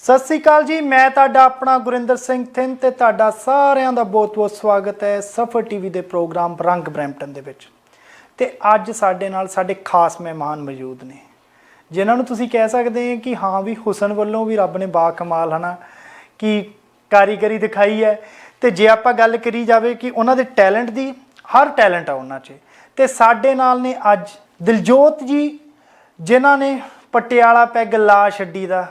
ਸਤਿ ਸ੍ਰੀ ਅਕਾਲ ਜੀ, ਮੈਂ ਤੁਹਾਡਾ ਆਪਣਾ ਗੁਰਿੰਦਰ ਸਿੰਘ ਥਿੰਨ ਤੇ ਤੁਹਾਡਾ ਸਾਰਿਆਂ ਦਾ ਬਹੁਤ-ਬਹੁਤ ਸਵਾਗਤ ਹੈ ਸਫਰ ਟੀਵੀ ਦੇ ਪ੍ਰੋਗਰਾਮ ਰੰਗ ਬਰੈਂਪਟਨ ਦੇ ਵਿੱਚ। ਤੇ ਅੱਜ ਸਾਡੇ ਨਾਲ ਸਾਡੇ ਖਾਸ ਮਹਿਮਾਨ ਮੌਜੂਦ ਨੇ ਜਿਨ੍ਹਾਂ ਨੂੰ ਤੁਸੀਂ ਕਹਿ ਸਕਦੇ ਹੋ ਕਿ ਹਾਂ ਵੀ ਹੁਸਨ ਵੱਲੋਂ ਵੀ ਰੱਬ ਨੇ ਬਾ ਕਮਾਲ ਹਨਾ ਕਿ ਕਾਰੀਗਰੀ ਦਿਖਾਈ ਹੈ। ਤੇ ਜੇ ਆਪਾਂ ਗੱਲ ਕਰੀ ਜਾਵੇ ਕਿ ਉਹਨਾਂ ਦੇ ਟੈਲੈਂਟ ਦੀ, ਹਰ ਟੈਲੈਂਟ ਆ ਉਹਨਾਂ 'ਚ। ਤੇ ਸਾਡੇ ਨਾਲ ਨੇ ਅੱਜ ਦਿਲਜੋਤ ਜੀ ਜਿਨ੍ਹਾਂ ਨੇ ਪਟਿਆਲਾ ਪੈਗ ਲਾ ਛੱਡੀ ਦਾ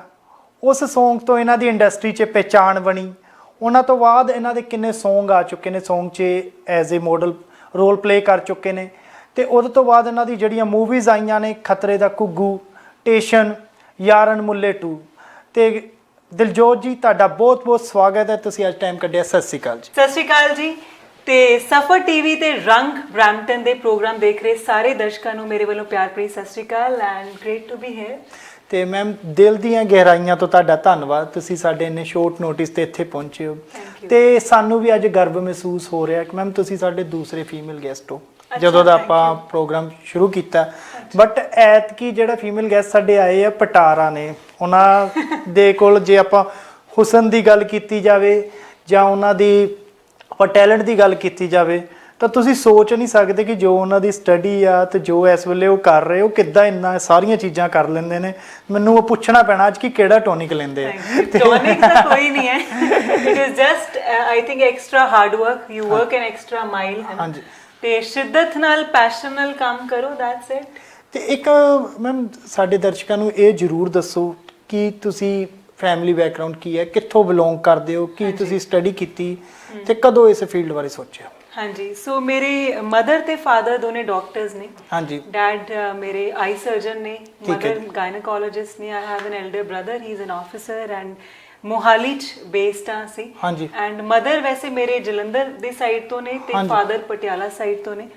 ਉਸ ਸੌਂਗ ਤੋਂ ਇਹਨਾਂ ਦੀ ਇੰਡਸਟਰੀ 'ਚ ਪਹਿਚਾਣ ਬਣੀ। ਉਹਨਾਂ ਤੋਂ ਬਾਅਦ ਇਹਨਾਂ ਦੇ ਕਿੰਨੇ ਸੌਂਗ ਆ ਚੁੱਕੇ ਨੇ, ਸੌਂਗ 'ਚ as a model role play ਕਰ ਚੁੱਕੇ ਨੇ। ਤੇ ਉਹਦੇ ਤੋਂ ਬਾਅਦ ਇਹਨਾਂ ਦੀ ਜਿਹੜੀਆਂ ਮੂਵੀਜ਼ ਆਈਆਂ ਨੇ ਖਤਰੇ ਦਾ ਘੁੱਗੂ, ਟੇਸ਼ਨ, ਯਾਰਨ ਮੁੱਲੇ 2। ਤੇ ਦਿਲਜੋਤ ਜੀ ਤੁਹਾਡਾ ਬਹੁਤ-ਬਹੁਤ ਸਵਾਗਤ ਹੈ, ਤੁਸੀਂ ਅੱਜ ਟਾਈਮ ਕੱਢਿਆ। ਸਤਿ ਸ਼੍ਰੀ ਅਕਾਲ ਜੀ। ਸਤਿ ਸ਼੍ਰੀ ਅਕਾਲ ਜੀ। ਤੇ ਸਫਰ ਟੀਵੀ ਤੇ ਰੰਗ ਬਰੈਂਪਟਨ ਦੇ ਪ੍ਰੋਗਰਾਮ ਦੇਖ ਰਹੇ ਸਾਰੇ ਦਰਸ਼ਕਾਂ ਨੂੰ ਮੇਰੇ ਵੱਲੋਂ ਪਿਆਰ ਭਰੀ Sat Sri Akal and great to be here. ਤੇ ਮੈਮ ਦਿਲ ਦੀਆਂ ਗਹਿਰਾਈਆਂ ਤੋਂ ਤੁਹਾਡਾ ਧੰਨਵਾਦ, ਤੁਸੀਂ ਸਾਡੇ ਇੰਨੇ ਸ਼ੋਰਟ ਨੋਟਿਸ ਤੇ ਇੱਥੇ ਪਹੁੰਚੇ ਹੋ। ਤੇ ਸਾਨੂੰ ਵੀ ਅੱਜ ਗਰਵ ਮਹਿਸੂਸ ਹੋ ਰਿਹਾ ਕਿ ਮੈਮ ਤੁਸੀਂ ਸਾਡੇ ਦੂਸਰੇ ਫੀਮੇਲ ਗੈਸਟ ਹੋ ਜਦੋਂ ਦਾ ਆਪਾਂ ਪ੍ਰੋਗਰਾਮ ਸ਼ੁਰੂ ਕੀਤਾ। ਬਟ ਐਤਕੀ ਜਿਹੜਾ ਫੀਮੇਲ ਗੈਸਟ ਸਾਡੇ ਆਏ ਆ ਪਟਾਰਾ ਨੇ, ਉਹਨਾਂ ਦੇ ਕੋਲ ਜੇ ਆਪਾਂ ਹੁਸਨ ਦੀ ਗੱਲ ਕੀਤੀ ਜਾਵੇ ਜਾਂ ਉਹਨਾਂ ਦੀ ਟੈਲੈਂਟ ਦੀ ਗੱਲ ਕੀਤੀ ਜਾਵੇ ਤਾਂ ਤੁਸੀਂ ਸੋਚ ਨਹੀਂ ਸਕਦੇ ਕਿ ਜੋ ਉਹਨਾਂ ਦੀ ਸਟੱਡੀ ਆ ਤੇ ਜੋ ਇਸ ਵੇਲੇ ਉਹ ਕਰ ਰਹੇ ਉਹ ਕਿੱਦਾਂ ਇੰਨਾ ਸਾਰੀਆਂ ਚੀਜ਼ਾਂ ਕਰ ਲੈਂਦੇ ਨੇ। ਮੈਨੂੰ ਉਹ ਪੁੱਛਣਾ ਪੈਣਾ ਅੱਜ ਕਿ ਕਿਹੜਾ ਟੌਨਿਕ ਲੈਂਦੇ ਆ। ਟੌਨਿਕ ਤਾਂ ਕੋਈ ਨਹੀਂ ਹੈ, it is just I think extra hard work, you work N extra mile. ਹਾਂਜੀ, ਤੇ ਸ਼ਿੱਦਤ ਨਾਲ, ਪੈਸ਼ਨ ਨਾਲ ਕੰਮ ਕਰੋ, ਦੈਟਸ ਇਟ। ਤੇ ਇੱਕ ਮੈਮ ਸਾਡੇ ਦਰਸ਼ਕਾਂ ਨੂੰ ਇਹ ਜ਼ਰੂਰ ਦੱਸੋ ਕਿ ਤੁਸੀਂ ਫੈਮਿਲੀ ਬੈਕਗ੍ਰਾਉਂਡ ਕੀ ਹੈ, ਕਿੱਥੋਂ ਬਿਲੋਂਗ ਕਰਦੇ ਹੋ, ਕੀ ਤੁਸੀਂ ਸਟੱਡੀ ਕੀਤੀ ਤੇ ਕਦੋਂ ਇਸ ਫੀਲਡ ਬਾਰੇ ਸੋਚਿਆ? ਹਾਂਜੀ, ਸੋ ਮੇਰੇ ਮਦਰ ਤੇ ਫਾਦਰ ਦੋਨੇ ਡਾਕਟਰਸ ਨੇ। ਹਾਂਜੀ, ਡੈਡ ਮੇਰੇ ਆਈ ਸਰਜਨ ਨੇ, ਮਦਰ ਗਾਇਨੋਕੋਲੋਜਿਸਟ ਨੇ। I have an elder brother, he is an officer and Mohali ਚ ਬੇਸਡ ਆ ਸੀ। ਹਾਂਜੀ, ਐਂਡ ਮਦਰ ਵੈਸੇ ਮੇਰੇ ਜਲੰਧਰ ਦੇ ਸਾਈਡ ਤੋਂ ਨੇ ਤੇ ਫਾਦਰ ਪਟਿਆਲਾ ਸਾਈਡ ਤੋਂ ਨੇ।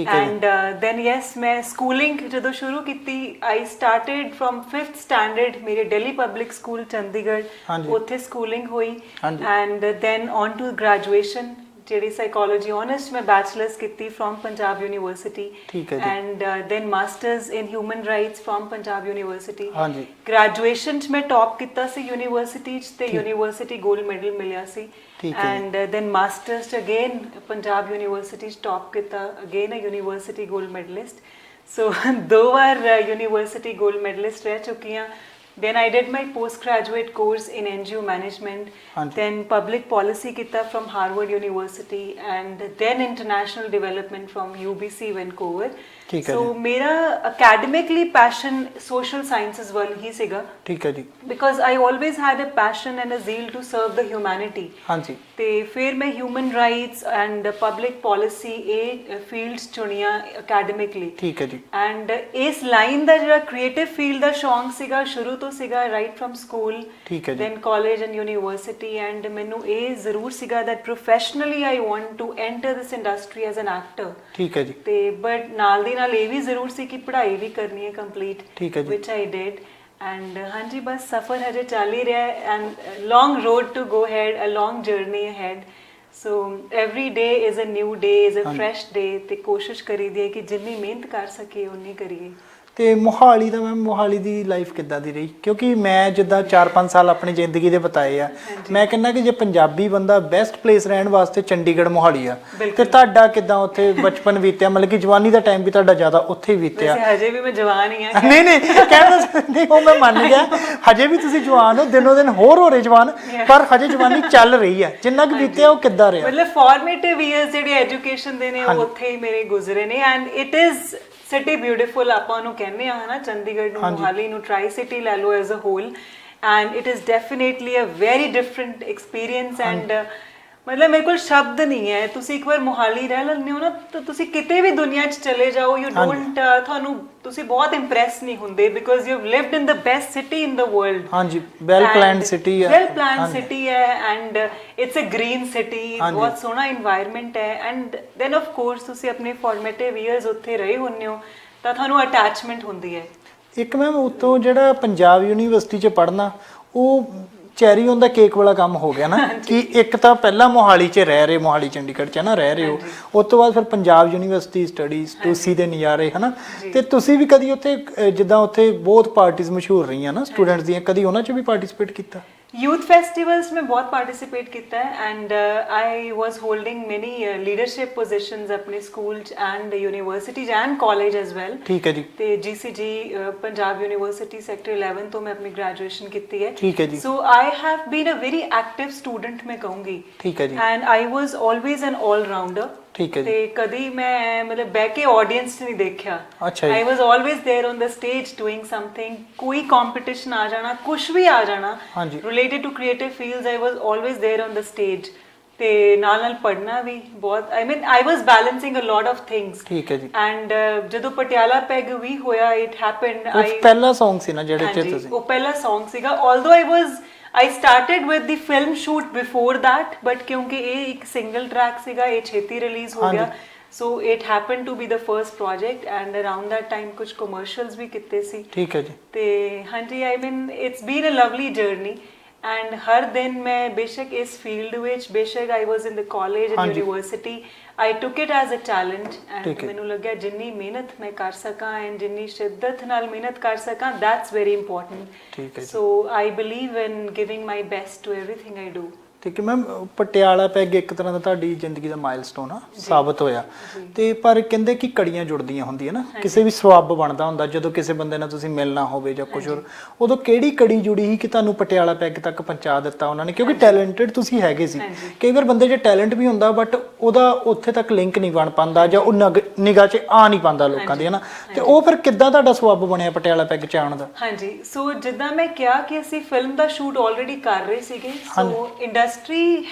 ਐਂਡ ਦੈਨ ਯੈਸ, ਮੈਂ ਸਕੂਲਿੰਗ ਜਦੋਂ ਸ਼ੁਰੂ ਕੀਤੀ ਆਈ ਸਟਾਰਟਡ ਫਰਮ 5th ਸਟੈਂਡਰਡ ਮੇਰੇ ਦਿੱਲੀ ਪਬਲਿਕ ਸਕੂਲ ਚੰਡੀਗੜ੍ਹ, ਉੱਥੇ ਸਕੂਲਿੰਗ ਹੋਈ। And then on to graduation ਜਿਹੜੀ ਸਾਈਕੋਲੋਜੀ ਆਨਰਸ ਮੈਂ ਬੈਚਲਰਸ ਕੀਤੀ from Punjab university and then masters in human rights from Punjab university. Graduation ਚ ਮੈਂ ਟੌਪ ਕੀਤਾ ਸੀ ਯੂਨੀਵਰਸਿਟੀ ਚ ਤੇ ਯੂਨੀਵਰਸਿਟੀ 골ਡ ਮੈਡਲ ਮਿਲਿਆ ਸੀ। ਐਂਡ ਦੈਨ ਮਾਸਟਰਸ ਚ ਅਗੇਨ ਪੰਜਾਬ ਯੂਨੀਵਰਸਿਟੀ ਚ ਟੌਪ ਕੀਤਾ, ਅਗੇਨ ਅ ਯੂਨੀਵਰਸਿਟੀ 골ਡ ਮੈਡਲਿਸਟ। ਸੋ 2 ਵਾਰ ਯੂਨੀਵਰਸਿਟੀ 골ਡ ਮੈਡਲਿਸਟ ਰਹਿ ਚੁੱਕੀ ਹਾਂ। Then I did my postgraduate course in NGO management, then public policy kita from Harvard University and then international development from UBC Vancouver. So मेरा academically passion social sciences ਵੱਲ ਹੀ ਸੀਗਾ। ਠੀਕ ਹੈ ਜੀ। Because I always had a passion and a zeal to serve the humanity. ਹਾਂਜੀ। ਤੇ ਫਿਰ ਮੈਂ human rights and public policy ਇਹ fields ਚੁਣੀਆਂ academically। ਠੀਕ ਹੈ ਜੀ। And ਇਸ ਲਾਈਨ ਦਾ ਜਿਹੜਾ creative field ਦਾ ਸ਼ੌਂਕ ਸੀਗਾ ਸ਼ੁਰੂ ਤੋਂ ਸੀਗਾ, right from school, then college and university, and ਮੈਨੂੰ ਇਹ ਜ਼ਰੂਰ ਸੀਗਾ that professionally I want to enter this industry as an actor। ਠੀਕ ਹੈ ਜੀ। ਤੇ but ਨਾਲ ਦੀ ਨਾਲ ਇਹ ਵੀ ਜ਼ਰੂਰ ਸੀ ਕਿ ਪੜ੍ਹਾਈ ਵੀ ਕਰਨੀ ਹੈ complete, which I did। and ਹਾਂਜੀ ਬਸ ਸਫ਼ਰ ਹਜੇ ਚੱਲ ਹੀ ਰਿਹਾ ਹੈ and long road to go ahead, a long journey ahead। so every day is a new day, is a fresh day। ਤੇ ਕੋਸ਼ਿਸ਼ ਕਰੀਦੀ ਹੈ ਕਿ ਜਿੰਨੀ ਮਿਹਨਤ ਕਰ ਸਕੀਏ ਉਨੀ ਕਰੀਏ। ਤੇ ਮੋਹਾਲੀ ਦਾ ਮੈਮ, ਮੋਹਾਲੀ ਦੀ ਲਾਈਫ ਕਿੱਦਾਂ ਦੀ ਰਹੀ? ਕਿਉਂਕਿ ਮੈਂ ਜਿੱਦਾਂ 4-5 ਸਾਲ ਆਪਣੀ ਜ਼ਿੰਦਗੀ ਦੇ ਬਿਤਾਏ ਆ, ਮੈਂ ਕਹਿੰਦਾ ਕਿ ਜੇ ਪੰਜਾਬੀ ਬੰਦਾ ਬੈਸਟ ਪਲੇਸ ਰਹਿਣ ਵਾਸਤੇ ਚੰਡੀਗੜ੍ਹ ਮੋਹਾਲੀ ਆ। ਤੇ ਤੁਹਾਡਾ ਕਿੱਦਾਂ ਉੱਥੇ ਬਚਪਨ ਬੀਤਿਆ? ਮਤਲਬ ਕਿ ਜਵਾਨੀ ਦਾ ਟਾਈਮ ਵੀ ਤੁਹਾਡਾ ਜ਼ਿਆਦਾ ਉੱਥੇ ਹੀ ਬੀਤਿਆ? ਹਜੇ ਵੀ ਮੈਂ ਜਵਾਨ ਹੀ ਆ। ਨਹੀਂ ਕਹਿੰਦਾ ਉਹ ਮੈਂ ਮੰਨ ਗਿਆ, ਹਜੇ ਵੀ ਤੁਸੀਂ ਜਵਾਨ ਹੋ, ਦਿਨੋਂ ਦਿਨ ਹੋਰ ਹੋ ਰਹੇ ਜਵਾਨ, ਪਰ ਹਜੇ ਜਵਾਨੀ ਚੱਲ ਰਹੀ ਹੈ। ਜਿੰਨਾ ਕੁ ਬੀਤਿਆ ਉਹ ਕਿੱਦਾਂ ਰਿਹਾ? ਮਤਲਬ ਫਾਰਮੇਟਿਵ ਇਅਰਸ ਜਿਹੜੇ ਐਜੂਕੇਸ਼ਨ ਦੇ ਨੇ ਉਹ ਉੱਥੇ ਹੀ ਮੇਰੇ ਗੁਜ਼ਰੇ ਨੇ। And it is city beautiful ਆਪਾਂ ਉਹਨੂੰ ਕਹਿੰਦੇ ਆ ਹਨਾ, ਚੰਡੀਗੜ੍ਹ ਨੂੰ, ਮੋਹਾਲੀ ਨੂੰ, ਟਰਾਈ ਸਿਟੀ ਲੈ ਲਓ as a whole. And it is definitely a very different experience. And ਮਤਲਬ ਮੇਰੇ ਕੋਲ ਸ਼ਬਦ ਨਹੀਂ ਹੈ। ਤੁਸੀਂ ਇੱਕ ਵਾਰ ਮੋਹਾਲੀ ਰਹਿ ਲੈਂਦੇ ਹੋ ਨਾ ਤਾਂ ਤੁਸੀਂ ਕਿਤੇ ਵੀ ਦੁਨੀਆ 'ਚ ਚਲੇ ਜਾਓ, ਯੂ ਡੋਂਟ ਤੁਹਾਨੂੰ ਤੁਸੀਂ ਬਹੁਤ ਇੰਪ੍ਰੈਸ ਨਹੀਂ ਹੁੰਦੇ because you have lived in the best city in the world. ਹਾਂਜੀ, ਵੈਲ ਪਲਾਨਡ ਸਿਟੀ ਹੈ, ਵੈਲ ਪਲਾਨਡ ਸਿਟੀ ਹੈ and it's a green city, ਬਹੁਤ ਸੋਹਣਾ ਇਨਵਾਇਰਨਮੈਂਟ ਹੈ। ਐਂਡ ਦੈਨ ਆਫ ਕੋਰਸ ਤੁਸੀਂ ਆਪਣੇ ਫਾਰਮੇਟਿਵ ਈਅਰਸ ਉੱਥੇ ਰਹੇ ਹੁੰਦੇ ਹੋ ਤਾਂ ਤੁਹਾਨੂੰ ਅਟੈਚਮੈਂਟ ਹੁੰਦੀ ਹੈ। ਇੱਕ ਮੈਮ ਉੱਤੋਂ ਜਿਹੜਾ ਪੰਜਾਬ ਯੂਨੀਵਰਸਿਟੀ 'ਚ ਪੜ੍ਹਨਾ ਉਹ ਚੈਰੀ ਔਨ ਦਾ ਕੇਕ ਵਾਲਾ ਕੰਮ ਹੋ ਗਿਆ ਨਾ ਕਿ ਇੱਕ ਤਾਂ ਪਹਿਲਾਂ ਮੋਹਾਲੀ 'ਚ ਰਹਿ ਰਹੇ, ਮੋਹਾਲੀ ਚੰਡੀਗੜ੍ਹ 'ਚ ਨਾ ਰਹਿ ਰਹੇ ਹੋ, ਉਸ ਤੋਂ ਬਾਅਦ ਫਿਰ ਪੰਜਾਬ ਯੂਨੀਵਰਸਿਟੀ ਸਟੱਡੀਜ਼, ਤੁਸੀਂ ਦੇ ਨਜ਼ਾਰੇ ਹੈ ਨਾ। ਤੇ ਤੁਸੀਂ ਵੀ ਕਦੀ ਉੱਥੇ ਜਿੱਦਾਂ ਉੱਥੇ ਬਹੁਤ ਪਾਰਟੀਜ਼ ਮਸ਼ਹੂਰ ਰਹੀਆਂ ਨਾ ਸਟੂਡੈਂਟਸ ਦੀਆਂ, ਕਦੀ ਉਹਨਾਂ 'ਚ ਵੀ ਪਾਰਟੀਸਪੇਟ ਕੀਤਾ? यूथ फेस्टिवल्स में बहुत पार्टिसिपेट किया है and I was holding many leadership positions अपने school and universities and college as well. ठीक है जी। ਤੇ GCG पंजाब यूनिवर्सिटी सैक्टर 11 ਤੋਂ मैं अपनी ग्रेजुएशन की है। ठीक है जी। So I have been a very active student मैं कहूँगी। ठीक है जी। And I was always an all rounder. ठीक है जी। ਤੇ ਕਦੀ ਮੈਂ ਮਤਲਬ ਬਹਿ ਕੇ ਆਡੀਅנס ਨਹੀਂ ਦੇਖਿਆ। ਅੱਛਾ ਜੀ। I was always there on the stage doing something, ਕੋਈ ਕੰਪੀਟੀਸ਼ਨ ਆ ਜਾਣਾ, ਕੁਝ ਵੀ ਆ ਜਾਣਾ related to creative fields, I was always there on the stage। ਤੇ ਨਾਲ ਪੜ੍ਹਨਾ ਵੀ ਬਹੁਤ, I was balancing a lot of things। ਠੀਕ ਹੈ ਜੀ। ਐਂਡ ਜਦੋਂ ਪਟਿਆਲਾ ਪੈਗ ਵੀ ਹੋਇਆ, it happened, ਉਹ ਪਹਿਲਾ Song ਸੀ ਨਾ ਜਿਹੜੇ ਚ ਤੁਸੀਂ? ਉਹ ਪਹਿਲਾ Song ਸੀਗਾ। although I started with the film shoot before that, but ਕਿਉਂਕਿ ਇਹ ਇੱਕ ਸਿੰਗਲ ਟਰੈਕ ਸੀਗਾ, ਇਹ ਛੇਤੀ ਰਿਲੀਜ਼ ਹੋ ਗਿਆ। so it happened to be the first project and around that time ਕੁਝ commercials ਵੀ ਕੀਤੇ ਸੀ। ਠੀਕ ਹੈ ਜੀ। ਤੇ ਹਾਂਜੀ, it's been a lovely journey and ਹਰ ਦਿਨ ਮੈਂ ਬੇਸ਼ੱਕ ਇਸ ਫੀਲਡ ਵਿੱਚ, ਬੇਸ਼ੱਕ I was in the college and university, I took it as a challenge and ਮੈਨੂੰ ਲੱਗਿਆ ਜਿੰਨੀ ਮਿਹਨਤ ਮੈਂ ਕਰ ਸਕਾਂ and ਜਿੰਨੀ ਸ਼ਿੱਦਤ ਨਾਲ ਮਿਹਨਤ ਕਰ ਸਕਾਂ, that's very important। ਠੀਕ ਹੈ ਜੀ। so I believe in giving my best to everything I do। ਠੀਕ ਹੈ ਮੈਮ, ਪਟਿਆਲਾ ਪੈਗ ਇੱਕ ਤਰ੍ਹਾਂ ਦਾ ਤੁਹਾਡੀ ਜ਼ਿੰਦਗੀ ਦਾ ਮਾਈਲਸਟੋਨ ਆ ਸਾਬਤ ਹੋਇਆ। ਤੇ ਪਰ ਕਹਿੰਦੇ ਕਿ ਕੜੀਆਂ ਜੁੜਦੀਆਂ ਹੁੰਦੀਆਂ ਨਾ, ਕਿਸੇ ਵੀ ਸਬੱਬ ਬਣਦਾ ਹੁੰਦਾ ਜਦੋਂ ਕਿਸੇ ਬੰਦੇ ਨਾਲ ਤੁਸੀਂ ਮਿਲਣਾ ਹੋਵੇ ਜਾਂ ਕੁਝ ਹੋਰ, ਉਦੋਂ ਕਿਹੜੀ ਕੜੀ ਜੁੜੀ ਸੀ ਕਿ ਤੁਹਾਨੂੰ ਪਟਿਆਲਾ ਪੈਗ ਤੱਕ ਪਹੁੰਚਾ ਦਿੱਤਾ ਉਹਨਾਂ ਨੇ? ਕਿਉਂਕਿ ਟੈਲੈਂਟਡ ਤੁਸੀਂ ਹੈਗੇ ਸੀ। ਕਈ ਵਾਰ ਬੰਦੇ 'ਚ ਟੈਲੈਂਟ ਵੀ ਹੁੰਦਾ ਬਟ ਉਹਦਾ ਉੱਥੇ ਤੱਕ ਲਿੰਕ ਨਹੀਂ ਬਣ ਪਾਉਂਦਾ ਜਾਂ ਉਹ ਨਿਗਾਹ 'ਚ ਆ ਨਹੀਂ ਪਾਉਂਦਾ ਲੋਕਾਂ ਦੀ, ਹੈ ਨਾ। ਤੇ ਉਹ ਫਿਰ ਕਿੱਦਾਂ ਤੁਹਾਡਾ ਸਬੱਬ ਬਣਿਆ ਪਟਿਆਲਾ ਪੈਗ 'ਚ ਆਉਣ ਦਾ? ਹਾਂਜੀ, ਸੋ ਜਿੱਦਾਂ ਮੈਂ ਕਿਹਾ ਕਿ ਅਸੀਂ ਫਿਲਮ ਦਾ ਸ਼ੂਟ ਆਲਰੇਡੀ ਕਰ ਰਹੇ ਸੀਗੇ। ਸੋ ਇੰਡਸਟਰੀ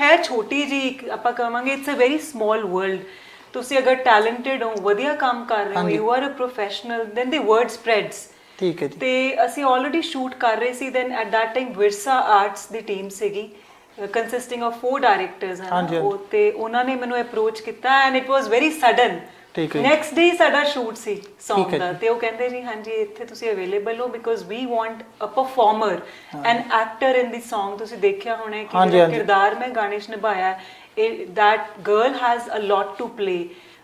ਹੈ ਛੋਟੀ ਜੀ, ਆਪਾਂ ਕਹਾਂਗੇ it's a very small world. ਤੁਸੀਂ ਅਗਰ ਟੈਲੈਂਟਡ ਹੋ, ਵਧੀਆ ਕੰਮ ਕਰ ਰਹੇ ਹੋ, you are a professional, then the word spreads. ਠੀਕ ਹੈ ਜੀ। ਤੇ ਅਸੀਂ ਆਲਰੇਡੀ ਸ਼ੂਟ ਕਰ ਰਹੇ ਸੀ। Then at that time Virsa arts ਦੀ ਟੀਮ ਸੀਗੀ, ਕੰਸਿਸਟਿੰਗ ਆਫ 4 ਡਾਇਰੈਕਟਰਸ ਹਨ ਉਹ, ਤੇ ਉਹਨਾਂ ਨੇ ਮੈਨੂੰ ਅਪਰੋਚ ਕੀਤਾ and it was very sudden. Next day ਸਾਡਾ ਸ਼ੂਟ ਸੀ Song ਦਾ, ਤੇ ਉਹ ਕਹਿੰਦੇ ਜੀ ਹਾਂਜੀ ਇੱਥੇ ਤੁਸੀਂ ਅਵੇਲੇਬਲ ਹੋ because we want a performer an actor in the Song। ਤੁਸੀਂ ਦੇਖਿਆ ਹੋਣਾ ਕਿ ਜਿਹੜਾ ਕਿਰਦਾਰ ਮੈਂ ਗਾਣੇ 'ਚ ਨਿਭਾਇਆ, that girl has a lot to play।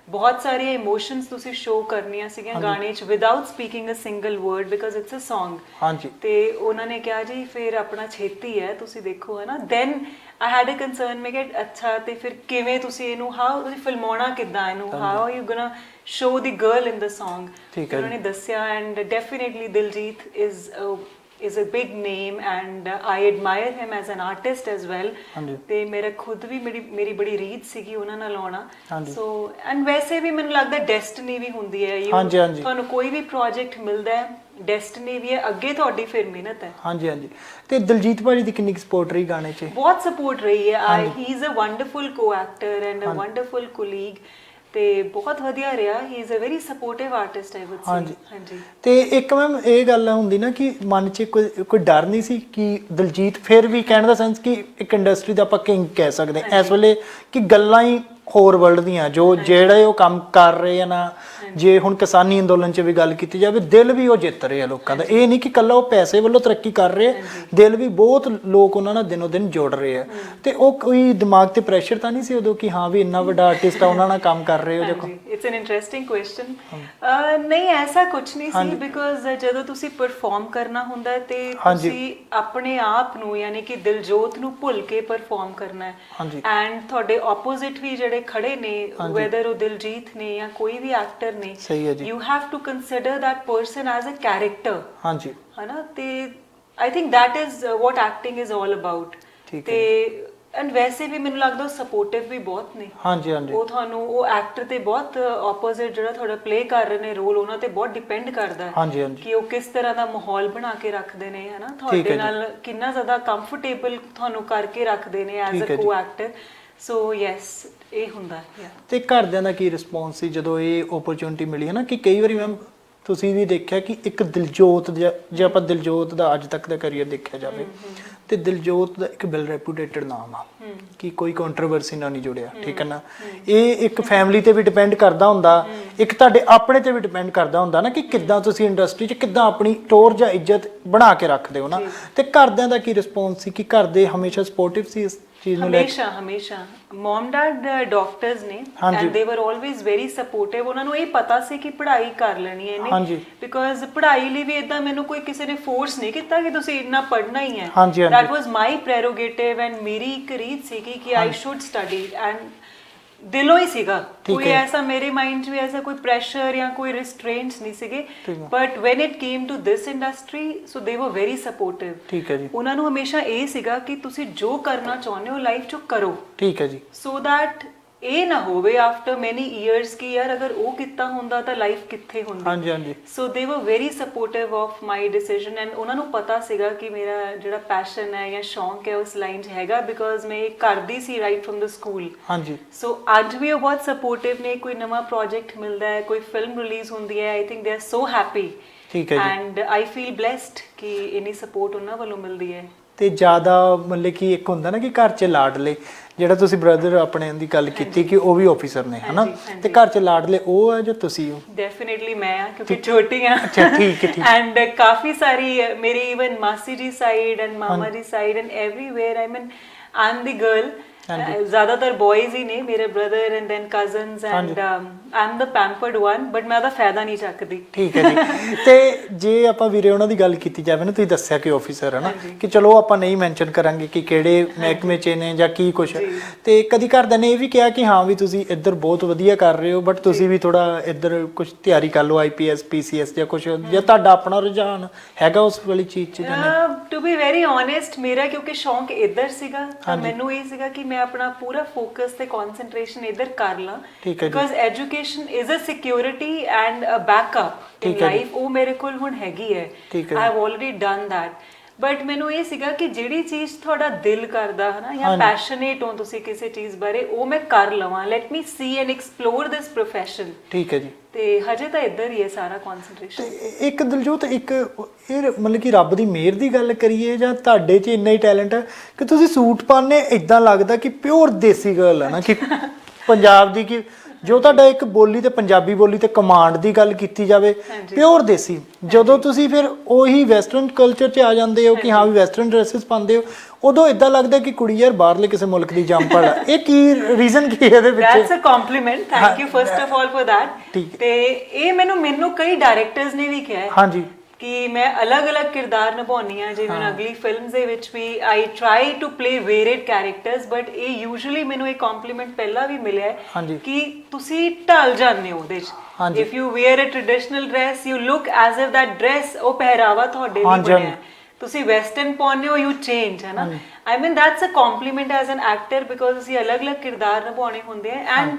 ਬਹੁਤ ਸਾਰੇ ਇਮੋਸ਼ਨਸ ਤੁਸੀਂ ਸ਼ੋ ਕਰਨੀਆਂ ਸੀਗੀਆਂ ਗਾਣੇ 'ਚ without speaking a single word because it's a Song। ਹਾਂਜੀ। ਤੇ ਉਹਨਾਂ ਨੇ ਕਿਹਾ ਜੀ ਫਿਰ ਆਪਣਾ ਛੇਤੀ ਹੈ, ਤੁਸੀਂ ਦੇਖੋ, ਹੈ ਨਾ। Then I had a concern, ਮੈਂ ਕਿਹਾ ਅੱਛਾ ਤੇ ਫਿਰ ਕਿਵੇਂ ਤੁਸੀਂ ਇਹਨੂੰ, ਤੁਸੀਂ ਫਿਲਮਾਉਣਾ ਕਿੱਦਾਂ ਇਹਨੂੰ, how are you gonna show the girl in the Song? ਉਹਨਾਂ ਨੇ ਦੱਸਿਆ and definitely Diljit is a big name and I admire him as an artist as well। ਤੇ ਮੇਰਾ ਖੁਦ ਵੀ ਮੇਰੀ ਬੜੀ ਰੀਝ ਸੀਗੀ ਉਹਨਾਂ ਨਾਲ ਆਉਣਾ। ਸੋ ਐਂਡ ਵੈਸੇ ਵੀ ਮੈਨੂੰ ਲੱਗਦਾ ਡੈਸਟਨੀ ਵੀ ਹੁੰਦੀ ਹੈ, ਤੁਹਾਨੂੰ ਕੋਈ ਵੀ ਪ੍ਰੋਜੈਕਟ ਮਿਲਦਾ ਹੈ, ਡੈਸਟਨੀ ਵੀ ਹੈ, ਅੱਗੇ ਤੁਹਾਡੀ ਫਿਰ ਮਿਹਨਤ ਹੈ। ਹਾਂਜੀ ਹਾਂਜੀ। ਤੇ ਦਿਲਜੀਤ ਭਾਜੀ ਦੀ ਕਿੰਨੀ ਸਪੋਰਟ ਰਹੀ ਗਾਣੇ 'ਚ? ਬਹੁਤ ਸਪੋਰਟ ਰਹੀ ਹੈ। He is a wonderful co-actor and a wonderful colleague, ਤੇ ਬਹੁਤ ਵਧੀਆ ਰਿਹਾ। He is a very supportive artist I would say. ਹਾਂਜੀ। ਤੇ ਇੱਕ ਮੈਮ ਇਹ ਗੱਲ ਹੁੰਦੀ ਨਾ ਕਿ ਮਨ 'ਚ ਕੋਈ ਡਰ ਨਹੀਂ ਸੀ ਕਿ ਦਿਲਜੀਤ ਫਿਰ ਵੀ ਕਹਿਣ ਦਾ ਸੈਂਸ ਕਿ ਇੱਕ ਇੰਡਸਟਰੀ ਦਾ ਆਪਾਂ ਕਿੰਗ ਕਹਿ ਸਕਦੇ ਇਸ ਵੇਲੇ, ਕਿ ਗੱਲਾਂ ਹੀ ਹੋਰ ਵਰਲਡ ਦੀਆਂ ਜੋ ਜਿਹੜੇ ਉਹ ਕੰਮ ਕਰ ਰਹੇ ਆ ਨਾ। ਜੇ ਹੁਣ ਕਿਸਾਨੀ ਅੰਦੋਲਨ 'ਚ ਵੀ ਗੱਲ ਕੀਤੀ ਜਾਵੇ, ਦਿਲ ਵੀ ਉਹ ਜਿੱਤ ਰਹੇ ਆ ਲੋਕਾਂ ਦਾ। ਇਹ ਨਹੀਂ ਕਿ ਇਕੱਲਾ ਉਹ ਪੈਸੇ ਵੱਲੋਂ ਤਰੱਕੀ ਕਰ ਰਹੇ ਆ, ਦਿਲ ਵੀ ਬਹੁਤ ਲੋਕ ਉਹਨਾਂ ਨਾਲ ਦਿਨੋਂ ਦਿਨ ਜੁੜ ਰਹੇ ਆ। ਤੇ ਉਹ ਕੋਈ ਦਿਮਾਗ ਤੇ ਪ੍ਰੈਸ਼ਰ ਤਾਂ ਨਹੀਂ ਸੀ ਉਦੋਂ ਕਿ ਹਾਂ ਵੀ ਇੰਨਾ ਵੱਡਾ ਆਰਟਿਸਟ ਆ, ਉਹਨਾਂ ਨਾਲ ਕੰਮ ਕਰ ਰਹੇ ਹੋ? ਦੇਖੋ ਇਟਸ ਐਨ ਇੰਟਰਸਟਿੰਗ ਕੁਐਸਚਨ। ਨਹੀਂ ਐਸਾ ਕੁਝ ਨਹੀਂ ਸੀ ਬਿਕਾਜ਼ ਜਦੋਂ ਤੁਸੀਂ ਪਰਫਾਰਮ ਕਰਨਾ ਹੁੰਦਾ ਤੇ ਤੁਸੀਂ ਆਪਣੇ ਆਪ ਨੂੰ ਯਾਨੀ ਕਿ ਦਿਲਜੋਤ ਨੂੰ ਭੁੱਲ ਕੇ ਪਰਫਾਰਮ ਕਰਨਾ ਹੈ। ਐਂਡ ਤੁਹਾਡੇ ਆਪੋਜ਼ਿਟ ਵੀ ਜਿਹੜੇ ਖੜੇ ਨੇ, ਵੈਦਰ ਉਹ ਦਿਲਜੀਤ ਨੇ ਜਾਂ ਕੋਈ ਵੀ ਐਕਟਰ ਨੇ, you have to consider that person as a character. ਹਾਂਜੀ, ਹਨਾ। ਤੇ I think that is what acting is all about. ਤੇ ਐਂਡ ਵੈਸੇ ਵੀ ਮੈਨੂੰ ਲੱਗਦਾ ਉਹ ਸਪੋਰਟਿਵ ਵੀ ਬਹੁਤ ਨੇ। ਹਾਂਜੀ ਹਾਂਜੀ। ਉਹ ਤੁਹਾਨੂੰ ਉਹ ਐਕਟਰ ਤੇ ਬਹੁਤ ਆਪੋਜ਼ਿਟ ਜਿਹੜਾ ਤੁਹਾਡਾ ਪਲੇ ਕਰ ਰਹੇ ਨੇ ਰੋਲ, ਉਹਨਾਂ ਤੇ ਬਹੁਤ ਡਿਪੈਂਡ ਕਰਦਾ ਹੈ ਕਿ ਉਹ ਕਿਸ ਤਰ੍ਹਾਂ ਦਾ ਮਾਹੌਲ ਬਣਾ ਕੇ ਰੱਖਦੇ ਨੇ, ਹਨਾ। ਤੁਹਾਡੇ ਨਾਲ ਕਿੰਨਾ ਜ਼ਿਆਦਾ ਕੰਫਰਟੇਬਲ ਤੁਹਾਨੂੰ ਕਰਕੇ ਰੱਖਦੇ ਨੇ ਐਜ਼ ਅ ਕੋ ਐਕਟਰ। ਸੋ ਯੈਸ, ਇਹ ਹੁੰਦਾ ਹੈ। ਤੇ ਘਰਦਿਆਂ ਦਾ ਕੀ ਰਿਸਪੌਂਸ ਸੀ ਜਦੋਂ ਇਹ ਓਪਰਚੁਨਿਟੀ ਮਿਲੀ, ਹੈ ਨਾ? ਕਿ ਕਈ ਵਾਰੀ ਮੈਮ ਤੁਸੀਂ ਵੀ ਦੇਖਿਆ ਕਿ ਇੱਕ ਦਿਲਜੋਤ, ਜੇ ਆਪਾਂ ਦਿਲਜੋਤ ਦਾ ਅੱਜ ਤੱਕ ਦਾ ਕਰੀਅਰ ਦੇਖਿਆ ਜਾਵੇ, ਤੇ ਦਿਲਜੋਤ ਦਾ ਇੱਕ ਵੈਲ ਰੈਪੂਟੇਟਡ ਨਾਮ ਆ ਕਿ ਕੋਈ ਕੰਟਰੋਵਰਸੀ ਨਾਲ ਨਹੀਂ ਜੁੜਿਆ, ਠੀਕ ਹੈ ਨਾ। ਇਹ ਇੱਕ ਫੈਮਿਲੀ ਤੇ ਵੀ ਡਿਪੈਂਡ ਕਰਦਾ ਹੁੰਦਾ, ਇੱਕ ਤੁਹਾਡੇ ਆਪਣੇ ਤੇ ਵੀ ਡਿਪੈਂਡ ਕਰਦਾ ਹੁੰਦਾ ਨਾ ਕਿ ਕਿੱਦਾਂ ਤੁਸੀਂ ਇੰਡਸਟਰੀ 'ਚ ਕਿੱਦਾਂ ਆਪਣੀ ਟੋਰ ਜਾਂ ਇੱਜ਼ਤ ਬਣਾ ਕੇ ਰੱਖਦੇ ਹੋ ਨਾ। ਤੇ ਘਰਦਿਆਂ ਦਾ ਕੀ ਰਿਸਪੌਂਸ ਸੀ? ਕਿ ਘਰ ਦੇ ਹਮੇਸ਼ਾ ਸਪੋਰਟਿਵ ਸੀ ਇਸ ਚੀਜ਼ ਨੂੰ ਲੈ ਕੇ? ਹਮੇਸ਼ਾ ਮਮ ਡੈਡ ਡਾਕਟਰਸ ਨੇ ਐਂਡ ਦੇ ਵਰ ਆਲਵੇਜ਼ ਵੈਰੀ ਸਪੋਰਟਿਵ। ਉਹਨਾਂ ਨੂੰ ਇਹ ਪਤਾ ਸੀ ਕਿ ਪੜ੍ਹਾਈ ਕਰ ਲੈਣੀ ਹੈ ਇਹਨੇ, ਬਿਕਾਜ਼ ਪੜ੍ਹਾਈ ਲਈ ਵੀ ਇਦਾਂ ਮੈਨੂੰ ਕੋਈ ਕਿਸੇ ਨੇ ਫੋਰਸ ਨਹੀਂ ਕੀਤਾ ਕਿ ਤੁਸੀਂ ਇੰਨਾ ਪੜ੍ਹਨਾ ਹੀ ਹੈ। that was my prerogative and ਮੇਰੀ ਇੱਕ ਰੀਤ ਸੀਗੀ ਕਿ I should study and ਦਿਲੋਂ ਹੀ ਸੀਗਾ ਕੋਈ ਐਸਾ ਮੇਰੇ ਮਾਈਂਡ 'ਚ ਵੀ ਐਸਾ ਕੋਈ ਪ੍ਰੈਸ਼ਰ ਜਾਂ ਕੋਈ ਰਿਸਟ੍ਰੇਂਟਸ ਨਹੀਂ ਸੀਗੇ but when it came to this industry so they were very supportive ਠੀਕ ਹੈ ਜੀ ਉਹਨਾਂ ਨੂੰ ਹਮੇਸ਼ਾ ਇਹ ਸੀਗਾ ਕਿ ਤੁਸੀਂ ਜੋ ਕਰਨਾ ਚਾਹੁੰਦੇ ਹੋ ਲਾਈਫ 'ਚ ਕਰੋ ਠੀਕ ਹੈ ਜੀ ਸੋ ਦੈਟ ਇਹ ਨਾ ਹੋਵੇ ਆਫਟਰ ਮੈਨੀ ਇਅਰਸ ਕਿ ਯਾਰ ਅਗਰ ਉਹ ਕੀਤਾ ਹੁੰਦਾ ਤਾਂ ਲਾਈਫ ਕਿੱਥੇ ਹੁੰਦੀ ਹਾਂਜੀ ਹਾਂਜੀ so they were very supportive of my decision and ਉਹਨਾਂ ਨੂੰ ਪਤਾ ਸੀਗਾ ਕਿ ਮੇਰਾ ਜਿਹੜਾ ਪੈਸ਼ਨ ਹੈ ਜਾਂ ਸ਼ੌਂਕ ਹੈ ਉਸ ਲਾਈਨ 'ਚ ਹੈਗਾ ਬਿਕੋਜ਼ ਮੈਂ ਇਹ ਕਰਦੀ ਸੀ ਰਾਈਟ ਫਰਮ ਦ ਸਕੂਲ ਹਾਂਜੀ ਸੋ ਅੱਜ ਵੀ ਉਹ ਬਹੁਤ ਸਪੋਰਟਿਵ ਨੇ ਕੋਈ ਨਵਾਂ ਪ੍ਰੋਜੈਕਟ ਮਿਲਦਾ ਹੈ ਕੋਈ ਫਿਲਮ ਰਿਲੀਜ਼ ਹੁੰਦੀ ਹੈ I think they are so happy ਠੀਕ ਹੈ ਜੀ ਐਂਡ ਆਈ ਫੀਲ ਬਲੈਸਡ ਕਿ ਇੰਨੀ ਸਪੋਰਟ ਉਹਨਾਂ ਵੱਲੋਂ ਮਿਲਦੀ ਹੈ ਤੇ ਜ਼ਿਆਦਾ ਮਤਲਬ ਕਿ ਇੱਕ ਹੁੰਦਾ ਨਾ ਕਿ ਘਰ 'ਚ ਲਾਡਲੇ ਜਿਹੜਾ ਤੁਸੀਂ ਬ੍ਰਦਰ ਆਪਣੇ ਦੀ ਗੱਲ ਕੀਤੀ ਕਿ ਉਹ ਵੀ ਆਫੀਸਰ ਨੇ ਹਨਾ ਤੇ ਘਰ 'ਚ ਲਾਡਲੇ ਉਹ ਹੈ ਜੋ ਤੁਸੀਂ ਹੋ ਡੈਫੀਨਿਟਲੀ ਮੈਂ ਆ ਕਿਉਂਕਿ ਛੋਟੀ ਆ ਅੱਛਾ ਠੀਕ ਹੈ ਠੀਕ ਐਂਡ ਕਾਫੀ ਸਾਰੀ ਮੇਰੀ ਇਵਨ ਮਾਸੀ ਜੀ ਸਾਈਡ ਐਂਡ ਮਾਮਾ ਜੀ side and everywhere I mean I am the girl ਜ਼ਿਆਦਾਤਰ ਬॉयਜ਼ ਹੀ ਨੇ ਮੇਰੇ brother and then cousins and I am the pampered one but ਮੈਂ ਉਹਦਾ ਫਾਇਦਾ ਨਹੀਂ ਚੱਕਦੀ ਠੀਕ ਹੈ ਜੀ ਤੇ ਜੇ ਆਪਾਂ ਵੀਰੇ ਉਹਨਾਂ ਦੀ ਗੱਲ ਕੀਤੀ ਜਾਵੇ ਨਾ ਤੁਸੀਂ ਦੱਸਿਆ ਕਿ ਆਫੀਸਰ ਹੈ ਨਾ ਕਿ ਚਲੋ ਆਪਾਂ ਨਹੀਂ ਮੈਂਸ਼ਨ ਕਰਾਂਗੇ ਕਿ ਕਿਹੜੇ ਮਹਿਕਮੇ 'ਚ ਨੇ ਜਾਂ ਕੀ ਕੁਛ ਤੇ ਕਦੀ ਘਰਦਿਆਂ ਨੇ ਇਹ ਵੀ ਕਿਹਾ ਕਿ ਹਾਂ ਵੀ ਤੁਸੀਂ ਇੱਧਰ ਬਹੁਤ ਵਧੀਆ ਕਰ ਰਹੇ ਹੋ ਬਟ ਤੁਸੀਂ ਵੀ ਥੋੜਾ ਇੱਧਰ ਕੁਝ ਤਿਆਰੀ ਕਰ ਲਓ IPS PCS ਜਾਂ ਕੁਝ ਜਾਂ ਤੁਹਾਡਾ ਆਪਣਾ ਰੁਝਾਨ ਹੈਗਾ ਉਸ ਵਾਲੀ ਚੀਜ਼ 'ਚ ਜਾਂ ਟੂ ਬੀ ਵੈਰੀ ਓਨੈਸਟ ਮੇਰਾ ਕਿਉਂਕਿ ਸ਼ੌਂਕ ਇੱਧਰ ਸੀਗਾ ਤਾਂ ਮੈਨੂੰ ਇਹ ਸੀਗਾ ਕਿ ਮੈਂ ਆਪਣਾ ਪੂਰਾ ਫੋਕਸ ਤੇ ਕਨਸੈਂਟਰੇਸ਼ਨ ਇੱਧਰ ਕਰ ਲਾਂ because education is a security and a backup in life ਉਹ ਮੇਰੇ ਕੋਲ ਹੁਣ ਹੈਗੀ ਹੈ I have already done that but ਮੈਨੂੰ ਇਹ ਸੀਗਾ ਕਿ ਜਿਹੜੀ ਚੀਜ਼ ਤੁਹਾਡਾ ਦਿਲ ਕਰਦਾ ਹੈ ਨਾ ਜਾਂ ਪੈਸ਼ਨੇਟ ਹੋ ਤੁਸੀਂ ਕਿਸੇ ਚੀਜ਼ ਬਾਰੇ ਉਹ ਮੈਂ ਕਰ ਲਵਾਂ let me C and explore this profession ਠੀਕ ਹੈ ਜੀ ਤੇ ਹਜੇ ਤਾਂ ਇੱਧਰ ਹੀ ਹੈ ਸਾਰਾ ਕਨਸੈਂਟਰੇਸ਼ਨ ਇੱਕ ਦਿਲਜੋਤ ਇੱਕ ਇਹ ਮਤਲਬ ਕਿ ਰੱਬ ਦੀ ਮਿਹਰ ਦੀ ਗੱਲ ਕਰੀਏ ਜਾਂ ਤੁਹਾਡੇ 'ਚ ਇੰਨਾ ਹੀ ਟੈਲੈਂਟ ਹੈ ਕਿ ਤੁਸੀਂ ਸੂਟ ਪਾਉਂਦੇ ਇਦਾਂ ਲੱਗਦਾ ਕਿ ਪਿਓਰ ਦੇਸੀ ਗਰਲ ਹੈ ਨਾ ਕਿ ਪੰਜਾਬ ਦੀ ਕਿ ਜੋ ਤੁਹਾਡਾ ਇੱਕ ਬੋਲੀ ਤੇ ਪੰਜਾਬੀ ਬੋਲੀ ਤੇ ਕਮਾਂਡ ਦੀ ਗੱਲ ਕੀਤੀ ਜਾਵੇ ਪਿਓਰ ਦੇਸੀ ਜਦੋਂ ਤੁਸੀਂ ਫਿਰ ਉਹੀ ਵੈਸਟਰਨ ਕਲਚਰ 'ਚ ਆ ਜਾਂਦੇ ਹੋ ਕਿ ਹਾਂ ਵੀ ਵੈਸਟਰਨ ਡਰੈਸਸ ਪਾਉਂਦੇ ਹੋ ਉਦੋਂ ਇਦਾਂ ਲੱਗਦਾ ਕਿ ਕੁੜੀ ਯਾਰ ਬਾਹਰਲੇ ਕਿਸੇ ਮੁਲਕ ਦੀ ਜੰਪਲ ਆ ਇਹ ਕੀ ਰੀਜ਼ਨ ਕੀ ਇਹਦੇ ਵਿੱਚ that's a compliment thank you first of all for that ਤੇ ਇਹ ਮੈਨੂੰ ਕਈ ਡਾਇਰੈਕਟਰਸ ਨੇ ਵੀ ਕਿਹਾ ਹੈ ਹਾਂਜੀ ਕਿ ਮੈਂ ਅਲੱਗ-ਅਲੱਗ ਕਿਰਦਾਰ ਨਿਭਾਉਣੀ ਆ ਜਿਵੇਂ ਅਗਲੀ ਫਿਲਮਸ ਦੇ ਵਿੱਚ ਵੀ I try to play varied characters but ਇਹ ਯੂਜੂਅਲੀ ਮੈਨੂੰ ਇੱਕ ਕੰਪਲੀਮੈਂਟ ਪਹਿਲਾਂ ਵੀ ਮਿਲਿਆ ਹੈ ਕਿ ਤੁਸੀਂ ਢਲ ਜਾਂਦੇ ਹੋ ਉਹਦੇ 'ਚ if you wear a traditional dress you look as if that dress ਉਹ ਪਹਿਰਾਵਾ ਤੁਹਾਡੇ ਲਈ ਬਣਿਆ ਤੁਸੀਂ ਵੈਸਟਰਨ ਪਾਉਂਦੇ ਹੋ ਯੂ ਚੇਂਜ ਹੈ ਨਾ I mean that's a compliment as an actor because ਅਸੀਂ ਅਲੱਗ-ਅਲੱਗ ਕਿਰਦਾਰ ਨਿਭਾਉਣੇ ਹੁੰਦੇ ਆ and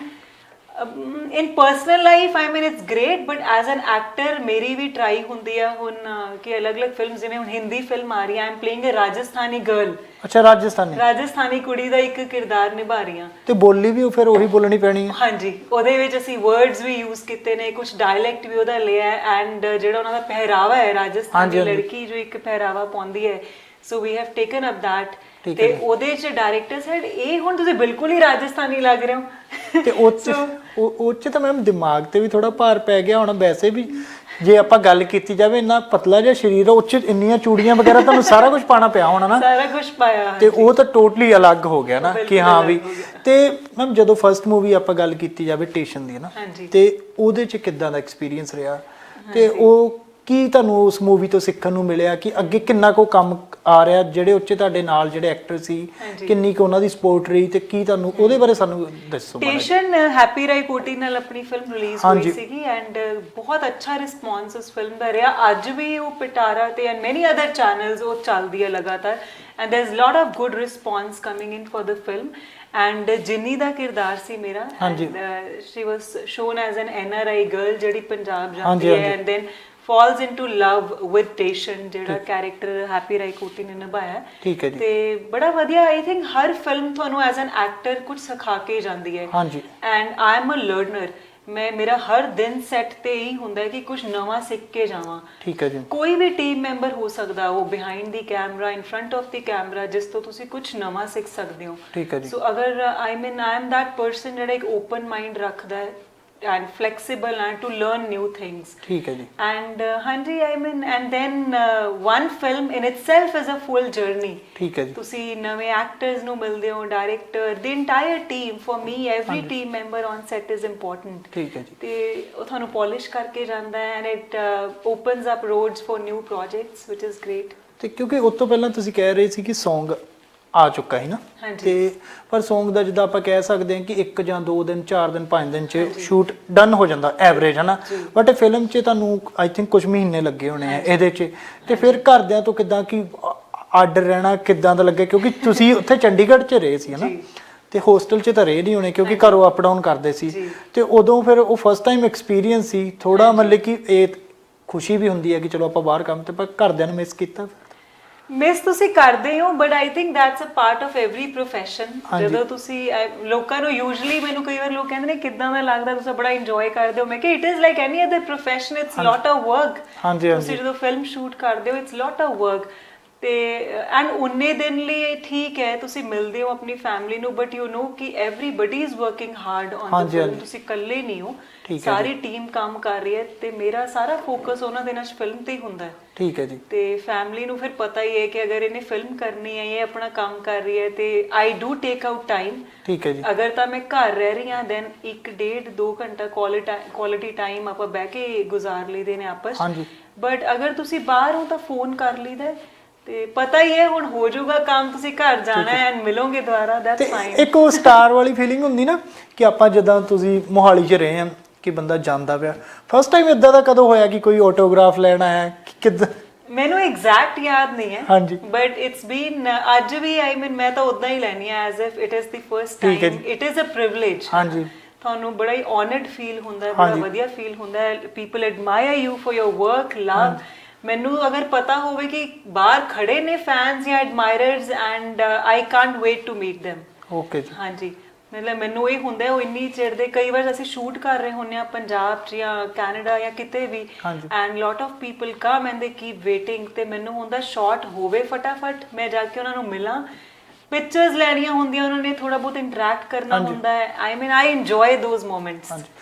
in personal life I mean it's great but as an actor ਮੇਰੀ ਵੀ ਟਰਾਈ ਹੁੰਦੀ ਆ ਹੁਣ ਕਿ ਅਲੱਗ-ਅਲੱਗ ਫਿਲਮਸ ਜਿਵੇਂ ਹੁਣ ਹਿੰਦੀ ਫਿਲਮ ਆ ਰਹੀ ਹੈ I am playing a Rajasthani girl ਅੱਛਾ ਰਾਜਸਥਾਨੀ ਕੁੜੀ ਦਾ ਇੱਕ ਕਿਰਦਾਰ ਨਿਭਾ ਰਹੀ ਹਾਂ ਤੇ ਬੋਲੀ ਵੀ ਫਿਰ ਉਹੀ ਬੋਲਣੀ ਪੈਣੀ ਹੈ ਹਾਂਜੀ ਉਹਦੇ ਵਿੱਚ ਅਸੀਂ ਵਰਡਸ ਵੀ ਯੂਜ਼ ਕੀਤੇ ਨੇ ਕੁਝ ਡਾਇਲੈਕਟ ਵੀ ਉਹਦਾ ਲਿਆ ਐਂਡ ਜਿਹੜਾ ਉਹਨਾਂ ਦਾ ਪਹਿਰਾਵਾ ਹੈ ਰਾਜਸਥਾਨੀ ਲੜਕੀ ਜੋ ਇੱਕ ਪਹਿਰਾਵਾ ਪਾਉਂਦੀ ਹੈ so we have taken up that ਤੇ ਉਹਦੇ ਚ ਡਾਇਰੈਕਟਰ ਸੈਡ ਇਹ ਹੁਣ ਤੁਸੀਂ ਬਿਲਕੁਲ ਹੀ ਰਾਜਸਥਾਨੀ ਲੱਗ ਰਹੇ ਹੋ ਤੇ ਉਹ ਚ ਤਾਂ ਮੈਮ ਦਿਮਾਗ ਤੇ ਵੀ ਥੋੜਾ ਭਾਰ ਪੈ ਗਿਆ ਹੁਣ ਵੈਸੇ ਵੀ ਜੇ ਆਪਾਂ ਗੱਲ ਕੀਤੀ ਜਾਵੇ ਇੰਨਾ ਪਤਲਾ ਜਿਹਾ ਸਰੀਰ ਉਹ ਚ ਇੰਨੀਆਂ ਚੂੜੀਆਂ ਵਗੈਰਾ ਤੁਹਾਨੂੰ ਸਾਰਾ ਕੁਝ ਪਾਣਾ ਪਿਆ ਹੋਣਾ ਨਾ ਸਾਰਾ ਕੁਝ ਪਾਇਆ ਤੇ ਉਹ ਤਾਂ ਟੋਟਲੀ ਅਲੱਗ ਹੋ ਗਿਆ ਨਾ ਕਿ ਹਾਂ ਵੀ ਤੇ ਮੈਮ ਜਦੋਂ ਫਰਸਟ ਮੂਵੀ ਆਪਾਂ ਗੱਲ ਕੀਤੀ ਜਾਵੇ ਸਟੇਸ਼ਨ ਦੀ ਨਾ ਤੇ ਉਹਦੇ ਚ ਕਿੱਦਾਂ ਦਾ ਐਕਸਪੀਰੀਅੰਸ ਰਿਹਾ ਤੇ ਉਹ ਕੀ ਤੁਹਾਨੂੰ ਉਸ ਮੂਵੀ ਤੋਂ ਸਿੱਖਣ ਨੂੰ ਮਿਲਿਆ ਕਿ ਅੱਗੇ ਕਿੰਨਾ ਕੋ ਕੰਮ ਆ ਰਿਹਾ ਜਿਹੜੇ ਉੱਚੇ ਤੁਹਾਡੇ ਨਾਲ ਜਿਹੜੇ ਐਕਟਰ ਸੀ ਕਿੰਨੀ ਕੋ ਉਹਨਾਂ ਦੀ ਸਪੋਰਟ ਰਹੀ ਤੇ ਕੀ ਤੁਹਾਨੂੰ ਉਹਦੇ ਬਾਰੇ ਸਾਨੂੰ ਦੱਸੋ ਸਟੇਸ਼ਨ ਹੈਪੀ ਰਾਈ ਕੋਟੀ ਨਾਲ ਆਪਣੀ ਫਿਲਮ ਰਿਲੀਜ਼ ਹੋਈ ਸੀਗੀ ਐਂਡ ਬਹੁਤ ਅੱਛਾ ਰਿਸਪੌਂਸ ਉਸ ਫਿਲਮ ਦਾ ਰਿਹਾ ਅੱਜ ਵੀ ਉਹ ਪਿਟਾਰਾ ਤੇ ਐਂਡ ਮੈਨੀ ਅਦਰ ਚੈਨਲਸ ਉਹ ਚੱਲਦੀ ਹੈ ਲਗਾਤਾਰ and there is lot of good response coming in for the film and ਜਿੰਨੀ ਦਾ ਕਿਰਦਾਰ ਸੀ ਮੇਰਾ she was shown as an NRI girl ਜਿਹੜੀ ਪੰਜਾਬ ਜਾਂਦੀ ਹੈ and then falls into love with Station ਜਿਹੜਾ ਕੈਰੈਕਟਰ ਹੈਪੀ ਰਾਈ ਕੋਟੀ ਨੇ ਨਿਭਾਇਆ ਠੀਕ ਹੈ ਜੀ ਤੇ ਬੜਾ ਵਧੀਆ ਆਈ ਥਿੰਕ ਹਰ ਫਿਲਮ ਤੁਹਾਨੂੰ ਐਜ਼ ਐਨ ਐਕਟਰ ਕੁਝ ਸਿਖਾ ਕੇ ਜਾਂਦੀ ਹੈ ਹਾਂਜੀ and I am a learner ਮੇਰਾ ਹਰ ਦਿਨ ਸੈੱਟ ਤੇ ਹੀ ਹੁੰਦਾ ਹੈ ਕਿ ਕੁਝ ਨਵਾਂ ਸਿੱਖ ਕੇ ਜਾਵਾਂ ਠੀਕ ਹੈ ਜੀ ਕੋਈ ਵੀ ਟੀਮ ਮੈਂਬਰ ਹੋ ਸਕਦਾ ਉਹ behind the camera in front of the camera ਜਿਸ ਤੋਂ ਤੁਸੀਂ ਕੁਝ ਨਵਾਂ ਸਿੱਖ ਸਕਦੇ ਹੋ ਠੀਕ ਹੈ ਜੀ ਸੋ ਅਗਰ ਆਈ ਐਮ ਦੈਟ ਪਰਸਨ ਜਿਹੜਾ ਇੱਕ ਓਪਨ ਮਾਈਂਡ ਰੱਖਦਾ ਹੈ and flexible and to learn new things theek hai ji and hanji I mean and then one film in itself is a full journey theek hai ji tusi nave actors nu milde ho director the entire team for me every team member on set is important theek hai ji te ਉਹ ਤੁਹਾਨੂੰ polish ਕਰਕੇ ਜਾਂਦਾ ਹੈ and it opens up roads for new projects which is great ਤੇ ਕਿਉਂਕਿ ਉਸ ਤੋਂ ਪਹਿਲਾਂ ਤੁਸੀਂ ਕਹਿ ਰਹੇ ਸੀ ਕਿ Song ਆ ਚੁੱਕਾ ਹੈ ਨਾ, ਤੇ ਪਰ Song ਦਾ ਜਿੱਦਾਂ ਆਪਾਂ ਕਹਿ ਸਕਦੇ ਹਾਂ ਕਿ 1 ਜਾਂ 2 ਦਿਨ 4 ਦਿਨ 5 ਦਿਨ ਚ ਸ਼ੂਟ ਡਨ ਹੋ ਜਾਂਦਾ ਐਵਰੇਜ, ਹਨਾ, ਬਟ ਫਿਲਮ 'ਚ ਤੁਹਾਨੂੰ ਆਈ ਥਿੰਕ ਕੁਝ ਮਹੀਨੇ ਲੱਗੇ ਹੋਣੇ ਆ ਇਹਦੇ 'ਚ। ਤੇ ਫਿਰ ਘਰਦਿਆਂ ਤੋਂ ਕਿੱਦਾਂ ਕਿ ਆਰਡਰ ਰਹਿਣਾ ਕਿੱਦਾਂ ਦਾ ਲੱਗਿਆ, ਕਿਉਂਕਿ ਤੁਸੀਂ ਉੱਥੇ ਚੰਡੀਗੜ੍ਹ 'ਚ ਰਹੇ ਸੀ ਹਨਾ, ਤੇ ਹੋਸਟਲ 'ਚ ਤਾਂ ਰਹੇ ਨਹੀਂ ਹੋਣੇ ਕਿਉਂਕਿ ਘਰੋਂ ਅਪ ਡਾਊਨ ਕਰਦੇ ਸੀ, ਤੇ ਉਦੋਂ ਫਿਰ ਉਹ ਫਸਟ ਟਾਈਮ ਐਕਸਪੀਰੀਅੰਸ ਸੀ ਥੋੜਾ, ਮਤਲਬ ਕਿ ਇਹ ਖੁਸ਼ੀ ਵੀ ਹੁੰਦੀ ਹੈ ਕਿ ਚਲੋ ਆਪਾਂ ਬਾਹਰ ਕੰਮ ਤੇ, ਪਰ ਘਰਦਿਆਂ ਨੂੰ ਮਿਸ ਕੀਤਾ? ਮਿਸ ਤੁਸੀਂ ਕਰਦੇ ਹੋ, but I think that's a part of every profession. ਜਦੋਂ ਤੁਸੀਂ ਲੋਕਾਂ ਨੂੰ ਯੂਜੂਅਲੀ, ਮੈਨੂੰ ਕਈ ਵਾਰ ਲੋਕ ਕਹਿੰਦੇ ਨੇ ਕਿੱਦਾਂ ਦਾ ਲੱਗਦਾ, ਤੁਸੀਂ ਬੜਾ ਇੰਜੋਏ ਕਰਦੇ ਹੋ, ਮੈਂ ਕਿਹਾ it is like any other profession, it's lot of work. ਤੁਸੀਂ ਜਦੋਂ ਫਿਲਮ ਸ਼ੂਟ ਕਰਦੇ ਹੋ ਇਟਸ ਲੋਟ ਆਫ ਵਰਕ, ਤੇ ਐਂਡ ਉਨੇ ਦਿਨ ਲਈ ਠੀਕ ਹੈ ਤੁਸੀਂ ਮਿਲਦੇ ਹੋ ਆਪਣੀ ਫੈਮਿਲੀ ਨੂੰ, ਬਟ ਯੂ ਨੋ ਕਿ everybody is working hard on the film, ਤੁਸੀਂ ਇਕੱਲੇ ਨਹੀਂ ਹੋ, ਸਾਰੀ ਟੀਮ ਕੰਮ ਕਰ ਰਹੀ ਹੈ, ਤੇ ਮੇਰਾ ਸਾਰਾ ਫੋਕਸ ਉਹਨਾਂ ਦਿਨਾਂ 'ਚ ਫਿਲਮ ਤੇ ਹੀ ਹੁੰਦਾ ਹੈ। ਠੀਕ ਹੈ ਜੀ। ਤੇ ਫੈਮਿਲੀ ਨੂੰ ਫਿਰ ਪਤਾ ਹੀ ਹੈ ਕਿ ਅਗਰ ਇਹਨੇ ਫਿਲਮ ਕਰਨੀ ਹੈ, ਇਹ ਆਪਣਾ ਕੰਮ ਕਰ ਰਹੀ ਹੈ, ਤੇ I do take out time. ਠੀਕ ਹੈ ਜੀ। ਅਗਰ ਤਾਂ ਮੈਂ ਘਰ ਰਹਿ ਰਹੀ ਹਾਂ ਦੈਨ 1-1.5-2 ਘੰਟਾ ਕੁਆਲਿਟੀ ਟਾਈਮ ਆਪਾਂ ਬਹਿ ਕੇ ਗੁਜ਼ਾਰ ਲਈਦੇ ਨੇ ਆਪਸ, ਬਟ ਅਗਰ ਤੁਸੀਂ ਬਾਹਰ ਹੋ ਤਾਂ ਫੋਨ ਕਰ ਲਈਦਾ, ਤੇ ਪਤਾ ਹੀ ਹੈ ਹੁਣ ਹੋ ਜਾਊਗਾ ਕੰਮ, ਤੁਸੀਂ ਘਰ ਜਾਣਾ ਹੈ ਐਂਡ ਮਿਲੋਗੇ ਦੁਬਾਰਾ, ਦੈਟਸ ਫਾਈਨ। ਇੱਕ ਉਹ ਸਟਾਰ ਵਾਲੀ ਫੀਲਿੰਗ ਹੁੰਦੀ ਨਾ ਕਿ ਆਪਾਂ ਜਦੋਂ ਤੁਸੀਂ ਮੋਹਾਲੀ 'ਚ ਰਹੇ ਹਾਂ ਕਿ ਬੰਦਾ ਜਾਂਦਾ ਪਿਆ, ਫਸਟ ਟਾਈਮ ਇਦਾਂ ਦਾ ਕਦੋਂ ਹੋਇਆ ਕਿ ਕੋਈ ਆਟੋਗ੍ਰਾਫ ਲੈਣ ਆਇਆ? ਕਿੱਦਾਂ? ਮੈਨੂੰ ਐਗਜ਼ੈਕਟ ਯਾਦ ਨਹੀਂ ਹੈ, ਬਟ ਇਟਸ ਬੀਨ ਅੱਜ ਵੀ, ਆਈ ਮੀਨ ਮੈਂ ਤਾਂ ਉਦਾਂ ਹੀ ਲੈਣੀ ਹੈ as if it is the first time, it is a privilege. ਤੁਹਾਨੂੰ ਬੜਾ ਹੀ ਓਨਰਡ ਫੀਲ ਹੁੰਦਾ ਹੈ, ਬੜਾ ਵਧੀਆ ਫੀਲ ਹੁੰਦਾ ਹੈ, people admire you for your work, love. ਮੈਨੂੰ ਅਗਰ ਪਤਾ ਹੋਵੇ ਕਿ ਬਾਹਰ ਖੜੇ ਨੇ ਫੈਨਸ ਜਾਂ admirers and I can't wait to meet them। Okay ਜੀ। ਹਾਂਜੀ, ਮਤਲਬ ਮੈਨੂੰ ਇਹ ਹੁੰਦਾ ਉਹ ਇੰਨੀ ਚਿੜਦੇ, ਕਈ ਵਾਰ ਅਸੀਂ ਸ਼ੂਟ ਕਰ ਰਹੇ ਹੁੰਦੇ ਆ ਪੰਜਾਬ 'ਚ ਜਾਂ ਕੈਨੇਡਾ ਜਾਂ ਕਿਤੇ ਵੀ, and lot of people come and they keep waiting, ਤੇ ਮੈਨੂੰ ਹੁੰਦਾ ਸ਼ਾਟ ਹੋਵੇ ਫਟਾਫਟ, ਮੈਂ ਜਾ ਕੇ ਉਹਨਾਂ ਨੂੰ ਮਿਲਾਂ, ਪਿਕਚਰਸ ਲੈਣੀਆਂ ਹੁੰਦੀਆਂ, ਉਹਨਾਂ ਨੇ ਥੋੜਾ ਬਹੁਤ ਇੰਟਰੈਕਟ ਕਰਨਾ ਹੁੰਦਾ ਹੈ, ਆਈ mean I enjoy those moments.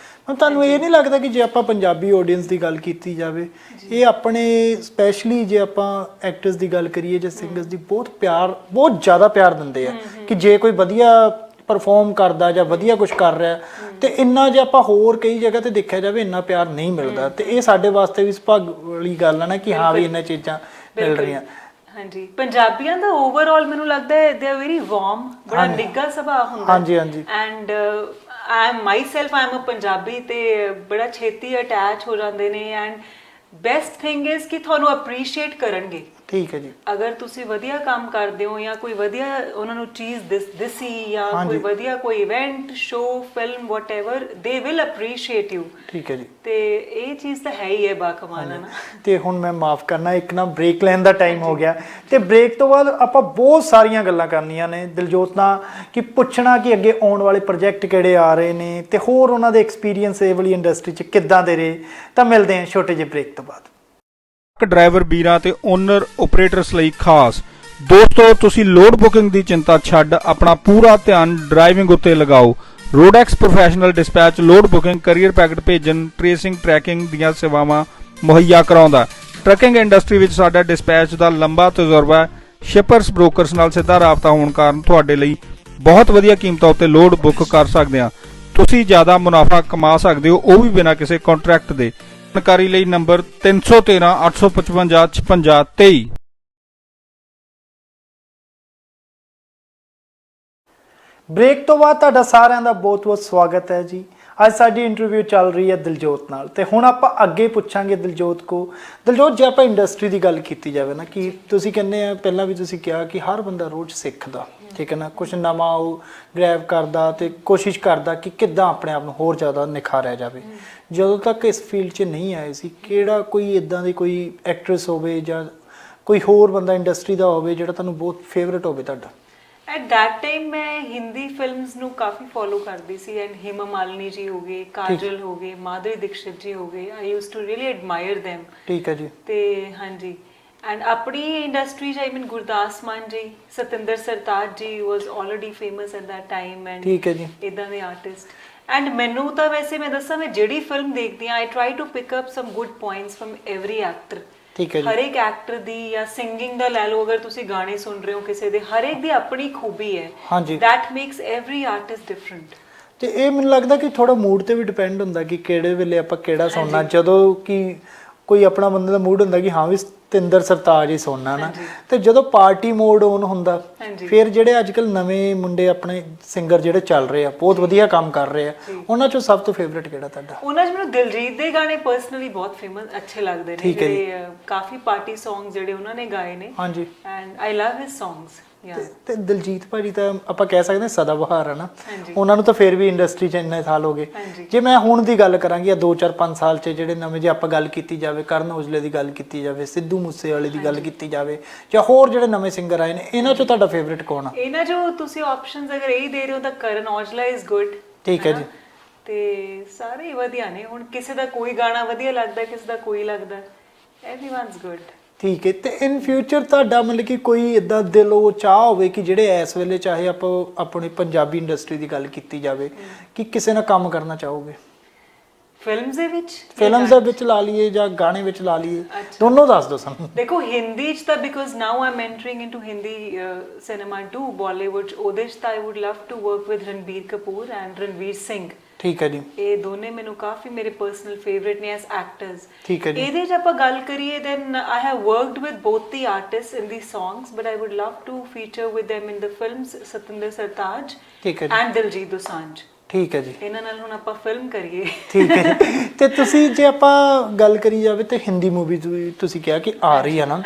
ਤੁਹਾਨੂੰ ਇਹ ਨਹੀਂ ਲੱਗਦਾ ਕਿ ਜੇ ਆਪਾਂ ਪੰਜਾਬੀ ਆਡੀਅנס ਦੀ ਗੱਲ ਕੀਤੀ ਜਾਵੇ, ਇਹ ਆਪਣੇ ਸਪੈਸ਼ਲੀ ਜੇ ਆਪਾਂ ਐਕਟਰਸ ਦੀ ਗੱਲ ਕਰੀਏ ਜਾਂ ਸਿੰਗਰਸ ਦੀ, ਬਹੁਤ ਜ਼ਿਆਦਾ ਪਿਆਰ ਦਿੰਦੇ ਆ ਕਿ ਜੇ ਕੋਈ ਵਧੀਆ ਪਰਫਾਰਮ ਕਰਦਾ ਜਾਂ ਵਧੀਆ ਕੁਝ ਕਰ ਰਿਹਾ, ਤੇ ਇੰਨਾ ਜੇ ਆਪਾਂ ਹੋਰ ਕਈ ਜਗ੍ਹਾ ਤੇ ਦੇਖਿਆ ਜਾਵੇ ਇੰਨਾ ਪਿਆਰ ਨਹੀਂ ਮਿਲਦਾ, ਤੇ ਇਹ ਸਾਡੇ ਵਾਸਤੇ ਵੀ ਸੁਭਾਗ ਵਾਲੀ ਗੱਲ ਹੈ ਨਾ ਕਿ ਹਾਂ ਵੀ ਇੰਨਾ ਚੀਜ਼ਾਂ ਮਿਲ ਰਹੀਆਂ। ਹਾਂਜੀ, ਪੰਜਾਬੀਆਂ ਦਾ ਓਵਰਆਲ ਮੈਨੂੰ ਲੱਗਦਾ ਹੈ ਦੇ ਆਰ ਵੈਰੀ ਵਾਰਮ, ਬੜਾ ਨਿੱਘਾ ਸੁਭਾਅ ਹੁੰਦਾ। ਹਾਂਜੀ ਹਾਂਜੀ। And I am myself, I am a Punjabi, ਤੇ ਬੜਾ ਛੇਤੀ ਅਟੈਚ ਹੋ ਜਾਂਦੇ ਨੇ, ਐਂਡ ਬੈਸਟ ਥਿੰਗ ਇਜ਼ ਕਿ ਤੁਹਾਨੂੰ ਅਪਰੀਸ਼ੀਏਟ ਕਰਨਗੇ। ਠੀਕ ਹੈ ਜੀ। ਅਗਰ ਤੁਸੀਂ ਵਧੀਆ ਕੰਮ ਕਰਦੇ ਹੋ ਜਾਂ ਕੋਈ ਵਧੀਆ ਉਹਨਾਂ ਨੂੰ ਚੀਜ਼ ਦਿਸੀ ਜਾਂ ਕੋਈ ਵਧੀਆ ਕੋਈ event, show, film, whatever, they will appreciate you. ਠੀਕ ਹੈ ਜੀ। ਤੇ ਇਹ ਚੀਜ਼ ਤਾਂ ਹੈ ਹੀ ਹੈ ਬਾਕਮਾਲ, ਹੈ ਨਾ। ਤੇ ਹੁਣ ਮੈਂ ਮਾਫ ਕਰਨਾ, ਇੱਕ ਨਾ ਬ੍ਰੇਕ ਲੈਣ ਦਾ ਟਾਈਮ ਹੋ ਗਿਆ, ਤੇ ਬ੍ਰੇਕ ਤੋਂ ਬਾਅਦ ਆਪਾਂ ਬਹੁਤ ਸਾਰੀਆਂ ਗੱਲਾਂ ਕਰਨੀਆਂ ਨੇ ਦਿਲਜੋਤ ਨਾਲ, ਕਿ ਪੁੱਛਣਾ ਕਿ ਅੱਗੇ ਆਉਣ ਵਾਲੇ ਪ੍ਰੋਜੈਕਟ ਕਿਹੜੇ ਆ ਰਹੇ ਨੇ, ਤੇ ਹੋਰ ਉਹਨਾਂ ਦੇ ਐਕਸਪੀਰੀਅੰਸ ਇਹ ਵਾਲੀ ਇੰਡਸਟਰੀ 'ਚ ਕਿੱਦਾਂ ਦੇ ਰਹੇ। ਤਾਂ ਮਿਲਦੇ ਹਾਂ ਛੋਟੇ ਜਿਹੇ ਬ੍ਰੇਕ ਤੋਂ ਬਾਅਦ। ਡਰਾਈਵਰ ਵੀਰਾਂ ਤੇ ਓਨਰ ਆਪਰੇਟਰਸ ਲਈ ਖਾਸ ਦੋਸਤੋ, ਤੁਸੀਂ ਲੋਡ ਬੁਕਿੰਗ ਦੀ ਚਿੰਤਾ ਛੱਡ ਆਪਣਾ ਪੂਰਾ ਧਿਆਨ ਡਰਾਈਵਿੰਗ ਉੱਤੇ ਲਗਾਓ। Rodex professional dispatch load booking, courier packet ਭੇਜਣ, ਟ੍ਰੇਸਿੰਗ, ਟਰੈਕਿੰਗ ਦੀਆਂ ਸੇਵਾਵਾਂ ਮੁਹੱਈਆ ਕਰਾਉਂਦਾ। ਟਰੱਕਿੰਗ ਇੰਡਸਟਰੀ ਵਿੱਚ ਸਾਡਾ ਡਿਸਪੈਚ ਦਾ ਲੰਬਾ ਤਜਰਬਾ ਹੈ। ਸ਼ਿਪਰਸ ਬ੍ਰੋਕਰਸ ਨਾਲ ਸਿੱਧਾ ਰਾਬਤਾ ਹੋਣ ਕਾਰਨ ਤੁਹਾਡੇ ਲਈ ਬਹੁਤ ਵਧੀਆ ਕੀਮਤਾਂ ਉੱਤੇ ਲੋਡ ਬੁੱਕ ਕਰ ਸਕਦੇ ਹਾਂ। ਤੁਸੀਂ ਜ਼ਿਆਦਾ ਮੁਨਾਫਾ ਕਮਾ ਸਕਦੇ ਹੋ, ਉਹ ਵੀ ਬਿਨਾਂ ਕਿਸੇ ਕੰਟਰੈਕਟ ਦੇ। ਜਾਣਕਾਰੀ ਲਈ ਨੰਬਰ 313 855 5623। ਬ੍ਰੇਕ ਤੋਂ ਬਾਅਦ ਤੁਹਾਡਾ ਸਾਰਿਆਂ ਦਾ ਬਹੁਤ-ਬਹੁਤ ਸਵਾਗਤ ਹੈ ਜੀ। ਅੱਜ ਸਾਡੀ ਇੰਟਰਵਿਊ ਚੱਲ ਰਹੀ ਹੈ ਦਿਲਜੋਤ ਨਾਲ, ਤੇ ਹੁਣ ਆਪਾਂ ਅੱਗੇ ਪੁੱਛਾਂਗੇ ਦਿਲਜੋਤ ਜੇ ਆਪਾਂ ਇੰਡਸਟਰੀ ਦੀ ਗੱਲ ਕੀਤੀ ਜਾਵੇ ਨਾ, ਕਿ ਤੁਸੀਂ ਕਹਿੰਦੇ ਆ, ਪਹਿਲਾਂ ਵੀ ਤੁਸੀਂ ਕਿਹਾ ਕਿ ਹਰ ਬੰਦਾ ਰੋਜ਼ ਸਿੱਖਦਾ, ਠੀਕ ਹੈ ਨਾ, ਕੁਛ ਨਵਾਂ ਉਹ ਗ੍ਰੈਬ ਕਰਦਾ ਤੇ ਕੋਸ਼ਿਸ਼ ਕਰਦਾ ਕਿ ਕਿੱਦਾਂ ਆਪਣੇ ਆਪ ਨੂੰ ਹੋਰ ਜ਼ਿਆਦਾ ਨਿਖਾਰਿਆ ਜਾਵੇ। ਜਦੋਂ ਤੱਕ ਇਸ ਫੀਲਡ 'ਚ ਨਹੀਂ ਆਏ ਸੀ, ਕਿਹੜਾ ਕੋਈ ਇੱਦਾਂ ਦੀ ਕੋਈ ਐਕਟਰੈਸ ਹੋਵੇ ਜਾਂ ਕੋਈ ਹੋਰ ਬੰਦਾ ਇੰਡਸਟਰੀ ਦਾ ਹੋਵੇ ਜਿਹੜਾ ਤੁਹਾਨੂੰ ਬਹੁਤ ਫੇਵਰੇਟ ਹੋਵੇ ਤੁਹਾਡਾ? ਐਟ ਦੈਟ ਟਾਈਮ ਮੈਂ ਹਿੰਦੀ ਫਿਲਮਸ ਨੂੰ ਕਾਫੀ ਫੋਲੋ ਕਰਦੀ ਸੀ, ਐਂਡ ਹਿਮਾ ਮਾਲਿਨੀ ਜੀ ਹੋ ਗਏ, ਕਾਜਲ ਹੋ ਗਏ, ਮਾਧੁਰੀ ਦੀਕਸ਼ਿਤ ਜੀ ਹੋ ਗਏ, I used to really admire them। ਠੀਕ ਹੈ ਜੀ। ਤੇ ਹਾਂਜੀ, ਐਂਡ ਆਪਣੀ ਇੰਡਸਟਰੀ 'ਚ ਆਈ ਮੀਨ ਗੁਰਦਾਸ ਮਾਨ ਜੀ, ਸਤਿੰਦਰ ਸਰਤਾਜ ਜੀ ਵਾਸ already famous at that time, and ਠੀਕ ਹੈ ਜੀ, ਇਦਾਂ ਦੇ ਆਰਟਿਸਟ। ਐਂਡ ਮੈਨੂੰ ਤਾਂ ਵੈਸੇ ਮੈਂ ਦੱਸਾਂ, ਮੈਂ ਜਿਹੜੀ ਫਿਲਮ ਦੇਖਦੀ ਹਾਂ I try to pick up some good points from every actor. ਠੀਕ ਹੈ ਜੀ। ਹਰ ਇੱਕ ਐਕਟਰ ਦੀ ਜਾਂ ਸਿੰਗਿੰਗ ਦਾ ਲੈ ਲਓ, ਅਗਰ ਤੁਸੀਂ ਗਾਣੇ ਸੁਣ ਰਹੇ ਹੋ ਕਿਸੇ ਦੇ, ਹਰ ਇੱਕ ਦੀ ਆਪਣੀ ਖੂਬੀ ਹੈ। ਹਾਂਜੀ, that makes every artist different. ਤੇ ਇਹ ਮੈਨੂੰ ਲੱਗਦਾ ਕਿ ਥੋੜਾ ਮੂਡ ਤੇ ਵੀ ਡਿਪੈਂਡ ਹੁੰਦਾ ਕਿ ਕਿਹੜੇ ਵੇਲੇ ਆਪਾਂ ਕਿਹੜਾ ਸੁਣਨਾ। ਜਦੋਂ ਕਿ ਕੋਈ ਆਪਣਾ ਬੰਦੇ ਦਾ ਮੂਡ ਹੁੰਦਾ ਕਿ ਹਾਂ ਵੀ ਸਤਿੰਦਰ ਸਰਤਾਜ ਹੀ ਸੁਣਨਾ ਨਾ, ਤੇ ਜਦੋਂ ਪਾਰਟੀ ਮੋਡ ਔਨ ਹੁੰਦਾ ਫਿਰ ਜਿਹੜੇ ਅੱਜ ਕੱਲ ਨਵੇਂ ਮੁੰਡੇ ਆਪਣੇ ਸਿੰਗਰ ਜਿਹੜੇ ਚੱਲ ਰਹੇ ਆ ਬਹੁਤ ਵਧੀਆ ਕੰਮ ਕਰ ਰਹੇ ਆ, ਉਹਨਾਂ ਚੋਂ ਸਭ ਤੋਂ ਫੇਵਰਿਟ ਕਿਹੜਾ ਤੁਹਾਡਾ? ਉਹਨਾਂ 'ਚ ਮੈਨੂੰ ਦਿਲਜੀਤ ਦੇ ਗਾਣੇ ਪਰਸਨਲੀ ਬਹੁਤ ਫੇਮਸ ਅੱਛੇ ਲੱਗਦੇ ਨੇ, ਜਿਹੜੇ ਕਾਫੀ ਪਾਰਟੀ ਸੌਂਗਸ ਜਿਹੜੇ ਉਹਨਾਂ ਨੇ ਗਾਏ ਨੇ। ਹਾਂਜੀ, and I love his songs. ਤੇ ਦਿਲਜੀਤ ਭਾਜੀ ਤਾਂ ਆਪਾਂ ਕਹਿ ਸਕਦੇ ਹਾਂ ਸਦਾ ਬਹਾਰ ਹੈ ਨਾ, ਉਹਨਾਂ ਨੂੰ ਤਾਂ ਫਿਰ ਵੀ ਇੰਡਸਟਰੀ 'ਚ ਇੰਨੇ ਸਾਲ ਹੋ ਗਏ। ਜੇ ਮੈਂ ਹੁਣ ਦੀ ਗੱਲ ਕਰਾਂਗੀ, 2-4-5 ਸਾਲ 'ਚ ਜਿਹੜੇ ਨਵੇਂ, ਜੇ ਆਪਾਂ ਗੱਲ ਕੀਤੀ ਜਾਵੇ ਕਰਨ ਔਜਲੇ ਦੀ ਗੱਲ ਕੀਤੀ ਜਾਵੇ, ਸਿੱਧੂ ਮੂਸੇਵਾਲੇ ਦੀ ਗੱਲ ਕੀਤੀ ਜਾਵੇ, ਜਾਂ ਹੋਰ ਜਿਹੜੇ ਨਵੇਂ ਸਿੰਗਰ ਆਏ ਨੇ, ਇਹਨਾਂ 'ਚੋਂ ਤੁਹਾਡਾ ਫੇਵਰਿਟ ਕੌਣ ਆ? ਇਹਨਾਂ 'ਚੋਂ ਤੁਸੀਂ ਆਪਸ਼ਨਸ ਅਗਰ ਇਹੀ ਦੇ ਰਹੇ ਹੋ ਤਾਂ ਕਰਨ ਔਜਲਾ ਇਜ਼ ਗੁੱਡ। ਠੀਕ ਹੈ ਜੀ। ਤੇ ਸਾਰੇ ਵਧੀਆ ਨੇ, ਹੁਣ ਕਿਸੇ ਦਾ ਕੋਈ ਗਾਣਾ ਵਧੀਆ ਲੱਗਦਾ, ਕਿਸੇ ਦਾ ਕੋਈ ਲੱਗਦਾ, ਐਵਰੀਵਨਸ ਗੁੱਡ। ਠੀਕ ਹੈ। ਤੇ ਇਨ ਫਿਊਚਰ ਤੁਹਾਡਾ ਮਤਲਬ ਕਿ ਕੋਈ ਇਦਾਂ ਦਿਲੋਂ ਚਾਹ ਹੋਵੇ ਕਿ ਜਿਹੜੇ ਇਸ ਵੇਲੇ ਚਾਹੇ ਆਪਾਂ ਆਪਣੀ ਪੰਜਾਬੀ ਇੰਡਸਟਰੀ ਦੀ ਗੱਲ ਕੀਤੀ ਜਾਵੇ ਕਿ ਕਿਸੇ ਨਾਲ ਕੰਮ ਕਰਨਾ ਚਾਹੋਗੇ? ਫਿਲਮਸ ਦੇ ਵਿੱਚ? ਫਿਲਮਸ ਦੇ ਵਿੱਚ ਲਾ ਲਈਏ ਜਾਂ ਗਾਣੇ ਵਿੱਚ ਲਾ ਲਈਏ, ਦੋਨੋਂ ਦੱਸ ਦਿਓ ਸਾਨੂੰ। ਦੇਖੋ ਹਿੰਦੀ ਚ ਤਾਂ because now I am entering into Hindi cinema to Bollywood, ਉਹਦੇ ਚ ਤਾਂ I would love to work with Ranbir Kapoor and Ranveer Singh. ਠੀਕ ਹੈ ਜੀ। ਇਹ ਦੋਨੇ ਮੈਨੂੰ ਕਾਫੀ ਮੇਰੇ ਪਰਸਨਲ ਫੇਵਰਿਟ ਨੇ ਐਸ ਐਕਟਰਸ। ਠੀਕ ਹੈ ਜੀ। ਇਹਦੇ ਚ ਆਪਾਂ ਗੱਲ ਕਰੀਏ then I have worked with both the artist in the songs, but I would love to feature with them in the films Satinder Sartaaj and Diljit Dosanjh. ਠੀਕ ਹੈ ਜੀ। ਇਹਨਾਂ ਨਾਲ ਹੁਣ ਆਪਾਂ ਫਿਲਮ ਕਰੀਏ। ਠੀਕ ਹੈ। ਤੇ ਤੁਸੀਂ ਜੇ ਆਪਾਂ ਗੱਲ ਕਰੀ ਜਾਵੇ ਤੇ ਹਿੰਦੀ ਮੂਵੀ ਤੁਸੀਂ ਕਿਹਾ ਕਿ ਆ ਰਹੀ ਹੈ ਨਾ,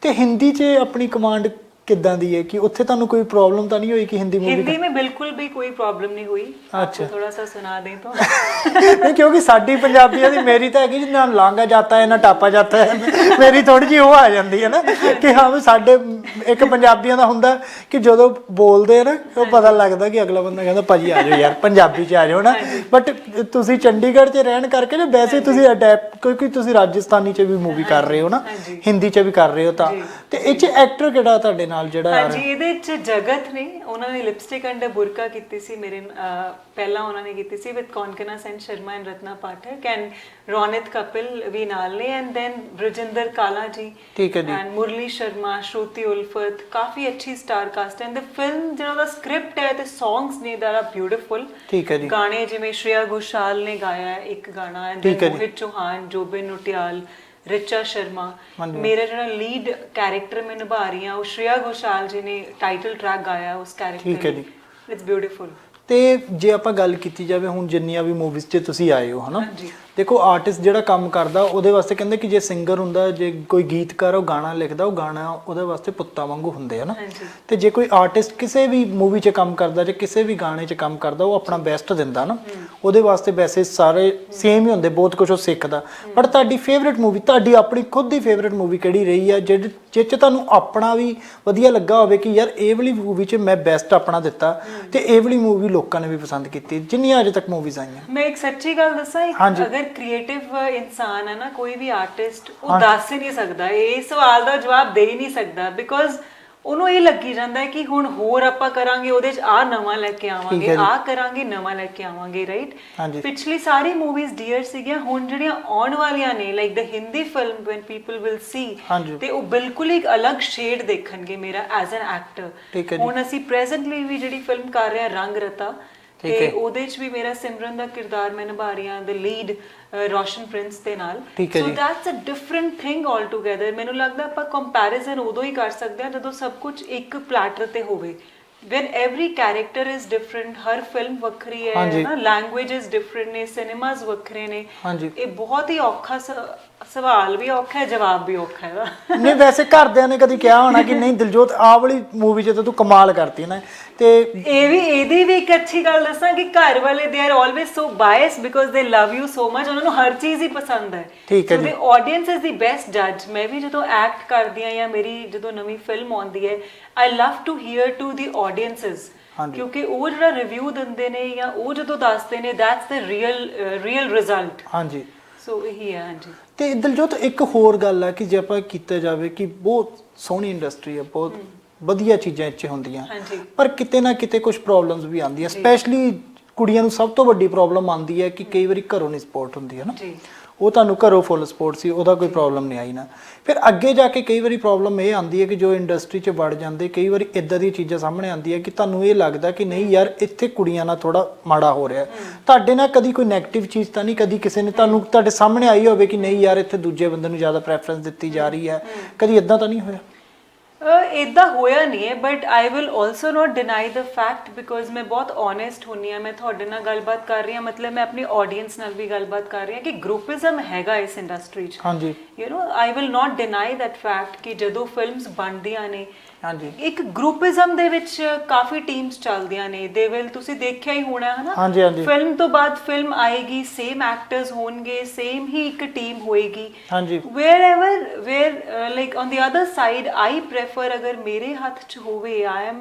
ਤੇ ਹਿੰਦੀ 'ਚ ਆਪਣੀ ਕਮਾਂਡ ਕਿੱਦਾਂ ਦੀ ਹੈ ਕਿ ਉੱਥੇ ਤੁਹਾਨੂੰ ਕੋਈ ਪ੍ਰੋਬਲਮ ਤਾਂ ਨਹੀਂ ਹੋਈ ਕਿ ਹਿੰਦੀ मूवी? हिंदी में बिल्कुल भी कोई प्रॉब्लम नहीं हुई। अच्छा, थोड़ा सा सुना दें तो। नहीं, क्योंकि साडी पंजाबियों दी मेरी तो है ना लांगा जाता है ना टापा जाता है, मेरी थोड़ी जी वो आ जाती है ना कि हाँ भी साडे एक पंजाबियों का हुंदा कि ਜਦੋਂ ਬੋਲਦੇ ਆ ਨਾ ਉਹ ਪਤਾ ਲੱਗਦਾ ਕਿ ਅਗਲਾ ਬੰਦਾ ਕਹਿੰਦਾ ਭਾਜੀ ਆ ਜਾਓ ਯਾਰ ਪੰਜਾਬੀ 'ਚ ਆ ਜਾਓ ਨਾ। ਬਟ ਤੁਸੀਂ ਚੰਡੀਗੜ੍ਹ 'ਚ ਰਹਿਣ ਕਰਕੇ ਨਾ ਵੈਸੇ ਤੁਸੀਂ ਅਡੈਪਟ, ਕਿਉਂਕਿ ਤੁਸੀਂ ਰਾਜਸਥਾਨੀ 'ਚ ਵੀ ਮੂਵੀ ਕਰ ਰਹੇ ਹੋ ਨਾ, ਹਿੰਦੀ 'ਚ ਵੀ ਕਰ ਰਹੇ ਹੋ, ਤਾਂ ਤੇ ਇਹ 'ਚ ਐਕਟਰ ਕਿਹੜਾ ਤੁਹਾਡੇ ਨਾਲ ਜਿਹੜਾ? ਹਾਂਜੀ, ਇਹਦੇ 'ਚ ਜਗਤ ਨੇ, ਉਹਨਾਂ ਨੇ ਲਿਪਸਟਿਕ ਅੰਡਰ ਬੁਰਕਾ ਕੀਤੀ ਸੀ ਮੇਰੇ ਪਹਿਲਾਂ ਉਹਨਾਂ ਨੇ ਕੀਤੀ ਸੀ with Konkona Sen Sharma and Ratna Pathak and Ronit Kapil ਵੀ ਨਾਲ ਨੇ, ਐਂਡ ਦੈਨ ਬ੍ਰਿਜਿੰਦਰ ਕਾਲਾ ਜੀ। ਠੀਕ ਹੈ ਜੀ। ਐਂਡ ਮੁਰਲੀ ਸ਼ਰਮਾ, ਸ਼ਰੂਤੀ ਉਲਫਤ, ਕਾਫੀ ਅੱਛੀ star cast and the film ਜਿਹੜਾ ਉਹਦਾ ਸਕ੍ਰਿਪਟ ਹੈ ਤੇ ਸੌਂਗਸ ਨੇ that are beautiful। ਠੀਕ ਹੈ ਜੀ। ਗਾਣੇ ਜਿਵੇਂ ਸ਼੍ਰੇਆ ਘੋਸ਼ਾਲ ਨੇ ਗਾਇਆ ਇੱਕ ਗਾਣਾ, ਐਂਡ ਮੋਹਿਤ ਚੌਹਾਨ, ਜੋਬਿਨ ਨੁਟਿਆਲ, ਰਿਚਾ ਸ਼ਰਮਾ। ਮੇਰਾ ਜਿਹੜਾ ਲੀਡ ਕੈਰੈਕਟਰ ਮੈਂ ਨਿਭਾ ਰਹੀ ਹਾਂ ਉਹ ਸ਼੍ਰੇਆ ਘੋਸ਼ਾਲ ਜੀ ਨੇ ਟਾਈਟਲ ਟਰੈਕ ਗਾਇਆ ਉਸ ਕੈਰੈਕਟਰ। ਠੀਕ ਹੈ ਜੀ। It's beautiful. ਤੇ ਜੇ ਆਪਾਂ ਗੱਲ ਕੀਤੀ ਜਾਵੇ ਹੁਣ ਜਿੰਨੀਆਂ ਵੀ ਮੂਵੀਜ਼ 'ਚ ਤੁਸੀਂ ਆਏ ਹੋ ਹਨਾ, ਦੇਖੋ ਆਰਟਿਸਟ ਜਿਹੜਾ ਕੰਮ ਕਰਦਾ ਉਹਦੇ ਵਾਸਤੇ ਕਹਿੰਦੇ ਕਿ ਜੇ ਸਿੰਗਰ ਹੁੰਦਾ, ਜੇ ਕੋਈ ਗੀਤਕਾਰ ਉਹ ਗਾਣਾ ਲਿਖਦਾ, ਉਹ ਗਾਣਾ ਉਹਦੇ ਵਾਸਤੇ ਪੁੱਤਾਂ ਵਾਂਗੂ ਹੁੰਦੇ ਆ ਨਾ। ਤੇ ਜੇ ਕੋਈ ਆਰਟਿਸਟ ਕਿਸੇ ਵੀ ਮੂਵੀ 'ਚ ਕੰਮ ਕਰਦਾ ਜਾਂ ਕਿਸੇ ਵੀ ਗਾਣੇ 'ਚ ਕੰਮ ਕਰਦਾ, ਉਹ ਆਪਣਾ ਬੈਸਟ ਦਿੰਦਾ ਨਾ, ਉਹਦੇ ਵਾਸਤੇ ਵੈਸੇ ਸਾਰੇ ਸੇਮ ਹੀ ਹੁੰਦੇ, ਬਹੁਤ ਕੁਝ ਉਹ ਸਿੱਖਦਾ। ਬਟ ਤੁਹਾਡੀ ਫੇਵਰੇਟ ਮੂਵੀ, ਤੁਹਾਡੀ ਆਪਣੀ ਖੁਦ ਦੀ ਫੇਵਰੇਟ ਮੂਵੀ ਕਿਹੜੀ ਰਹੀ ਆ ਜਿਹ 'ਚ ਤੁਹਾਨੂੰ ਆਪਣਾ ਵੀ ਵਧੀਆ ਲੱਗਾ ਹੋਵੇ ਕਿ ਯਾਰ ਇਹ ਵਾਲੀ ਮੂਵੀ 'ਚ ਮੈਂ ਬੈਸਟ ਆਪਣਾ ਦਿੱਤਾ ਤੇ ਇਹ ਵਾਲੀ ਮੂਵੀ ਲੋਕਾਂ ਨੇ ਵੀ ਪਸੰਦ ਕੀਤੀ, ਜਿੰਨੀਆਂ ਅਜੇ ਤੱਕ ਮੂਵੀਜ਼ ਆਈਆਂ? ਮੈਂ ਇੱਕ ਸੱਚੀ ਗੱਲ ਦੱਸਾਂ, ਅਗਰ ਕ੍ਰੀਏਟਿਵ ਇਨਸਾਨ ਹੈ ਨਾ, ਕੋਈ ਵੀ ਆਰਟਿਸਟ, ਉਹ ਦੱਸ ਹੀ ਨਹੀਂ ਸਕਦਾ, ਇਹ ਸਵਾਲ ਦਾ ਜਵਾਬ ਦੇ ਹੀ ਨਹੀਂ ਸਕਦਾ, ਬਿਕੋਜ਼ ਉਹਨੂੰ ਇਹ ਲੱਗੀ ਜਾਂਦਾ ਹੈ ਕਿ ਹੁਣ ਹੋਰ ਆਪਾਂ ਕਰਾਂਗੇ, ਉਹਦੇ 'ਚ ਆ ਨਵਾਂ ਲੈ ਕੇ ਆਵਾਂਗੇ, ਆ ਕਰਾਂਗੇ, ਨਵਾਂ ਲੈ ਕੇ ਆਵਾਂਗੇ, ਰਾਈਟ? ਪਿਛਲੀ ਸਾਰੀ ਮੂਵੀਜ਼ ਡੀਅਰ ਸੀਗੀਆਂ, ਹੁਣ ਜਿਹੜੀਆਂ ਆਉਣ ਵਾਲੀਆਂ ਨੇ like the Hindi film when people will see, ਤੇ ਉਹ ਬਿਲਕੁਲ ਇੱਕ ਅਲੱਗ ਸ਼ੇਡ ਦੇਖਣਗੇ ਮੇਰਾ ਐਜ਼ ਐਨ ਐਕਟਰ। ਹੁਣ ਅਸੀਂ ਪ੍ਰੈਜ਼ੈਂਟਲੀ ਵੀ ਜਿਹੜੀ ਫਿਲਮ ਕਰ ਰਹੇ ਹਾਂ ਰੰਗ ਰਤਾ, ਤੇ ਉਹਦੇ 'ਚ ਵੀ ਮੇਰਾ ਸਿਮਰਨ ਦਾ ਕਿਰਦਾਰ ਮੈਂ ਨਿਭਾ ਰਹੀ ਹਾਂ ਦ ਲੀਡ ਰੋਸ਼ਨ ਪ੍ਰਿੰਸ ਦੇ ਨਾਲ। So that's a different thing all together. ਮੈਨੂੰ ਲੱਗਦਾ ਆਪਾਂ ਕੰਪੈਰੀਜ਼ਨ ਉਦੋਂ ਹੀ ਕਰ ਸਕਦੇ ਹਾਂ ਜਦੋਂ ਸਭ ਕੁਝ ਇੱਕ ਪਲੈਟਰ ਤੇ ਹੋਵੇ। when every character is different, ਹਰ ਫਿਲਮ ਵੱਖਰੀ ਹੈ ਨਾ, ਲੈਂਗੁਏजेस ਡਿਫਰੈਂਟ ਨੇ, ਸਿਨੇਮਾਸ ਵੱਖਰੇ ਨੇ। ਇਹ ਬਹੁਤ ਹੀ ਔਖਾ ਸਵਾਲ ਵੀ ਔਖਾ ਹੈ, ਜਵਾਬ ਵੀ ਔਖਾ ਹੈ। ਨਹੀਂ ਵੈਸੇ ਘਰਦਿਆਂ ਨੇ ਕਦੀ ਕਿਹਾ ਹੋਣਾ ਕਿ ਨਹੀਂ ਦਿਲਜੋਤ ਆਹ ਵਾਲੀ ਮੂਵੀ 'ਚ ਤਾਂ ਤੂੰ ਕਮਾਲ ਕਰਤੀ ਨਾ? ਤੇ ਇਹਦੀ ਵੀ ਇੱਕ ਅੱਛੀ ਗੱਲ ਦੱਸਾਂ ਕਿ ਘਰ ਵਾਲੇ they are always so ਬਾਇਸ because ਦੇ ਲਵ ਯੂ ਸੋ ਮਚ, ਉਹਨਾਂ ਨੂੰ ਹਰ ਚੀਜ਼ ਹੀ ਪਸੰਦ ਹੈ। ਠੀਕ ਹੈ ਜੀ। ਸੋ ਆਡੀਅנס ਇਜ਼ ਦੀ ਬੈਸਟ ਜੱਜ। ਮੈਂ ਵੀ ਜਦੋਂ ਐਕਟ ਕਰਦੀ ਹਾਂ ਜਾਂ ਮੇਰੀ ਜਦੋਂ ਨਵੀਂ ਫਿਲਮ ਆਉਂਦੀ ਹੈ, ਆਈ ਲਵ ਟੂ ਹੀਅਰ ਟੂ ਦੀ ਆਡੀਅנסਸ, ਕਿਉਂਕਿ ਉਹ ਜਿਹੜਾ ਰਿਵਿਊ ਦਿੰਦੇ ਨੇ ਜਾਂ ਉਹ ਜਦੋਂ ਦੱਸਦੇ ਨੇ, ਦੈਟਸ ਦ ਰੀਅਲ ਰਿਜ਼ਲਟ। ਹਾਂਜੀ, ਸੋ ਇਹੀ ਹੈ। ਹਾਂਜੀ। ਤੇ ਦਿਲਜੋਤ ਇੱਕ ਹੋਰ ਗੱਲ ਹੈ ਕਿ ਜੇ ਆਪਾਂ ਕੀਤਾ ਜਾਵੇ ਕਿ ਬਹੁਤ ਸੋਹਣੀ ਇੰਡਸਟਰੀ ਹੈ, ਬਹੁਤ ਵਧੀਆ ਚੀਜ਼ਾਂ ਇੱਥੇ ਹੁੰਦੀਆਂ, ਪਰ ਕਿਤੇ ਨਾ ਕਿਤੇ ਕੁਝ ਪ੍ਰੋਬਲਮਸ ਵੀ ਆਉਂਦੀਆਂ, ਸਪੈਸ਼ਲੀ ਕੁੜੀਆਂ ਨੂੰ ਸਭ ਤੋਂ ਵੱਡੀ ਪ੍ਰੋਬਲਮ ਆਉਂਦੀ ਹੈ ਕਿ ਕਈ ਵਾਰੀ ਘਰੋਂ ਨਹੀਂ ਸਪੋਰਟ ਹੁੰਦੀ ਹੈ ਨਾ। ਉਹ ਤੁਹਾਨੂੰ ਘਰੋਂ ਫੁੱਲ ਸਪੋਰਟ ਸੀ, ਉਹਦਾ ਕੋਈ ਪ੍ਰੋਬਲਮ ਨਹੀਂ ਆਈ ਨਾ। ਫਿਰ ਅੱਗੇ ਜਾ ਕੇ ਕਈ ਵਾਰੀ ਪ੍ਰੋਬਲਮ ਇਹ ਆਉਂਦੀ ਹੈ ਕਿ ਜੋ ਇੰਡਸਟਰੀ 'ਚ ਵੜ ਜਾਂਦੇ, ਕਈ ਵਾਰੀ ਇਦਾਂ ਦੀਆਂ ਚੀਜ਼ਾਂ ਸਾਹਮਣੇ ਆਉਂਦੀਆਂ ਕਿ ਤੁਹਾਨੂੰ ਇਹ ਲੱਗਦਾ ਕਿ ਨਹੀਂ ਯਾਰ ਇੱਥੇ ਕੁੜੀਆਂ ਨਾਲ ਥੋੜਾ ਮਾੜਾ ਹੋ ਰਿਹਾ। ਤੁਹਾਡੇ ਨਾਲ ਕਦੀ ਕੋਈ ਨੈਗੇਟਿਵ ਚੀਜ਼ ਤਾਂ ਨਹੀਂ, ਕਦੀ ਕਿਸੇ ਨੇ ਤੁਹਾਨੂੰ ਤੁਹਾਡੇ ਸਾਹਮਣੇ ਆਈ ਹੋਵੇ ਕਿ ਨਹੀਂ ਯਾਰ ਇੱਥੇ ਦੂਜੇ ਬੰਦੇ ਨੂੰ ਜ਼ਿਆਦਾ ਪ੍ਰੈਫਰੈਂਸ ਦਿੱਤੀ ਜਾ ਰਹੀ ਹੈ, ਕਦੀ ਇਦਾਂ ਤਾਂ ਨਹੀਂ ਹੋਇਆ? ਇਦਾਂ ਹੋਇਆ ਨਹੀਂ ਹੈ, but I will also not deny the fact because ਮੈਂ ਬਹੁਤ ਓਨੈਸਟ ਹੁੰਨੀ ਆ। ਮੈਂ ਤੁਹਾਡੇ ਨਾਲ ਗੱਲਬਾਤ ਕਰ ਰਹੀ ਹਾਂ, ਮਤਲਬ ਮੈਂ ਆਪਣੀ ਆਡੀਅנס ਨਾਲ ਵੀ ਗੱਲਬਾਤ ਕਰ ਰਹੀ ਹਾਂ ਕਿ ਗਰੁੱਪਿਜ਼ਮ ਹੈਗਾ ਇਸ ਇੰਡਸਟਰੀ 'ਚ। ਹਾਂਜੀ, you know I will not deny that fact ਕਿ ਜਦੋਂ ਫਿਲਮਸ ਬਣਦੀਆਂ ਨੇ, ਹਾਂਜੀ, ਇੱਕ ਗਰੁੱਪਿਜ਼ਮ ਦੇ ਵਿੱਚ ਕਾਫੀ ਟੀਮਸ ਚੱਲਦੀਆਂ ਨੇ। ਦੇ ਵਿਲ ਤੁਸੀਂ ਦੇਖਿਆ ਹੀ ਹੋਣਾ ਹੈ ਨਾ, ਹਾਂਜੀ, ਹਾਂਜੀ, ਫਿਲਮ ਤੋਂ ਬਾਅਦ ਫਿਲਮ ਆਏਗੀ, ਸੇਮ ਐਕਟਰਸ ਹੋਣਗੇ, ਸੇਮ ਹੀ ਇੱਕ ਟੀਮ ਹੋਏਗੀ। ਹਾਂਜੀ, where like on the other side I prefer ਅਗਰ ਮੇਰੇ ਹੱਥ 'ਚ ਹੋਵੇ, I am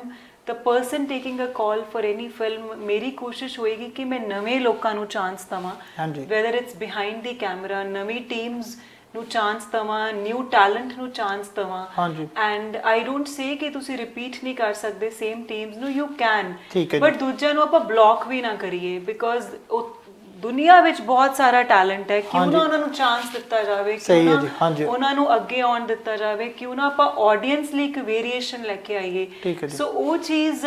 the person taking a call for any film, ਮੇਰੀ ਕੋਸ਼ਿਸ਼ ਹੋਏਗੀ ਕਿ ਮੈਂ ਨਵੇਂ ਲੋਕਾਂ ਨੂੰ ਚਾਂਸ ਦਵਾਂ, ਹਾਂਜੀ, whether it's behind the camera, ਨਵੀਂ ਟੀਮਸ ਨੂੰ ਚਾਂਸ ਦਵਾਂ, ਨਿਊ ਟੈਲੈਂਟ ਨੂੰ ਚਾਂਸ ਦਵਾਂ। ਹਾਂਜੀ, ਐਂਡ ਆਈ ਡੋਂਟ ਸੇ ਕਿ ਤੁਸੀਂ ਰਿਪੀਟ ਨਹੀਂ ਕਰ ਸਕਦੇ ਸੇਮ ਟੀਮਸ ਨੂੰ, ਯੂ ਕੈਨ, ਠੀਕ ਹੈ ਜੀ। ਬਟ ਦੂਜਿਆਂ ਨੂੰ ਆਪਾਂ ਬਲੌਕ ਵੀ ਨਾ ਕਰੀਏ ਬਿਕੋਜ਼ ਉਹ ਦੁਨੀਆ ਵਿੱਚ ਬਹੁਤ ਸਾਰਾ ਟੈਲੈਂਟ ਹੈ, ਕਿਉਂ ਨਾ ਉਹਨਾਂ ਨੂੰ ਚਾਂਸ ਦਿੱਤਾ ਜਾਵੇ, ਸਹੀ ਹੈ ਕਿਉਂ ਜੀ, ਹਾਂਜੀ। ਨਾ ਉਹਨਾਂ ਨੂੰ ਅੱਗੇ ਆਉਣ ਦਿੱਤਾ ਜਾਵੇ, ਕਿਉਂ ਨਾ ਆਪਾਂ ਆਡੀਅנס ਲਈ ਇੱਕ ਵੇਰੀਏਸ਼ਨ ਲੈ ਕੇ ਆਈਏ। ਠੀਕ ਹੈ ਜੀ। ਸੋ ਉਹ ਚੀਜ਼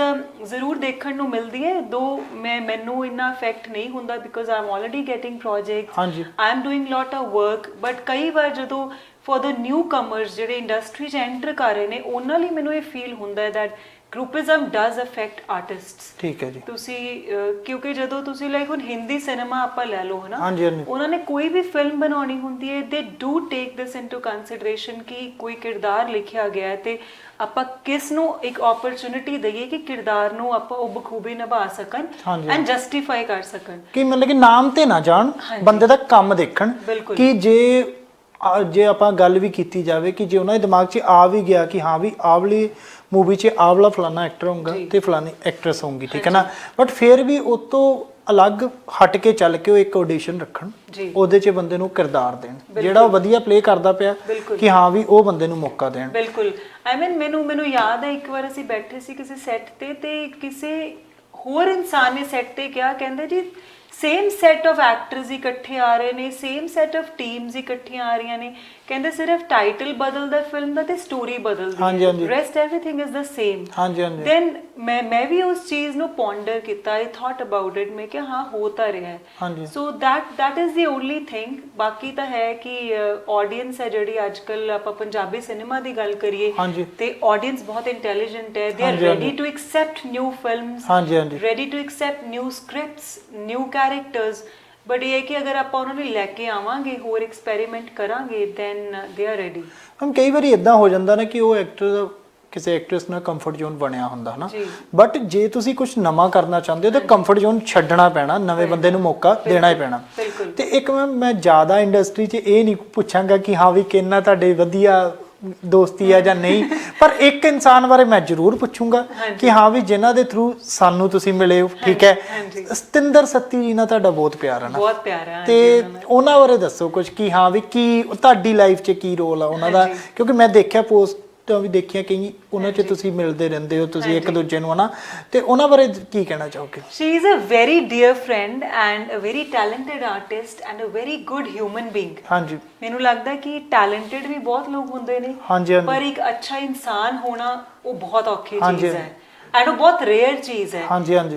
ਜ਼ਰੂਰ ਦੇਖਣ ਨੂੰ ਮਿਲਦੀ ਹੈ, ਦੋ ਮੈਨੂੰ ਇੰਨਾ ਇਫੈਕਟ ਨਹੀਂ ਹੁੰਦਾ because I am already getting projects, ਹਾਂਜੀ, I am doing lot of work. But ਕਈ ਵਾਰ ਜਦੋਂ ਫॉर द ਨਿਊ ਕਮਰਸ ਜਿਹੜੇ ਇੰਡਸਟਰੀ 'ਚ ਐਂਟਰ ਕਰ ਰਹੇ ਨੇ, ਉਹਨਾਂ ਲਈ ਮੈਨੂੰ ਇਹ ਫੀਲ ਹੁੰਦਾ ਹੈ that groupism does affect artists. ਠੀਕ ਹੈ ਜੀ। ਤੁਸੀਂ ਕਿਉਂਕਿ ਜਦੋਂ ਤੁਸੀਂ ਲਾਈਕ ਹੁਣ ਹਿੰਦੀ ਸਿਨੇਮਾ ਆਪਾਂ ਲੈ ਲਓ ਹਨਾ, ਹਾਂਜੀ, ਹਾਂਜੀ, ਉਹਨਾਂ ਨੇ ਕੋਈ ਵੀ ਫਿਲਮ ਬਣਾਉਣੀ ਹੁੰਦੀ ਹੈ, ਦੇ do take this into consideration ਕਿ ਕੋਈ ਕਿਰਦਾਰ ਲਿਖਿਆ ਗਿਆ ਹੈ ਤੇ ਆਪਾਂ ਕਿਸ ਨੂੰ ਇੱਕ ਓਪਰਚੁਨਿਟੀ ਦਈਏ ਕਿ ਕਿਰਦਾਰ ਨੂੰ ਆਪਾਂ ਉਹ ਬਖੂਬੀ ਨਿਭਾ ਸਕਣ ਹਾਂਜੀ। ਐਂਡ ਜਸਟੀਫਾਈ ਕਰ ਸਕਣ, ਕਿ ਮਤਲਬ ਕਿ ਨਾਮ ਤੇ ਨਾ ਜਾਣ, ਹਾਂਜੀ। ਬੰਦੇ ਦਾ ਕੰਮ ਦੇਖਣ। ਬਿਲਕੁਲ। ਕਿ ਜੇ ਆਪਾਂ ਗੱਲ ਵੀ ਕੀਤੀ ਜਾਵੇ ਕਿ ਜੇ ਉਹਨਾਂ ਦੇ ਦਿਮਾਗ 'ਚ ਆ ਵੀ ਗਿਆ ਕਿ ਹਾਂ ਵੀ ਆਹ ਵਾਲੀ ਮੂਵੀ 'ਚ ਆਹ ਵਾਲਾ ਫਲਾਣਾ ਐਕਟਰ ਹੋਊਗਾ ਤੇ ਫਲਾਣੀ ਐਕਟਰੈਸ ਹੋਊਗੀ, ਠੀਕ ਹੈ ਨਾ, ਬਟ ਫਿਰ ਵੀ ਉਹ ਤੋਂ ਅਲੱਗ ਹਟ ਕੇ ਚੱਲ ਕੇ ਉਹ ਇੱਕ ਆਡੀਸ਼ਨ ਰੱਖਣ, ਉਹਦੇ 'ਚ ਬੰਦੇ ਨੂੰ ਕਿਰਦਾਰ ਦੇਣ ਜਿਹੜਾ ਉਹ ਵਧੀਆ ਪਲੇ ਕਰਦਾ ਪਿਆ, ਕਿ ਹਾਂ ਵੀ ਉਹ ਬੰਦੇ ਨੂੰ ਮੌਕਾ ਦੇਣ। ਬਿਲਕੁਲ। ਆਈ ਮੀਨ ਮੈਨੂੰ ਯਾਦ ਹੈ ਇੱਕ ਵਾਰ ਅਸੀਂ ਬੈਠੇ ਸੀ ਕਿਸੇ ਸੈੱਟ ਤੇ ਕਿਸੇ ਹੋਰ ਇਨਸਾਨ ਨੇ ਸੈੱਟ ਤੇ ਕਿਹਾ, ਕਹਿੰਦੇ ਜੀ ਸੇਮ ਸੈਟ ਆਫ ਐਕਟਰਸ ਇਕੱਠੇ ਆ ਰਹੇ ਨੇ, ਸੇਮ ਸੈਟ ਆਫ ਟੀਮਸ ਇਕੱਠੀਆਂ ਆ ਰਹੀਆਂ ਨੇ, ਕਹਿੰਦੇ ਸਿਰਫ ਟਾਈਟਲ ਬਦਲਦਾ ਫਿਲਮ ਦਾ ਤੇ ਸਟੋਰੀ ਬਦਲਦੀ ਹੈ, rest everything is the same. Then ਮੈਂ ਵੀ ਉਸ ਚੀਜ਼ ਨੂੰ ਪੌਂਡਰ ਕੀਤਾ, ਆਈ ਥਾਟ ਅਬਾਊਟ ਇਟ, ਮੈਂ ਕਿਹਾ ਹਾਂ ਹੋ ਤਾਂ ਰਿਹਾ ਹੈ। ਸੋ that is the only thing। ਬਾਕੀ ਤਾਂ ਹੈ ਕਿ ਆਡੀਅנס ਹੈ ਜਿਹੜੀ ਅੱਜਕੱਲ ਆਪਾਂ ਪੰਜਾਬੀ ਸਿਨੇਮਾ ਦੀ ਗੱਲ ਕਰੀਏ ਤੇ ਆਡੀਅנס ਬਹੁਤ ਇੰਟੈਲੀਜੈਂਟ ਹੈ, they are ready to accept new films, ready to accept new scripts, new characters. But ਇਹ ਹੈ ਕਿ ਅਗਰ ਆਪਾਂ ਉਹਨਾਂ ਨੂੰ ਲੈ ਕੇ ਆਵਾਂਗੇ, ਹੋਰ ਐਕਸਪੈਰੀਮੈਂਟ ਕਰਾਂਗੇ, ਦੈਨ ਦੇ ਆਰ ਰੈਡੀ। ਹਮ ਕਈ ਵਾਰੀ ਇਦਾਂ ਹੋ ਜਾਂਦਾ ਨਾ ਕਿ ਉਹ ਐਕਟਰ ਕਿਸੇ ਐਕਟਰੈਸ ਨਾਲ ਕੰਫਰਟ ਜ਼ੋਨ ਬਣਿਆ ਹੁੰਦਾ ਨਾ, ਬਟ ਜੇ ਤੁਸੀਂ ਕੁਝ ਨਵਾਂ ਕਰਨਾ ਚਾਹੁੰਦੇ ਹੋ ਤਾਂ ਕੰਫਰਟ ਜ਼ੋਨ ਛੱਡਣਾ ਪੈਣਾ, ਨਵੇਂ ਬੰਦੇ ਨੂੰ ਮੌਕਾ ਦੇਣਾ ਹੀ ਪੈਣਾ। ਤੇ ਇੱਕ ਮੈਂ ਜ਼ਿਆਦਾ ਇੰਡਸਟਰੀ 'ਚ ਇਹ ਨਹੀਂ ਪੁੱਛਾਂਗਾ ਕਿ ਹਾਂ ਵੀ ਕਿੰਨਾ ਤੁਹਾਡੇ ਵਧੀਆ ਦੋਸਤੀ ਆ ਜਾਂ ਨਹੀਂ, ਪਰ ਇੱਕ ਇਨਸਾਨ ਬਾਰੇ ਮੈਂ ਜ਼ਰੂਰ ਪੁੱਛੂੰਗਾ ਕਿ ਹਾਂ ਵੀ ਜਿਨ੍ਹਾਂ ਦੇ ਥਰੂ ਸਾਨੂੰ ਤੁਸੀਂ ਮਿਲੇ ਹੋ, ਠੀਕ ਹੈ, ਸਤਿੰਦਰ ਸੱਤੀ ਜੀ ਨਾਲ ਤੁਹਾਡਾ ਬਹੁਤ ਪਿਆਰ ਹੈ ਨਾ, ਬਹੁਤ ਪਿਆਰ ਹੈ, ਤੇ ਉਹਨਾਂ ਬਾਰੇ ਦੱਸੋ ਕੁਝ ਕਿ ਹਾਂ ਵੀ ਕੀ ਤੁਹਾਡੀ ਲਾਈਫ 'ਚ ਕੀ ਰੋਲ ਆ ਉਹਨਾਂ ਦਾ, ਕਿਉਂਕਿ ਮੈਂ ਦੇਖਿਆ ਪੋਸਟ ਵੀ ਦੇਖਿਆ ਕਈ ਉਹਨਾਂ 'ਚ ਤੁਸੀਂ ਮਿਲਦੇ ਰਹਿੰਦੇ ਹੋ, ਤੁਸੀਂ ਇੱਕ ਦੂਜੇ ਨੂੰ ਹਨਾ, ਤੇ ਉਹਨਾਂ ਬਾਰੇ ਕੀ ਕਹਿਣਾ ਚਾਹੋਗੇ? She is a very dear friend and a very talented artist and a very good human being। ਹਾਂਜੀ, ਮੈਨੂੰ ਲੱਗਦਾ ਕਿ ਟੈਲੈਂਟਡ ਵੀ ਬਹੁਤ ਲੋਕ ਹੁੰਦੇ ਨੇ, ਪਰ ਇੱਕ ਅੱਛਾ ਇਨਸਾਨ ਹੋਣਾ ਉਹ ਬਹੁਤ ਔਖੀ ਚੀਜ਼ ਹੈ and ਉਹ ਬਹੁਤ ਰੇਅਰ ਚੀਜ਼ ਹੈ।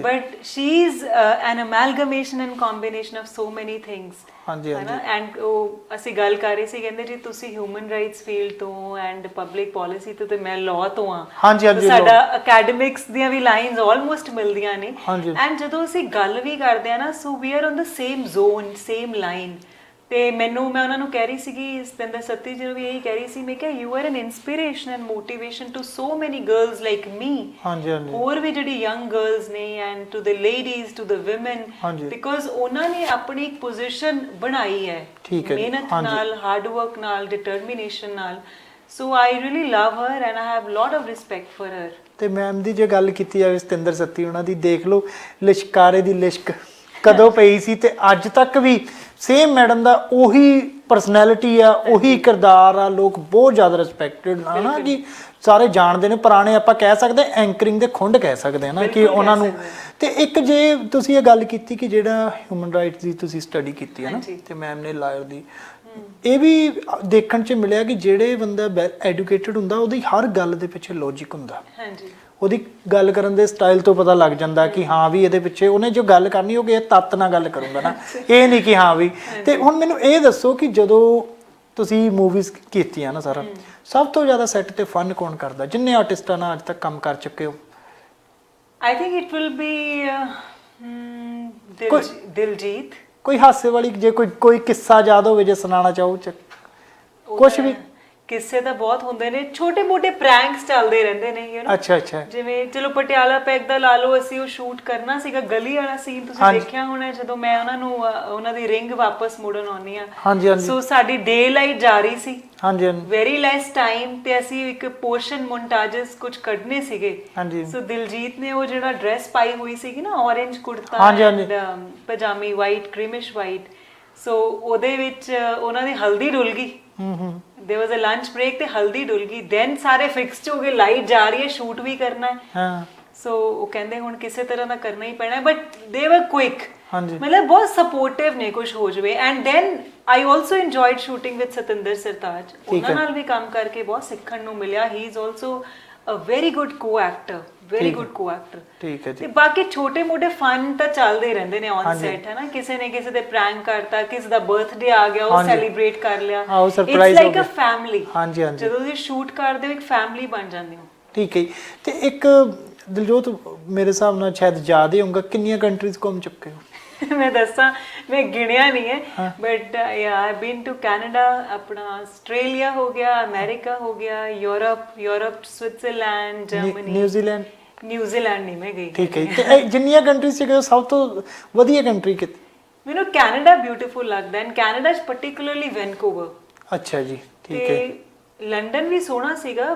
But she is an amalgamation and combination of so many things। And ਉਹ ਅਸੀਂ ਗੱਲ ਕਰ ਰਹੇ ਸੀ, ਕਹਿੰਦੇ ਜੀ ਤੁਸੀਂ ਹਿਊਮਨ ਰਾਈਟਸ ਫੀਲਡ ਤੋਂ ਐਂਡ ਪਬਲਿਕ ਪਾਲਿਸੀ ਤੋਂ ਤੇ ਮੈਂ ਲਾਅ ਤੋਂ ਆ, ਸਾਡਾ ਅਕੈਡਮਿਕਸ ਦੀਆਂ ਵੀ ਲਾਈਨਸ ਆਲਮੋਸਟ ਮਿਲਦੀਆਂ ਨੇ। ਐਂਡ ਜਦੋਂ ਅਸੀਂ ਗੱਲ ਵੀ ਕਰਦੇ ਆ ਨਾ, so we are on the same zone, same line. ਤੇ ਮੈਂ ਉਹਨਾਂ ਨੂੰ ਕਹਿ ਰਹੀ ਸੀਗੀ, ਸਤਿੰਦਰ ਸੱਤੀ ਜੀ ਨੂੰ ਵੀ ਇਹੀ ਕਹਿ ਰਹੀ ਸੀ, ਮੈਂ ਕਿਹਾ you are an inspiration and motivation to so many girls like me, ਹੋਰ ਵੀ ਜਿਹੜੀ ਯੰਗ ਗਰਲਸ ਨੇ, and to the ladies, to the women, because ਉਹਨਾਂ ਨੇ ਆਪਣੀ ਇੱਕ ਪੋਜੀਸ਼ਨ ਬਣਾਈ ਹੈ ਮਿਹਨਤ ਨਾਲ, ਹਾਰਡ ਵਰਕ ਨਾਲ, ਡਿਟਰਮੀਨੇਸ਼ਨ ਨਾਲ। So I really love her and I have lot of respect for her. ਤੇ ਮੈਮ ਦੀ ਜੇ ਗੱਲ ਕੀਤੀ ਜਾਵੇ ਸਤਿੰਦਰ ਸੱਤੀ ਉਹਨਾਂ ਦੀ, ਦੇਖ ਲਓ ਲਿਸ਼ਕਾਰੇ ਦੀ ਲਿਸ਼ਕ ਕਦੋਂ ਪਈ ਸੀ ਤੇ ਅੱਜ ਤੱਕ ਵੀ ਸੇਮ ਮੈਡਮ ਦਾ ਉਹੀ ਪਰਸਨੈਲਿਟੀ ਆ, ਉਹੀ ਕਿਰਦਾਰ ਆ, ਲੋਕ ਬਹੁਤ ਜ਼ਿਆਦਾ ਰਿਸਪੈਕਟਡ ਆ ਨਾ, ਕਿ ਸਾਰੇ ਜਾਣਦੇ ਨੇ। ਪੁਰਾਣੇ ਆਪਾਂ ਕਹਿ ਸਕਦੇ ਐਂਕਰਿੰਗ ਦੇ ਖੁੰਡ ਕਹਿ ਸਕਦੇ ਆ ਨਾ, ਕਿ ਉਹਨਾਂ ਨੂੰ। ਤੇ ਇੱਕ ਜੇ ਤੁਸੀਂ ਇਹ ਗੱਲ ਕੀਤੀ ਕਿ ਜਿਹੜਾ ਹਿਊਮਨ ਰਾਈਟਸ ਦੀ ਤੁਸੀਂ ਸਟੱਡੀ ਕੀਤੀ ਹੈ ਨਾ, ਤੇ ਮੈਮ ਨੇ ਲਾਇਰ ਦੀ, ਇਹ ਵੀ ਦੇਖਣ 'ਚ ਮਿਲਿਆ ਕਿ ਜਿਹੜੇ ਬੰਦਾ ਵੈਲ ਐਜੂਕੇਟਡ ਹੁੰਦਾ ਉਹਦੀ ਹਰ ਗੱਲ ਦੇ ਪਿੱਛੇ ਲੌਜਿਕ ਹੁੰਦਾ। ਹਾਂਜੀ, ਉਹਦੀ ਗੱਲ ਕਰਨ ਦੇ ਸਟਾਈਲ ਤੋਂ ਪਤਾ ਲੱਗ ਜਾਂਦਾ ਕਿ ਹਾਂ ਵੀ ਇਹਦੇ ਪਿੱਛੇ ਉਹਨੇ ਜੋ ਗੱਲ ਕਰਨੀ ਹੋਵੇ ਇਹ ਤੱਤ ਨਾਲ ਗੱਲ ਕਰੂੰਗਾ ਨਾ, ਇਹ ਨਹੀਂ ਕਿ ਹਾਂ ਵੀ। ਤੇ ਹੁਣ ਮੈਨੂੰ ਇਹ ਦੱਸੋ ਕਿ ਜਦੋਂ ਤੁਸੀਂ ਮੂਵੀਜ਼ ਕੀਤੀਆਂ ਨਾ ਸਾਰਾ, ਸਭ ਤੋਂ ਜ਼ਿਆਦਾ ਸੈੱਟ ਤੇ ਫਨ ਕੌਣ ਕਰਦਾ ਜਿੰਨੇ ਆਰਟਿਸਟਾਂ ਨਾਲ ਅੱਜ ਤੱਕ ਕੰਮ ਕਰ ਚੁੱਕੇ ਹੋ? I think it will be Diljit. ਕੋਈ ਹਾਸੇ ਵਾਲੀ ਜੇ ਕੋਈ ਕਿੱਸਾ ਯਾਦ ਹੋਵੇ ਜੇ ਸੁਣਾਉਣਾ ਚਾਹੋ? ਕੁਝ ਵੀ ਕਿੱਸੇ ਤਾਂ ਬਹੁਤ ਹੁੰਦੇ ਨੇ, ਛੋਟੇ ਮੋਟੇ ਪ੍ਰੈਂਕਸ ਚੱਲਦੇ ਰਹਿੰਦੇ ਨੇ, ਯੂ ਨੋ। ਅੱਛਾ ਅੱਛਾ। ਜਿਵੇਂ ਚਲੋ ਪਟਿਆਲਾ ਪੈਗ ਦਾ ਲਾ ਲਓ, ਅਸੀਂ ਉਹ ਸ਼ੂਟ ਕਰਨਾ ਸੀਗਾ, ਗਲੀ ਵਾਲਾ ਸੀਨ ਤੁਸੀਂ ਦੇਖਿਆ ਹੋਣਾ, ਜਦੋਂ ਮੈਂ ਉਹਨਾਂ ਨੂੰ ਉਹਨਾਂ ਦੀ ਰਿੰਗ ਵਾਪਸ ਮੋੜਨ ਆਉਣੀ ਆ। ਹਾਂਜੀ ਹਾਂਜੀ। ਸੋ ਸਾਡੀ ਡੇ ਲਾਈਟ ਜਾ ਰਹੀ ਸੀ, ਹਾਂਜੀ ਹਾਂਜੀ, ਵੈਰੀ ਲੈਸ ਟਾਈਮ, ਤੇ ਅਸੀਂ ਇੱਕ ਪੋਰਸ਼ਨ ਮੋਨਟਾਜਸ ਕੁਝ ਕੱਢਨੇ ਸੀਗੇ। ਹਾਂਜੀ। ਸੋ ਦਿਲਜੀਤ ਨੇ ਉਹ ਜਿਹੜਾ ਡਰੈਸ ਪਾਈ ਹੋਈ ਸੀਗੀ ਨਾ, ਔਰੇਂਜ ਕੁੜਤਾ ਹਾਂਜੀ ਹਾਂਜੀ, ਪਜਾਮੀ ਵਾਈਟ, ਕ੍ਰੀਮਿਸ਼ ਵਾਈਟ, ਸੋ ਉਹਦੇ ਵਿੱਚ ਉਹਨਾਂ ਦੀ ਹਲਦੀ ਡੁੱਲ ਗਈ। there was a lunch break ਤੇ ਹਲਦੀ ਡੁੱਲ ਗਈ। then ਸਾਰੇ ਫਿਕਸਡ ਹੋ ਗਏ, ਲਾਈਟ ਜਾ ਰਹੀ ਹੈ, ਸ਼ੂਟ ਵੀ ਕਰਨਾ ਹੈ। ਹਾਂ। ਸੋ ਉਹ ਕਹਿੰਦੇ ਹੁਣ ਕਿਸੇ ਤਰ੍ਹਾਂ ਦਾ ਕਰਨਾ ਹੀ ਪੈਣਾ, ਬਟ they were quick। ਹਾਂਜੀ, ਮਤਲਬ ਬਹੁਤ ਸਪੋਰਟਿਵ ਨੇ, ਕੁਝ ਹੋ ਜਾਵੇ। And then I also enjoyed shooting with Satinder Sartaaj. ਉਹਨਾਂ ਨਾਲ ਵੀ ਕੰਮ ਕਰਕੇ ਬਹੁਤ ਸਿੱਖਣ ਨੂੰ ਮਿਲਿਆ। he is also a very good co-actor, very good co-actor। ਠੀਕ ਹੈ ਜੀ। ਤੇ ਬਾਕੀ ਛੋਟੇ ਮੋਟੇ ਫਨ ਤਾਂ ਚੱਲਦੇ ਰਹਿੰਦੇ ਨੇ ਔਨ ਸੈਟ, ਹੈ ਨਾ। ਕਿਸੇ ਨੇ ਕਿਸੇ ਦੇ ਪ੍ਰੈਂਕ ਕਰਤਾ, ਕਿਸੇ ਦਾ ਬਰਥਡੇ ਆ ਗਿਆ, ਉਹ ਸੈਲੀਬ੍ਰੇਟ ਕਰ ਲਿਆ। It's like a family. ਹਾਂਜੀ ਹਾਂਜੀ, ਜਦੋਂ ਤੁਸੀਂ ਸ਼ੂਟ ਕਰਦੇ ਹੋ ਇੱਕ ਫੈਮਿਲੀ ਬਣ ਜਾਂਦੇ ਹੋ। ਠੀਕ ਹੈ। ਤੇ ਇੱਕ ਦਿਲਜੋਤ, ਮੇਰੇ ਹਿਸਾਬ ਨਾਲ ਸ਼ਾਇਦ ਯਾਦ ਹੀ ਹੋਊਗਾ, ਕਿੰਨੀਆਂ ਕੰਟਰੀਜ਼ ਘੁੰਮ ਚੁੱਕੇ ਹੋ? ਮੈਂ ਦੱਸਾਂ, ਮੈਂ ਗਿਣਿਆ ਨਹੀਂ ਹੈ, but I been to Canada, ਆਪਣਾ ਆਸਟ੍ਰੇਲੀਆ ਹੋ ਗਿਆ, ਅਮਰੀਕਾ ਹੋ ਗਿਆ, ਯੂਰਪ, ਸਵਿਟਜ਼ਰਲੈਂਡ, ਜਰਮਨੀ, ਨਿਊਜ਼ੀਲੈਂਡ ਨਹੀਂ ਮੈਂ ਗਈ। ਠੀਕ ਹੈ। ਤੇ ਜਿੰਨੀਆਂ ਕੰਟਰੀਜ਼ ਸੀਗੇ ਸਭ ਤੋਂ ਵਧੀਆ ਕੰਟਰੀ ਕਿਹੜੀ? ਮੈਨੂੰ ਕੈਨੇਡਾ ਬਿਊਟੀਫੁਲ ਲੱਗਦਾ, ਐਂਡ ਕੈਨੇਡਾ ਚ ਪਾਰਟਿਕੂਲਰਲੀ ਵੈਨਕੂਵਰ। ਅੱਛਾ ਜੀ, ਠੀਕ ਹੈ। ਲੰਡਨ ਵੀ ਸੋਹਣਾ ਸੀਗਾ,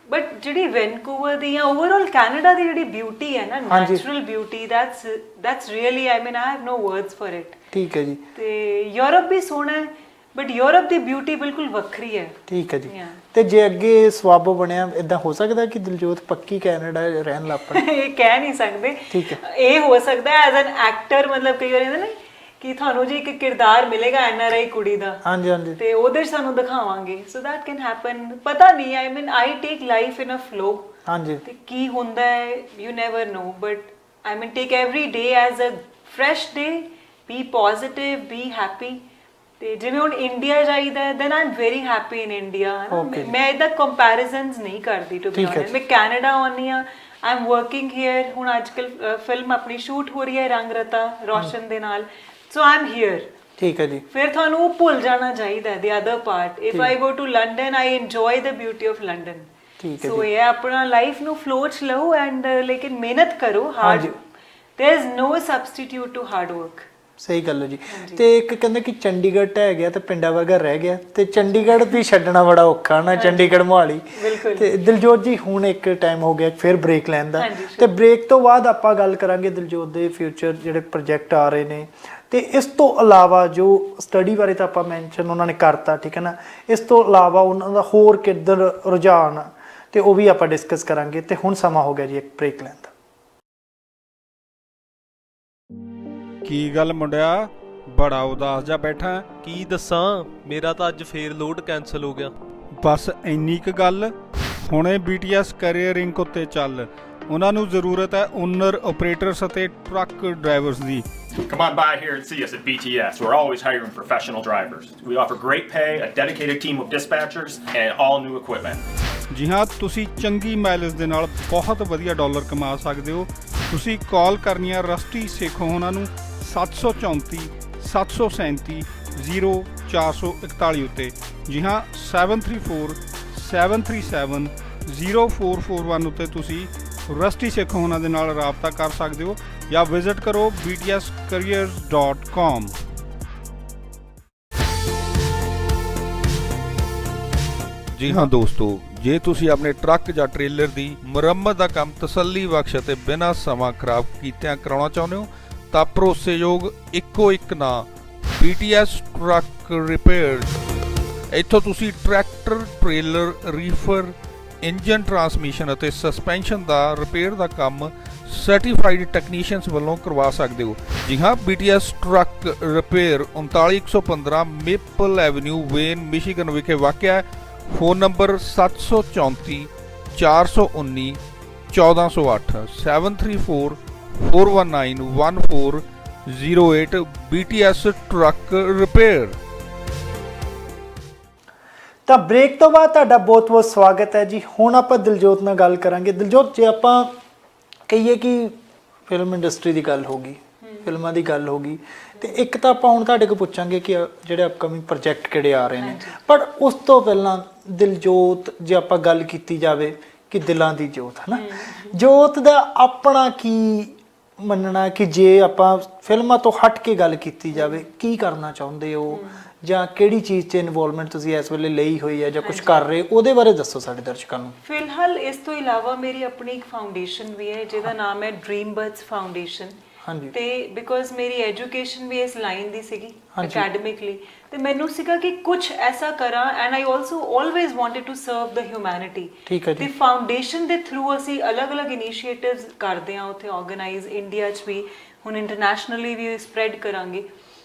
ਬਟ ਜਿਹੜੀ ਵੈਨਕੂਵਰ ਦੀ ਜਾਂ ਓਵਰਆਲ ਕੈਨੇਡਾ ਦੀ ਜਿਹੜੀ ਬਿਊਟੀ ਹੈ ਨਾ, natural beauty, that's really, I mean, I have no words for it। ਠੀਕ ਹੈ ਜੀ। ਤੇ ਯੂਰਪ ਵੀ ਸੋਹਣਾ ਹੈ, ਬਟ ਯੂਰਪ ਦੀ ਬਿਊਟੀ ਬਿਲਕੁਲ ਵੱਖਰੀ ਹੈ। ਠੀਕ ਹੈ ਜੀ। ਤੇ ਜੇ ਅੱਗੇ ਸਵਾਬੋ ਬਣਿਆ, ਇਦਾਂ ਹੋ ਸਕਦਾ ਕਿ ਦਿਲਜੋਤ ਪੱਕੀ ਕੈਨੇਡਾ ਰਹਿਣ ਲੱਗ ਪਏ? ਇਹ ਕਹਿ ਨਹੀਂ ਸਕਦੇ। ਠੀਕ ਹੈ। ਇਹ ਹੋ ਸਕਦਾ ਐਜ਼ ਐਨ ਐਕਟਰ, ਮਤਲਬ ਕਈ ਵਾਰ ਇਹਦਾ ਨਾ ਕਿ ਤੁਹਾਨੂੰ ਜੀ ਇੱਕ ਕਿਰਦਾਰ ਮਿਲੇਗਾ NRI ਕੁੜੀ ਦਾ, ਹਾਂਜੀ ਹਾਂਜੀ, ਤੇ ਉਹਦੇ ਚ ਸਾਨੂੰ ਦਿਖਾਵਾਂਗੇ। ਸੋ ਦੈਟ ਕੈਨ ਹੈਪਨ, ਪਤਾ ਨਹੀਂ। I mean I take life in a flow. ਹਾਂਜੀ। ਤੇ ਕੀ ਹੁੰਦਾ ਹੈ you never know, but I mean take every day as a fresh day, be positive, be happy. ਤੇ ਜਿਵੇਂ ਹੁਣ ਇੰਡੀਆ ਜਾਈਦਾ, then I am very happy in India. ਮੈਂ ਇਹਦਾ ਕੰਪੈਰੀਜ਼ਨਸ ਨਹੀਂ ਕਰਦੀ, ਟੂ ਬੀ ਆਨੈਸਟ। ਮੈਂ ਕੈਨੇਡਾ ਆਉਣੀ ਆ, ਆਈ ਐਮ ਵਰਕਿੰਗ ਹੇਅਰ। ਹੁਣ ਅੱਜ ਕੱਲ ਫਿਲਮ ਆਪਣੀ ਸ਼ੂਟ ਹੋ ਰਹੀ ਹੈ ਰੰਗਰਤਾ ਰੋਸ਼ਨ ਦੇ ਨਾਲ, ਸੋ ਆਈ ਐਮ ਹੇਅਰ। ਠੀਕ ਹੈ ਜੀ। ਫਿਰ ਤੁਹਾਨੂੰ ਉਹ ਭੁੱਲ ਜਾਣਾ ਚਾਹੀਦਾ, the other part। if I go to London, I enjoy the beauty of London। ਠੀਕ ਹੈ। ਸੋ ਇਹ ਆਪਣਾ ਲਾਈਫ ਨੂੰ ਫਲੋ ਚ ਲਓ, ਐਂਡ ਲੇਕਿਨ ਮਿਹਨਤ ਕਰੋ, hard. there is no substitute to hard work। ਸਹੀ ਗੱਲ ਹੈ ਜੀ। ਤੇ ਇੱਕ ਕਹਿੰਦੇ ਕਿ ਚੰਡੀਗੜ੍ਹ ਢਹਿ ਗਿਆ ਤੇ ਪਿੰਡਾਂ ਵਰਗਾ ਰਹਿ ਗਿਆ, ਤੇ ਚੰਡੀਗੜ੍ਹ ਵੀ ਛੱਡਣਾ ਬੜਾ ਔਖਾ ਨਾ, ਚੰਡੀਗੜ੍ਹ ਮੋਹਾਲੀ। ਤੇ ਦਿਲਜੋਤ ਜੀ, ਹੁਣ ਇੱਕ ਟਾਈਮ ਹੋ ਗਿਆ ਫਿਰ ਬ੍ਰੇਕ ਲੈਣ ਦਾ, ਤੇ ਬ੍ਰੇਕ ਤੋਂ ਬਾਅਦ ਆਪਾਂ ਗੱਲ ਕਰਾਂਗੇ ਦਿਲਜੋਤ ਦੇ ਫਿਊਚਰ ਜਿਹੜੇ ਪ੍ਰੋਜੈਕਟ ਆ ਰਹੇ ਨੇ। ਤੇ ਇਸ ਤੋਂ ਇਲਾਵਾ ਜੋ ਸਟੱਡੀ ਬਾਰੇ ਤਾਂ ਆਪਾਂ ਮੈਂਸ਼ਨ ਉਹਨਾਂ ਨੇ ਕਰਤਾ, ਠੀਕ ਹੈ ਨਾ, ਇਸ ਤੋਂ ਇਲਾਵਾ ਉਹਨਾਂ ਦਾ ਹੋਰ ਕਿੱਧਰ ਰੁਝਾਨ, ਤੇ ਉਹ ਵੀ ਆਪਾਂ ਡਿਸਕਸ ਕਰਾਂਗੇ। ਤੇ ਹੁਣ ਸਮਾਂ ਹੋ ਗਿਆ ਜੀ ਇੱਕ ਬ੍ਰੇਕ ਲੈਣ ਦਾ। ਕੀ ਗੱਲ ਮੁੰਡਿਆ, ਬੜਾ ਉਦਾਸ ਜਿਹਾ ਬੈਠਾ? ਕੀ ਦੱਸਾਂ, ਮੇਰਾ ਤਾਂ ਅੱਜ ਫੇਰ ਲੋਡ ਕੈਨਸਲ ਹੋ ਗਿਆ। ਬਸ ਇੰਨੀ ਕੁ ਗੱਲ? ਹੁਣੇ BTS ਕੈਰੀਅਰ ਇੰਕ ਉੱਤੇ ਚੱਲ। ਉਹਨਾਂ ਨੂੰ ਜ਼ਰੂਰਤ ਹੈ ਓਨਰ, ਆਪਰੇਟਰਸ ਅਤੇ truck drivers the. Come on by here and see us at BTS. We're always hiring professional drivers. We offer great pay, a dedicated team of dispatchers, and all new equipment. ਜੀ ਹਾਂ, ਤੁਸੀਂ ਚੰਗੀ mileage ਦੇ ਨਾਲ ਬਹੁਤ ਵਧੀਆ dollar ਕਮਾ ਸਕਦੇ ਹੋ। ਤੁਸੀਂ ਕਾਲ ਕਰਨੀ ਹੈ ਰਸਟੀ ਸੇਖੋਂ ਉਹਨਾਂ ਨੂੰ 734 737 0441 ਉੱਤੇ। ਜੀ ਹਾਂ, 734 737 0441 ਉੱਤੇ ਤੁਸੀਂ ਰਸਟੀ ਸੇਖੋਂ ਉਹਨਾਂ ਦੇ ਨਾਲ ਰਾਬਤਾ ਕਰ ਸਕਦੇ ਹੋ, ਜਾਂ ਵਿਜ਼ਿਟ ਕਰੋ btscareers.com। ਜੀ ਹਾਂ ਦੋਸਤੋ, ਜੇ ਤੁਸੀਂ ਆਪਣੇ ਟਰੱਕ ਜਾਂ ਟ੍ਰੇਲਰ ਦੀ ਮੁਰੰਮਤ ਦਾ ਕੰਮ ਤਸੱਲੀ ਬਖਸ਼ ਅਤੇ ਬਿਨਾਂ ਸਮਾਂ ਖਰਾਬ ਕੀਤਿਆਂ ਕਰਾਉਣਾ ਚਾਹੁੰਦੇ ਹੋ, ਤਾਂ ਭਰੋਸੇਯੋਗ ਇੱਕੋ ਇੱਕ ਨਾਂ BTS ਟਰੱਕ ਰਿਪੇਅਰਸ। ਇੱਥੋਂ ਤੁਸੀਂ tractor, trailer, refer, engine, transmission ਅਤੇ ਸਸਪੈਂਸ਼ਨ ਦਾ ਰਿਪੇਅਰ ਦਾ ਕੰਮ ਸਰਟੀਫਾਈਡ ਟੈਕਨੀਸ਼ੀਅਨਸ ਵੱਲੋਂ ਕਰਵਾ ਸਕਦੇ ਹੋ। ਜੀ ਹਾਂ, BTS truck repair 39115 maple avenue, vein, Michigan ਵਿਖੇ ਵਾਕਿਆ ਹੈ। Phone number 734 419 1408 734 419 1408 BTS truck repair. ਤਾਂ ਬ੍ਰੇਕ ਤੋਂ ਬਾਅਦ ਤੁਹਾਡਾ ਬਹੁਤ-ਬਹੁਤ ਸਵਾਗਤ ਹੈ ਜੀ। ਹੁਣ ਆਪਾਂ ਦਿਲਜੋਤ ਨਾਲ ਗੱਲ ਕਰਾਂਗੇ। ਦਿਲਜੋਤ, ਜੇ ਆਪਾਂ ਕਹੀਏ ਕਿ ਫਿਲਮ ਇੰਡਸਟਰੀ ਦੀ ਗੱਲ ਹੋ ਗਈ, ਫਿਲਮਾਂ ਦੀ ਗੱਲ ਹੋ ਗਈ, ਤੇ ਇੱਕ ਤਾਂ ਆਪਾਂ ਹੁਣ ਤੁਹਾਡੇ ਕੋਲ ਪੁੱਛਾਂਗੇ ਕਿ ਜਿਹੜੇ ਅਪਕਮਿੰਗ ਪ੍ਰੋਜੈਕਟ ਕਿਹੜੇ ਆ ਰਹੇ ਨੇ, ਪਰ ਉਸ ਤੋਂ ਪਹਿਲਾਂ ਦਿਲਜੋਤ, ਜੇ ਆਪਾਂ ਗੱਲ ਕੀਤੀ ਜਾਵੇ ਕਿ ਦਿਲਾਂ ਦੀ ਜੋਤ, ਹੈ ਨਾ, ਜੋਤ ਦਾ ਆਪਣਾ ਕੀ ਮੰਨਣਾ ਕਿ ਜੇ ਆਪਾਂ ਫਿਲਮਾਂ ਤੋਂ ਹਟ ਕੇ ਗੱਲ ਕੀਤੀ ਜਾਵੇ, ਕੀ ਕਰਨਾ ਚਾਹੁੰਦੇ ਹੋ ਜਾਂ ਕਿਹੜੀ ਚੀਜ਼ 'ਚ ਇਨਵੋਲਵਮੈਂਟ ਤੁਸੀਂ ਇਸ ਵੇਲੇ ਲਈ ਹੋਈ ਹੈ ਜਾਂ ਕੁਝ ਕਰ ਰਹੇ, ਉਹਦੇ ਬਾਰੇ ਦੱਸੋ ਸਾਡੇ ਦਰਸ਼ਕਾਂ ਨੂੰ। ਫਿਲਹਾਲ ਇਸ ਤੋਂ ਇਲਾਵਾ ਮੇਰੀ ਆਪਣੀ ਇੱਕ ਫਾਊਂਡੇਸ਼ਨ ਵੀ ਹੈ ਜਿਹਦਾ ਨਾਮ ਹੈ ਡ੍ਰੀਮ ਬਰਡਸ ਫਾਊਂਡੇਸ਼ਨ। ਹਾਂਜੀ। ਤੇ ਬਿਕੋਜ਼ ਮੇਰੀ ਐਜੂਕੇਸ਼ਨ ਵੀ ਇਸ ਲਾਈਨ ਦੀ ਸੀਗੀ ਅਕੈਡਮਿਕਲੀ, ਤੇ ਮੈਨੂੰ ਸੀਗਾ ਕਿ ਕੁਝ ਐਸਾ ਕਰਾਂ, and I also always wanted to serve the humanity. ਠੀਕ ਹੈ ਜੀ। ਤੇ ਫਾਊਂਡੇਸ਼ਨ ਦੇ ਥਰੂ ਅਸੀਂ ਅਲੱਗ-ਅਲੱਗ ਇਨੀਸ਼ੀਏਟਿਵਸ ਕਰਦੇ ਹਾਂ ਉੱਥੇ ਆਰਗੇਨਾਈਜ਼, ਇੰਡੀਆ 'ਚ ਵੀ, ਹੁਣ ਇੰਟਰਨੈਸ਼ਨਲੀ ਵੀ ਸਪਰੈਡ ਕਰਾਂਗੇ।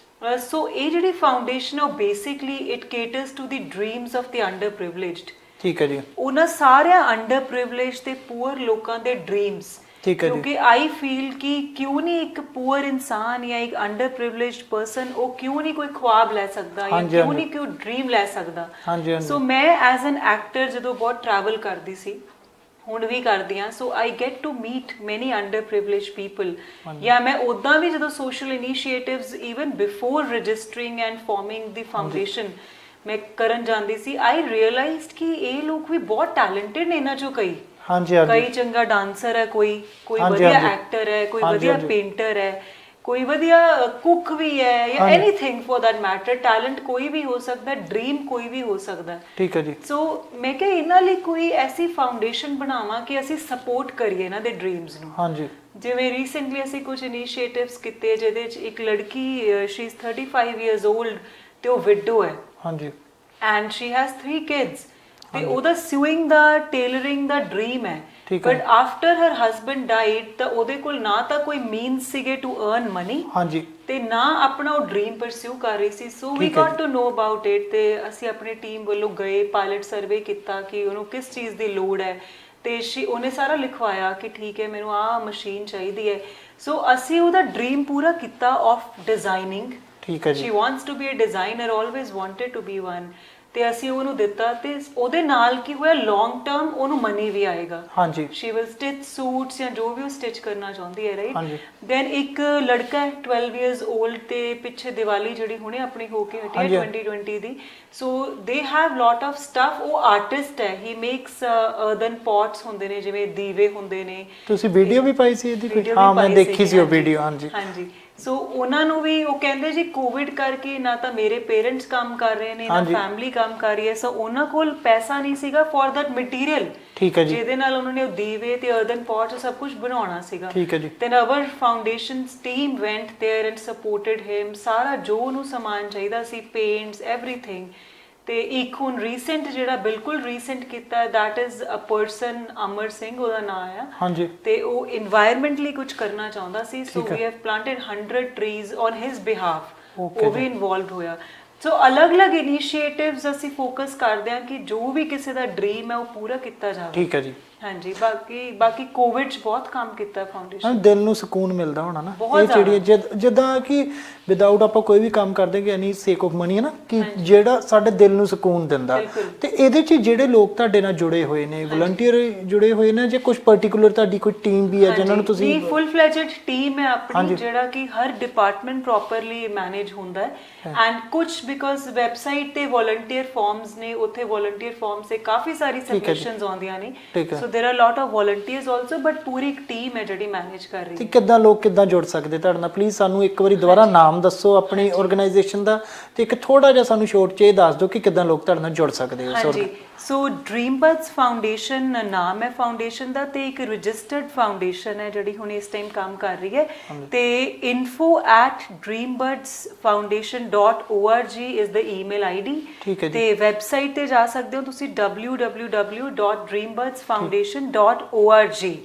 ਸੋ ਇਹ ਜਿਹੜੀ ਫਾਊਂਡੇਸ਼ਨ ਉਹ basically it ਕੇਟਰਸ to the dreams of the under privileged. ਠੀਕ ਹੈ ਜੀ। ਉਹਨਾਂ ਸਾਰਿਆਂ ਅੰਡਰ ਪ੍ਰਿਵਿਲੇਜਡ ਤੇ ਪੂਅਰ ਲੋਕਾਂ ਦੇ ਡ੍ਰੀਮਸ, ਠੀਕ ਹੈ ਜੀ। ਕਿਉਂਕਿ ਆਈ ਫੀਲ ਕਿ ਕਿਉਂ ਨਹੀਂ ਇੱਕ ਪੂਅਰ ਇਨਸਾਨ ਜਾਂ ਇੱਕ ਅੰਡਰ ਪ੍ਰਿਵਿਲੇਜਡ ਪਰਸਨ ਉਹ ਕਿਉਂ ਨਹੀਂ ਕੋਈ ਖੁਆਬ ਲੈ ਸਕਦਾ ਜਾਂ ਕਿਉਂ ਨਹੀਂ ਕੋਈ ਡ੍ਰੀਮ ਲੈ ਸਕਦਾ। ਸੋ ਮੈਂ ਐਜ਼ ਐਨ ਐਕਟਰ ਜਦੋਂ ਬਹੁਤ ਟਰੈਵਲ ਕਰਦੀ ਸੀ, ਹੁਣ ਵੀ ਕਰਦੀ ਹਾਂ, ਸੋ ਆਈ ਗੈਟ ਟੂ ਮੀਟ ਮੈਨੀ ਅੰਡਰ ਪ੍ਰਿਵਿਲੇਜਡ ਪੀਪਲ। ਜਾਂ ਮੈਂ ਉੱਦਾਂ ਵੀ ਜਦੋਂ social initiatives even before ਰਜਿਸਟਰਿੰਗ and farming the foundation ਮੈਂ ਕਰਨ ਜਾਂਦੀ ਸੀ, ਆਈ ਰੀਅਲਾਈਜ਼ਡ ਕਿ ਇਹ ਲੋਕ ਵੀ ਬਹੁਤ ਟੈਲੈਂਟਡ ਨੇ, ਇਹਨਾਂ ਚੋਂ ਕਈ ਕਈ ਚੰਗਾ ਡਾਂਸਰ ਹੈ, ਕੋਈ ਵਧੀਆ ਐਕਟਰ ਹੈ, ਕੋਈ ਵਧੀਆ ਪੇਂਟਰ ਹੈ, ਕੋਈ ਵਧੀਆ ਕੁੱਕ ਵੀ ਹੈ, ਜਾਂ anything for that matter. Talent ਕੋਈ ਵੀ ਹੋ ਸਕਦਾ, ਡ੍ਰੀਮ ਕੋਈ ਵੀ ਹੋ ਸਕਦਾ। ਠੀਕ ਹੈ ਜੀ। ਸੋ ਮੈਂ ਕਿਹਾ ਇਹਨਾਂ ਲਈ ਕੋਈ ਐਸੀ ਫਾਊਂਡੇਸ਼ਨ ਬਣਾਵਾਂ ਕਿ ਅਸੀਂ ਸਪੋਰਟ ਕਰੀਏ ਇਹਨਾਂ ਦੇ ਡ੍ਰੀਮਸ ਨੂੰ। ਹਾਂਜੀ। ਜਿਵੇਂ ਰੀਸੈਂਟਲੀ ਅਸੀਂ ਕੁਝ ਇਨੀਸ਼ੀਏਟਿਵਸ ਕੀਤੇ ਜਿਹਦੇ ਵਿੱਚ ਇੱਕ ਲੜਕੀ, ਸ਼ੀ ਇਜ਼ 35 ਇਅਰਸ 올ਡ ਤੇ ਉਹ ਵਿਡੋ ਹੈ। ਹਾਂਜੀ। ਐਂਡ ਸ਼ੀ ਹੈਜ਼ 3 ਕਿਡਸ ਤੇ ਉਹਦਾ ਸਿਊਇੰਗ ਦਾ, ਟੇਲਰਿੰਗ ਦਾ ਡ੍ਰੀਮ ਹੈ। But after her husband died ਤਾਂ ਉਹਦੇ ਕੋਲ ਨਾ ਤਾਂ ਕੋਈ ਮੀਨਸ ਸੀਗੇ ਟੂ ਅਰਨ ਮਨੀ, ਹਾਂਜੀ, ਤੇ ਨਾ ਆਪਣਾ ਉਹ ਡ੍ਰੀਮ ਪਰਸਿਊ ਕਰ ਰਹੀ ਸੀ। So we got to know about it ਤੇ ਅਸੀਂ ਆਪਣੀ ਟੀਮ ਵੱਲੋਂ ਗਏ, ਪਾਇਲਟ ਸਰਵੇ ਕੀਤਾ ਕਿ ਉਹਨੂੰ ਕਿਸ ਚੀਜ਼ ਦੀ ਲੋੜ ਹੈ, ਤੇ ਉਹਨੇ ਸਾਰਾ ਲਿਖਵਾਇਆ ਕਿ ਠੀਕ ਹੈ ਮੈਨੂੰ ਆਹ ਮਸ਼ੀਨ ਚਾਹੀਦੀ ਹੈ। ਸੋ ਅਸੀਂ ਉਹਦਾ ਡ੍ਰੀਮ ਪੂਰਾ ਕੀਤਾ ਆਫ ਡਿਜ਼ਾਈਨਿੰਗ। ਠੀਕ ਹੈ ਜੀ। She wants to be a designer, always wanted to be one, ਤੇ ਅਸੀਂ ਉਹਨੂੰ ਦਿੱਤਾ ਤੇ ਉਹਦੇ ਨਾਲ ਕੀ ਹੋਇਆ, ਲੌਂਗ ਟਰਮ ਉਹਨੂੰ ਮਨੀ ਵੀ ਆਏਗਾ। ਹਾਂਜੀ। ਸ਼ੀ ਵਿਲ ਸਟਿਚ ਸੂਟਸ ਜਾਂ ਜੋ ਵੀ ਉਹ ਸਟਿਚ ਕਰਨਾ ਚਾਹੁੰਦੀ ਹੈ, ਰਾਈਟ। ਦੈਨ ਇੱਕ ਲੜਕਾ ਹੈ 12 ਇਅਰਸ 올ਡ ਤੇ ਪਿੱਛੇ ਦੀਵਾਲੀ ਜਿਹੜੀ ਹੁਣੇ ਆਪਣੀ ਹੋ ਕੇ ਹਟੀ ਹੈ 2020 ਦੀ, so they have lot of stuff. ਉਹ ਆਰਟਿਸਟ ਹੈ, ਹੀ ਮੇਕਸ ਅਰਦਨ ਪੌਟਸ ਹੁੰਦੇ ਨੇ, ਜਿਵੇਂ ਦੀਵੇ ਹੁੰਦੇ ਨੇ। ਤੁਸੀਂ ਵੀਡੀਓ ਵੀ ਪਾਈ ਸੀ ਇਹਦੀ? ਹਾਂ, ਮੈਂ ਦੇਖੀ ਸੀ ਉਹ ਵੀਡੀਓ। ਹਾਂਜੀ ਹਾਂਜੀ। ਸੋ ਉਹਨਾਂ ਨੂੰ ਵੀ ਉਹ ਕਹਿੰਦੇ ਜੀ ਕੋਵਿਡ ਕਰਕੇ ਨਾ ਤਾਂ ਮੇਰੇ ਪੇਰੈਂਟਸ ਕੰਮ ਕਰ ਰਹੇ ਨੇ, ਨਾ ਫੈਮਿਲੀ ਕੰਮ ਕਰ ਰਹੀ ਹੈ, ਸੋ ਉਹਨਾਂ ਕੋਲ ਪੈਸਾ ਨਹੀਂ ਸੀਗਾ ਫॉर दैट ਮਟੀਰੀਅਲ, ਠੀਕ ਹੈ ਜੀ, ਜਿਹਦੇ ਨਾਲ ਉਹਨਾਂ ਨੇ ਉਹ ਦੀਵੇ ਤੇ ਅਰਦਨ ਪੌਟਸ ਸਭ ਕੁਝ ਬਣਾਉਣਾ ਸੀਗਾ। ਠੀਕ ਹੈ ਜੀ। ਤੇ our foundations team went there and supported him, ਸਾਰਾ ਜੋ ਉਹਨੂੰ ਸਮਾਨ ਚਾਹੀਦਾ ਸੀ, ਪੇਂਟਸ, ਐਵਰੀਥਿੰਗ। ਤੇ ਇੱਕ ਹੁਣ ਰੀਸੈਂਟ ਜਿਹੜਾ ਬਿਲਕੁਲ ਰੀਸੈਂਟ ਕੀਤਾ ਹੈ, that is a person, Amar Singh ਉਹਦਾ ਨਾਮ ਆ। ਹਾਂਜੀ। ਤੇ ਉਹ এনवायरमेंटਲੀ ਕੁਝ ਕਰਨਾ ਚਾਹੁੰਦਾ ਸੀ, so we have planted 100 trees on his behalf. ਉਹ ਵੀ ਇਨਵੋਲਵ ਹੋਇਆ। ਸੋ ਅਲੱਗ-ਅਲੱਗ ਇਨੀਸ਼ੀਏਟਿਵਸ ਅਸੀਂ ਫੋਕਸ ਕਰਦੇ ਹਾਂ ਕਿ ਜੋ ਵੀ ਕਿਸੇ ਦਾ ਡ੍ਰੀਮ ਹੈ ਉਹ ਪੂਰਾ ਕੀਤਾ ਜਾਵੇ। ਠੀਕ ਹੈ ਜੀ। ਹਾਂਜੀ। ਬਾਕੀ ਕੋਵਿਡ 'ਚ ਬਹੁਤ ਕੰਮ ਕੀਤਾ ਫਾਊਂਡੇਸ਼ਨ। ਦਿਲ ਨੂੰ ਸਕੂਨ ਮਿਲਦਾ ਹੋਣਾ ਨਾ ਇਹ ਜਿਹੜੀ ਜਿੱਦਾਂ ਕਿ ਵਿਦਆਊਟ ਆਪਾਂ ਕੋਈ ਵੀ ਕੰਮ ਕਰਦੇ ਕਿ ਐਨੀ ਸੇਕ ਆਫ ਮਨੀ ਹੈ ਨਾ, ਕਿ ਜਿਹੜਾ ਸਾਡੇ ਦਿਲ ਨੂੰ ਸਕੂਨ ਦਿੰਦਾ। ਤੇ ਇਹਦੇ 'ਚ ਜਿਹੜੇ ਲੋਕ ਤੁਹਾਡੇ ਨਾਲ ਜੁੜੇ ਹੋਏ ਨੇ, ਵਲੰਟੀਅਰ ਜੁੜੇ ਹੋਏ ਨੇ, ਜੇ ਕੁਝ ਪਾਰਟਿਕੂਲਰ ਤੁਹਾਡੀ ਕੋਈ ਟੀਮ ਵੀ ਹੈ ਜਿਹਨਾਂ ਨੂੰ ਤੁਸੀਂ? ਫੁੱਲ ਫਲੈਜਡ ਟੀਮ ਹੈ ਆਪਣੀ, ਜਿਹੜਾ ਕਿ ਹਰ ਡਿਪਾਰਟਮੈਂਟ ਪ੍ਰੋਪਰਲੀ ਮੈਨੇਜ ਹੁੰਦਾ ਹੈ। ਐਂਡ ਕੁਝ ਬਿਕੋਜ਼ ਵੈਬਸਾਈਟ ਤੇ ਵਲੰਟੀਅਰ ਫਾਰਮਸ ਨੇ, ਉੱਥੇ ਵਲੰਟੀਅਰ ਫਾਰਮਸ ਤੇ ਕਾਫੀ ਸਾਰੀ ਸਬਮਿਸ਼ਨਸ ਆਉਂਦੀਆਂ ਨੇ, so there are lot of volunteers also, but पूरी एक टीम है ਜਿਹੜੀ ਮੈਨੇਜ ਕਰ ਰਹੀ ਹੈ। ਤੇ ਕਿੱਦਾਂ ਲੋਕ ਕਿੱਦਾਂ ਜੁੜ ਸਕਦੇ ਤੁਹਾਡੇ ਨਾਲ? ਪਲੀਜ਼ ਸਾਨੂੰ ਇੱਕ ਵਾਰੀ ਦੁਬਾਰਾ ਨਾਮ ਦੱਸੋ ਆਪਣੀ ਆਰਗੇਨਾਈਜੇਸ਼ਨ ਦਾ, ਤੇ ਇੱਕ ਥੋੜਾ ਜਿਹਾ ਸਾਨੂੰ ਸ਼ੋਰਟ 'ਚ ਇਹ ਦੱਸ ਦਿਓ ਕਿ ਕਿੱਦਾਂ ਲੋਕ ਤੁਹਾਡੇ ਨਾਲ ਜੁੜ ਸਕਦੇ ਹੋ। ਹਾਂਜੀ, ਸੋ ਡ੍ਰੀਮਬਰਡਸ ਫਾਊਂਡੇਸ਼ਨ ਨਾਮ ਹੈ ਫਾਊਂਡੇਸ਼ਨ ਦਾ, ਤੇ ਇੱਕ ਰਜਿਸਟਰਡ ਫਾਊਂਡੇਸ਼ਨ ਹੈ ਜਿਹੜੀ ਹੁਣ ਇਸ ਟਾਈਮ ਕੰਮ ਕਰ ਰਹੀ ਹੈ, ਤੇ info@dreambirdsfoundation.org is the email ID. ਠੀਕ ਹੈ ਜੀ। ਤੇ ਵੈਬਸਾਈਟ ਤੇ ਜਾ ਸਕਦੇ ਹੋ ਤੁਸੀਂ www.dreambirdsfoundation.org,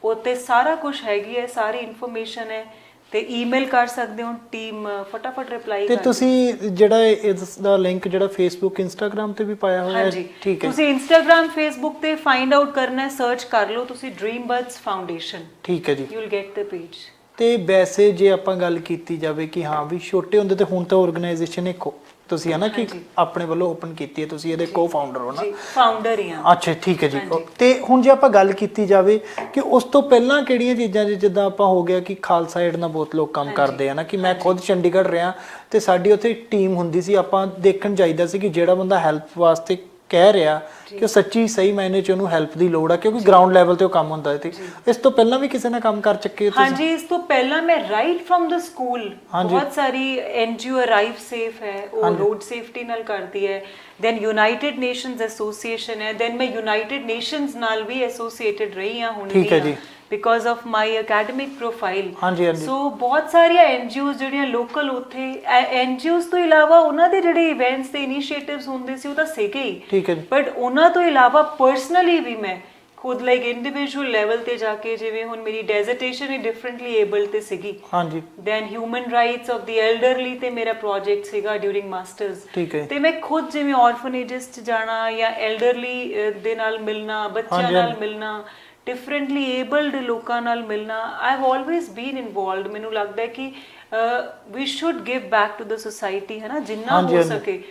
ਉੱਤੇ ਸਾਰਾ ਕੁਝ ਹੈਗੀ ਹੈ, ਸਾਰੀ ਇਨਫੋਰਮੇਸ਼ਨ ਹੈ, ਤੇ ਈਮੇਲ ਕਰ ਸਕਦੇ ਹੋ, ਟੀਮ ਫਟਾਫਟ ਰਿਪਲਾਈ ਤੇ ਕਰ ਤੁਸੀਂ ਜਿਹੜਾ ਇਸ ਦਾ ਲਿੰਕ ਜਿਹੜਾ ਫੇਸਬੁੱਕ ਇੰਸਟਾਗ੍ਰam ਤੇ ਵੀ ਪਾਇਆ ਹੋਇਆ ਹੈ? ਹਾਂਜੀ, ਠੀਕ ਹੈ, ਤੁਸੀਂ ਇੰਸਟਾਗ੍ਰam ਫੇਸਬੁੱਕ ਤੇ ਫਾਈਂਡ ਆਊਟ ਕਰਨਾ ਹੈ, ਸਰਚ ਕਰ ਲਓ ਤੁਸੀਂ ਡ੍ਰੀਮਬਰਡਸ ਫਾਊਂਡੇਸ਼ਨ, ਠੀਕ ਹੈ ਜੀ। You will get the page. ਤੇ ਵੈਸੇ ਜੇ ਆਪਾਂ ਗੱਲ ਕੀਤੀ ਜਾਵੇ ਕਿ ਹਾਂ ਵੀ ਛੋਟੇ ਹੁੰਦੇ ਤੇ ਹੁਣ ਤਾਂ ਆਰਗੇਨਾਈਜੇਸ਼ਨ ਇੱਕ ਤੁਸੀਂ ਹੈ ਨਾ ਕਿ ਆਪਣੇ ਵੱਲੋਂ ਓਪਨ ਕੀਤੀ ਹੈ, ਤੁਸੀਂ ਇਹਦੇ ਕੋ-ਫਾਊਂਡਰ ਹੋ ਨਾ? ਜੀ, ਫਾਊਂਡਰ ਹੀ ਹਾਂ। ਅੱਛਾ, ਠੀਕ ਹੈ ਜੀ। ਤੇ ਹੁਣ ਜੇ ਆਪਾਂ ਗੱਲ ਕੀਤੀ ਜਾਵੇ ਕਿ ਉਸ ਤੋਂ ਪਹਿਲਾਂ ਕਿਹੜੀਆਂ ਚੀਜ਼ਾਂ ਜਿੱਦਾਂ ਆਪਾਂ ਹੋ ਗਿਆ ਕਿ ਖਾਲਸਾ ਏਡ ਨਾਲ ਬਹੁਤ ਲੋਕ ਕੰਮ ਕਰਦੇ ਆ ਨਾ, ਕਿ ਮੈਂ ਖੁਦ ਚੰਡੀਗੜ੍ਹ ਰਿਹਾ ਤੇ ਸਾਡੀ ਉੱਥੇ ਟੀਮ ਹੁੰਦੀ ਸੀ, ਆਪਾਂ ਦੇਖਣ ਚਾਹੀਦਾ ਸੀ ਕਿ ਜਿਹੜਾ ਬੰਦਾ ਹੈਲਪ ਵਾਸਤੇ ਕਹਿ ਰਿਹਾ ਕਿ ਉਹ ਸੱਚੀ ਸਹੀ ਮਾਇਨੇ ਚ ਉਹਨੂੰ ਹੈਲਪ ਦੀ ਲੋੜ ਆ, ਕਿਉਂਕਿ ਗਰਾਊਂਡ ਲੈਵਲ ਤੇ ਉਹ ਕੰਮ ਹੁੰਦਾ ਸੀ। ਇਸ ਤੋਂ ਪਹਿਲਾਂ ਵੀ ਕਿਸੇ ਨਾਲ ਕੰਮ ਕਰ ਚੁੱਕੇ ਹੋ ਤੁਸੀਂ? ਹਾਂਜੀ, ਇਸ ਤੋਂ ਪਹਿਲਾਂ ਮੈਂ ਰਾਈਟ ਫਰਮ ਦ ਸਕੂਲ ਬਹੁਤ ਸਾਰੀ ਐਨਜੀਓ ਅਰਾਈਵ ਸੇਫ ਹੈ, ਉਹ ਰੋਡ ਸੇਫਟੀ ਨਾਲ ਕਰਦੀ ਹੈ, ਦੈਨ ਯੂਨਾਈਟਿਡ ਨੇਸ਼ਨਸ ਐਸੋਸੀਏਸ਼ਨ ਹੈ, ਦੈਨ ਮੈਂ ਯੂਨਾਈਟਿਡ ਨੇਸ਼ਨਸ ਨਾਲ ਵੀ ਐਸੋਸੀਏਟਡ ਰਹੀ ਹਾਂ ਹੁਣ, ਠੀਕ ਹੈ ਜੀ, because of my academic profile। ਹਾਂਜੀ ਹਾਂਜੀ। ਸੋ ਬਹੁਤ ਸਾਰੀਆਂ ਐਨਜੀਓਜ਼ ਜਿਹੜੀਆਂ ਲੋਕਲ ਉੱਥੇ, ਐਨਜੀਓਜ਼ ਤੋਂ ਇਲਾਵਾ ਉਹਨਾਂ ਦੇ ਜਿਹੜੇ ਇਵੈਂਟਸ ਤੇ ਇਨੀਸ਼ੀਏਟਿਵਸ ਹੁੰਦੇ ਸੀ ਉਹ ਤਾਂ ਸੀਗੇ ਹੀ, ਠੀਕ ਹੈ ਜੀ। ਬਟ ਉਹਨਾਂ ਤੋਂ ਇਲਾਵਾ ਪਰਸਨਲੀ ਵੀ ਮੈਂ ਖੁਦ ਲਾਈਕ ਇੰਡੀਵਿਜੂਅਲ ਲੈਵਲ ਤੇ ਜਾ ਕੇ, ਜਿਵੇਂ ਹੁਣ ਮੇਰੀ ਡੈਜ਼ਰਟੇਸ਼ਨ ਹੀ ਡਿਫਰੈਂਟਲੀ ਏਬਲਡ ਤੇ ਸੀਗੀ, ਹਾਂਜੀ, then human rights of the elderly ਤੇ ਮੇਰਾ ਪ੍ਰੋਜੈਕਟ ਸੀਗਾ ਡਿਊਰਿੰਗ ਮਾਸਟਰਸ। ਠੀਕ ਹੈ। ਤੇ ਮੈਂ ਖੁਦ ਜਿਵੇਂ ਆਰਫਨੇਜਸ ਚ ਜਾਣਾ ਜਾਂ ਐਲਡਰਲੀ ਦੇ ਨਾਲ ਮਿਲਣਾ, ਬੱਚਿਆਂ ਨਾਲ ਮਿਲਣਾ, ਡਿਫਰੈਂਟਲੀ ਏਬਲਡ ਲੋਕਾਂ ਨਾਲ ਮਿਲਣਾ, I have always been involved. ਮੈਨੂੰ ਲੱਗਦਾ ਹੈ ਕਿ we should give back to the society, ਹੈ ਨਾ, ਜਿੰਨਾ ਹੋ ਸਕੇ।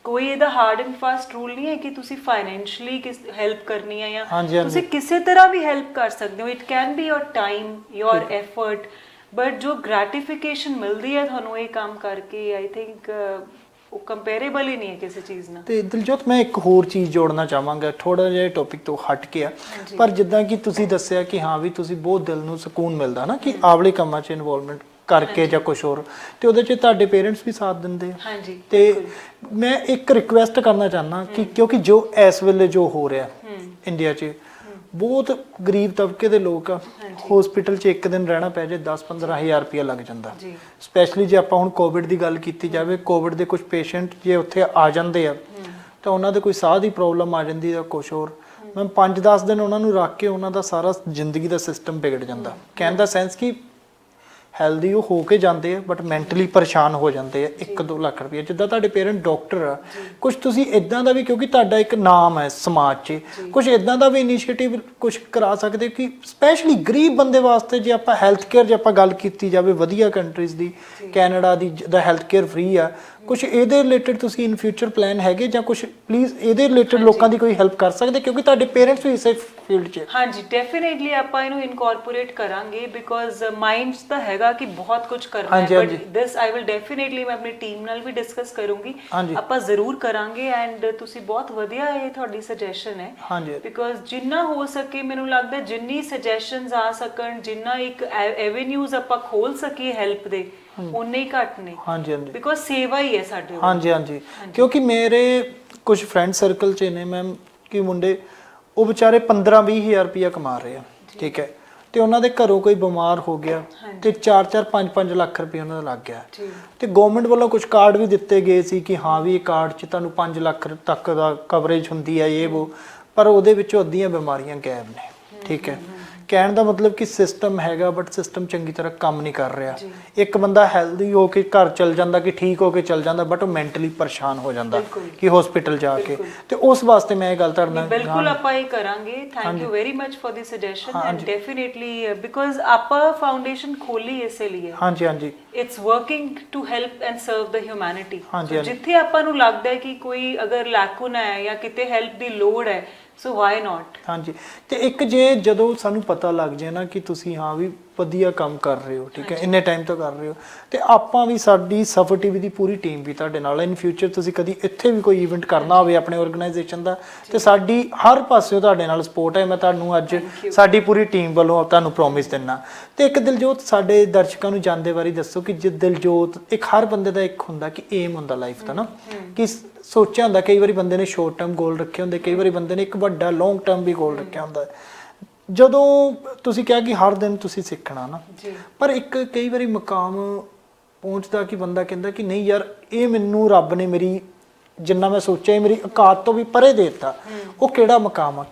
ਕੋਈ ਇਹਦਾ ਹਾਰਡ ਐਂਡ ਫਾਸਟ ਰੂਲ ਨਹੀਂ ਹੈ ਕਿ ਤੁਸੀਂ ਫਾਈਨੈਂਸ਼ਲੀ ਹੈਲਪ ਕਰਨੀ ਹੈ ਜਾਂ ਤੁਸੀਂ ਕਿਸੇ ਤਰ੍ਹਾਂ ਵੀ ਹੈਲਪ ਕਰ ਸਕਦੇ ਹੋ। It can be your time, your effort, but ਜੋ ਗ੍ਰੈਟੀਫਿਕੇਸ਼ਨ ਮਿਲਦੀ ਹੈ ਤੁਹਾਨੂੰ ਇਹ ਕੰਮ ਕਰਕੇ, ਆਈ ਥਿੰਕ ਉਹ ਕੰਪੈਰੇਬਲ ਹੀ ਨਹੀਂ ਹੈ ਕਿਸੇ ਚੀਜ਼ ਨਾਲ। ਤੇ ਦਿਲਜੋਤ, ਮੈਂ ਇੱਕ ਹੋਰ ਚੀਜ਼ ਜੋੜਨਾ ਚਾਹਾਂਗਾ, ਥੋੜਾ ਜਿਹਾ ਟੌਪਿਕ ਤੋਂ ਹਟ ਕੇ ਆ, ਪਰ ਜਿੱਦਾਂ ਕਿ ਤੁਸੀਂ ਦੱਸਿਆ ਕਿ ਹਾਂ ਵੀ ਤੁਸੀਂ ਬਹੁਤ ਦਿਲ ਨੂੰ ਸਕੂਨ ਮਿਲਦਾ ਨਾ ਕਿ ਆਵਲੇ ਕੰਮਾਂ 'ਚ ਇਨਵੋਲਵਮੈਂਟ ਕਰਕੇ ਜਾਂ ਕੁਝ ਹੋਰ, ਤੇ ਉਹਦੇ 'ਚ ਤੁਹਾਡੇ ਪੇਰੈਂਟਸ ਵੀ ਸਾਥ ਦਿੰਦੇ ਆ। ਹਾਂਜੀ, ਤੇ ਮੈਂ ਇੱਕ ਰਿਕੁਐਸਟ ਕਰਨਾ ਚਾਹੁੰਦਾ ਕਿ ਕਿਉਂਕਿ ਜੋ ਇਸ ਵੇਲੇ ਜੋ ਹੋ ਰਿਹਾ ਇੰਡੀਆ 'ਚ, ਬਹੁਤ ਗਰੀਬ ਤਬਕੇ ਦੇ ਲੋਕ ਆ, ਹਸਪੀਟਲ 'ਚ ਇੱਕ ਦਿਨ ਰਹਿਣਾ ਪੈ ਜਾਏ 10-15 ਹਜ਼ਾਰ ਰੁਪਇਆ ਲੱਗ ਜਾਂਦਾ। ਸਪੈਸ਼ਲੀ ਜੇ ਆਪਾਂ ਹੁਣ ਕੋਵਿਡ ਦੀ ਗੱਲ ਕੀਤੀ ਜਾਵੇ, ਕੋਵਿਡ ਦੇ ਕੁਝ ਪੇਸ਼ੈਂਟ ਜੇ ਉੱਥੇ ਆ ਜਾਂਦੇ ਆ ਤਾਂ ਉਹਨਾਂ ਦੇ ਕੋਈ ਸਾਹ ਦੀ ਪ੍ਰੋਬਲਮ ਆ ਜਾਂਦੀ ਜਾਂ ਕੁਝ ਹੋਰ, ਮੈਂ 5-10 ਦਿਨ ਉਹਨਾਂ ਨੂੰ ਰੱਖ ਕੇ ਉਹਨਾਂ ਦਾ ਸਾਰਾ ਜ਼ਿੰਦਗੀ ਦਾ ਸਿਸਟਮ ਵਿਗੜ ਜਾਂਦਾ। ਕਹਿਣ ਦਾ ਸੈਂਸ ਕਿ ਹੈਲਦੀ ਉਹ ਹੋ ਕੇ ਜਾਂਦੇ ਆ ਬਟ ਮੈਂਟਲੀ ਪਰੇਸ਼ਾਨ ਹੋ ਜਾਂਦੇ ਆ। 1-2 ਲੱਖ ਰੁਪਏ, ਜਿੱਦਾਂ ਤੁਹਾਡੇ ਪੇਰੈਂਟ ਡਾਕਟਰ ਆ, ਕੁਝ ਤੁਸੀਂ ਇਦਾਂ ਦਾ ਵੀ, ਕਿਉਂਕਿ ਤੁਹਾਡਾ ਇੱਕ ਨਾਮ ਹੈ ਸਮਾਜ 'ਚ, ਕੁਝ ਇਦਾਂ ਦਾ ਵੀ ਇਨੀਸ਼ੀਏਟਿਵ ਕੁਝ ਕਰਾ ਸਕਦੇ ਕਿ ਸਪੈਸ਼ਲੀ ਗਰੀਬ ਬੰਦੇ ਵਾਸਤੇ, ਜੇ ਆਪਾਂ ਹੈਲਥ ਕੇਅਰ, ਜੇ ਆਪਾਂ ਗੱਲ ਕੀਤੀ ਜਾਵੇ ਵਧੀਆ ਕੰਟਰੀਜ਼ ਦੀ, ਕੈਨੇਡਾ ਦੀ ਦਾ ਹੈਲਥ ਕੇਅਰ ਫ੍ਰੀ ਆ, ਕੁਝ ਇਹਦੇ ਰਿਲੇਟਡ ਤੁਸੀਂ ਇਨ ਫਿਊਚਰ ਪਲਾਨ ਹੈਗੇ ਜਾਂ ਕੁਝ ਪਲੀਜ਼ ਇਹਦੇ ਰਿਲੇਟਡ ਲੋਕਾਂ ਦੀ ਕੋਈ ਹੈਲਪ ਕਰ ਸਕਦੇ, ਕਿਉਂਕਿ ਤੁਹਾਡੇ ਪੇਰੈਂਟਸ ਵੀ ਇਸੇ ਫੀਲਡ 'ਚ? ਹਾਂਜੀ, ਡੈਫੀਨੇਟਲੀ ਆਪਾਂ ਇਹਨੂੰ ਇਨਕੋਰਪੋਰੇਟ ਕਰਾਂਗੇ, ਬਿਕੋਜ਼ ਮਾਈਂਡ ਤਾਂ ਹੈਗਾ ਕਿ ਬਹੁਤ ਕੁਝ ਕਰਨਾ ਹੈ, but this I will definitely, ਮੈਂ ਆਪਣੀ ਟੀਮ ਨਾਲ ਵੀ ਡਿਸਕਸ ਕਰੂੰਗੀ, ਆਪਾਂ ਜ਼ਰੂਰ ਕਰਾਂਗੇ। ਐਂਡ ਤੁਸੀਂ ਬਹੁਤ ਵਧੀਆ, ਇਹ ਤੁਹਾਡੀ ਸੁਜੈਸ਼ਨ ਹੈ, ਬਿਕੋਜ਼ ਜਿੰਨਾ ਹੋ ਸਕੇ ਮੈਨੂੰ ਲੱਗਦਾ ਜਿੰਨੀ ਸੁਜੈਸ਼ਨਸ ਆ ਸਕਣ, ਜਿੰਨਾ ਇੱਕ ਐਵੇਨਿਊਜ਼ ਆਪਾਂ ਖੋਲ ਸਕੀਏ ਹੈਲਪ ਦੇ, ਉਨੇ ਹੀ ਘੱਟ ਨੇ। ਹਾਂਜੀ, ਬਿਕੋਜ਼ ਸੇਵਾ ਹੀ ਹੈ ਸਾਡੇ। ਹਾਂਜੀ, ਕਿਉਂਕਿ ਮੇਰੇ ਕੁਝ ਫਰੈਂਡ ਸਰਕਲ 'ਚ ਨੇ ਮੈਮ ਕਿ ਮੁੰਡੇ ਉਹ ਵਿਚਾਰੇ 15-20 ਹਜ਼ਾਰ ਰੁਪਇਆ ਕਮਾ ਰਹੇ ਆ, ਠੀਕ ਹੈ, ਤੇ ਉਹਨਾਂ ਦੇ ਘਰੋਂ ਕੋਈ ਬਿਮਾਰ ਹੋ ਗਿਆ ਤੇ 4-4, 5-5 ਲੱਖ ਰੁਪਏ ਉਹਨਾਂ ਦਾ ਲੱਗ ਗਿਆ, ਤੇ ਗਵਰਨਮੈਂਟ ਵੱਲੋਂ ਕੁਝ ਕਾਰਡ ਵੀ ਦਿੱਤੇ ਗਏ ਸੀ ਕਿ ਹਾਂ ਵੀ ਇਹ ਕਾਰਡ 'ਚ ਤੁਹਾਨੂੰ 5 ਲੱਖ ਤੱਕ ਦਾ ਕਵਰੇਜ ਹੁੰਦੀ ਹੈ, ਇਹ ਉਹ, ਪਰ ਉਹਦੇ ਵਿੱਚੋਂ ਅੱਧੀਆਂ ਬਿਮਾਰੀਆਂ ਗਾਇਬ ਨੇ, ਠੀਕ ਹੈ। ਕਹਿਣ ਦਾ ਮਤਲਬ ਕਿ ਸਿਸਟਮ ਹੈਗਾ ਬਟ ਸਿਸਟਮ ਚੰਗੀ ਤਰ੍ਹਾਂ ਕੰਮ ਨਹੀਂ ਕਰ ਰਿਹਾ। ਇੱਕ ਬੰਦਾ ਹੈਲਦੀ ਹੋ ਕੇ ਘਰ ਚਲ ਜਾਂਦਾ, ਕਿ ਠੀਕ ਹੋ ਕੇ ਚਲ ਜਾਂਦਾ, ਬਟ ਉਹ ਮੈਂਟਲੀ ਪਰੇਸ਼ਾਨ ਹੋ ਜਾਂਦਾ ਕਿ ਹਸਪੀਟਲ ਜਾ ਕੇ, ਤੇ ਉਸ ਵਾਸਤੇ ਮੈਂ ਇਹ ਗੱਲ ਕਰਨਾ। ਬਿਲਕੁਲ ਆਪਾਂ ਇਹ ਕਰਾਂਗੇ। Thank you very much for the suggestion, and definitely because ਆਪਾਂ ਫਾਊਂਡੇਸ਼ਨ ਖੋਲੀ ਇਸੇ ਲਈ ਹੈ। ਹਾਂਜੀ, it's working to help and serve the humanity. ਜਿੱਥੇ ਆਪਾਂ ਨੂੰ ਲੱਗਦਾ ਹੈ ਕਿ ਕੋਈ ਅਗਰ ਲੈਕੂਨਾ ਹੈ ਜਾਂ ਕਿਤੇ ਹੈਲਪ ਦੀ ਲੋੜ ਹੈ, ਸੋ ਵਾਈ ਨਾਟ। ਹਾਂਜੀ, ਤੇ ਇੱਕ ਜੇ ਜਦੋਂ ਸਾਨੂੰ ਪਤਾ ਲੱਗ ਜਾਏ ਨਾ ਕਿ ਤੁਸੀਂ ਹਾਂ ਵੀ ਵਧੀਆ ਕੰਮ ਕਰ ਰਹੇ ਹੋ, ਠੀਕ ਹੈ, ਇੰਨੇ ਟਾਈਮ ਤੋਂ ਕਰ ਰਹੇ ਹੋ, ਤੇ ਆਪਾਂ ਵੀ ਸਾਡੀ ਸਫਰ ਟੀਵੀ ਦੀ ਪੂਰੀ ਟੀਮ ਵੀ ਤੁਹਾਡੇ ਨਾਲ ਇਨ ਫਿਊਚਰ ਤੁਸੀਂ ਕਦੀ ਇੱਥੇ ਵੀ ਕੋਈ ਇਵੈਂਟ ਕਰਨਾ ਹੋਵੇ ਆਪਣੇ ਆਰਗੇਨਾਈਜੇਸ਼ਨ ਦਾ, ਤੇ ਸਾਡੀ ਹਰ ਪਾਸਿਓਂ ਤੁਹਾਡੇ ਨਾਲ ਸਪੋਰਟ ਹੈ। ਮੈਂ ਤੁਹਾਨੂੰ ਅੱਜ ਸਾਡੀ ਪੂਰੀ ਟੀਮ ਵੱਲੋਂ ਤੁਹਾਨੂੰ ਪ੍ਰੋਮਿਸ ਦਿੰਦਾ। ਤੇ ਇੱਕ ਦਿਲਜੋਤ, ਸਾਡੇ ਦਰਸ਼ਕਾਂ ਨੂੰ ਜਾਣਦੇ ਬਾਰੇ ਦੱਸੋ ਕਿ ਜੇ ਦਿਲਜੋਤ, ਇੱਕ ਹਰ ਬੰਦੇ ਦਾ ਇੱਕ ਹੁੰਦਾ ਕਿ ਏਮ ਹੁੰਦਾ ਲਾਈਫ ਦਾ ਨਾ, ਕਿ ਸੋਚਿਆ ਹੁੰਦਾ, ਕਈ ਵਾਰੀ ਬੰਦੇ ਨੇ ਸ਼ਾਰਟ ਟਰਮ ਗੋਲ ਰੱਖੇ ਹੁੰਦੇ, ਕਈ ਵਾਰੀ ਬੰਦੇ ਨੇ ਇੱਕ ਵੱਡਾ ਲੌਂਗ ਟਰਮ ਵੀ ਗੋਲ ਰੱਖਿਆ ਹੁੰਦਾ। ਜਦੋਂ ਤੁਸੀਂ ਕਿਹਾ ਕਿ ਹਰ ਦਿਨ ਤੁਸੀਂ ਸਿੱਖਣਾ ਨਾ, ਪਰ ਇੱਕ ਕਈ ਵਾਰੀ ਮੁਕਾਮ ਪਹੁੰਚਦਾ ਕਿ ਬੰਦਾ ਕਹਿੰਦਾ ਕਿ ਨਹੀਂ ਯਾਰ, ਇਹ ਮੈਨੂੰ ਰੱਬ ਨੇ ਮੇਰੀ ਜਿੰਨਾ ਮੈਂ ਸੋਚਿਆ ਮੇਰੀ ਔਕਾਤ ਤੋਂ ਵੀ ਪਰੇ ਦੇ ਦਿੱਤਾ। ਉਹ ਕਿਹੜਾ ਮੁਕਾਮ ਆ,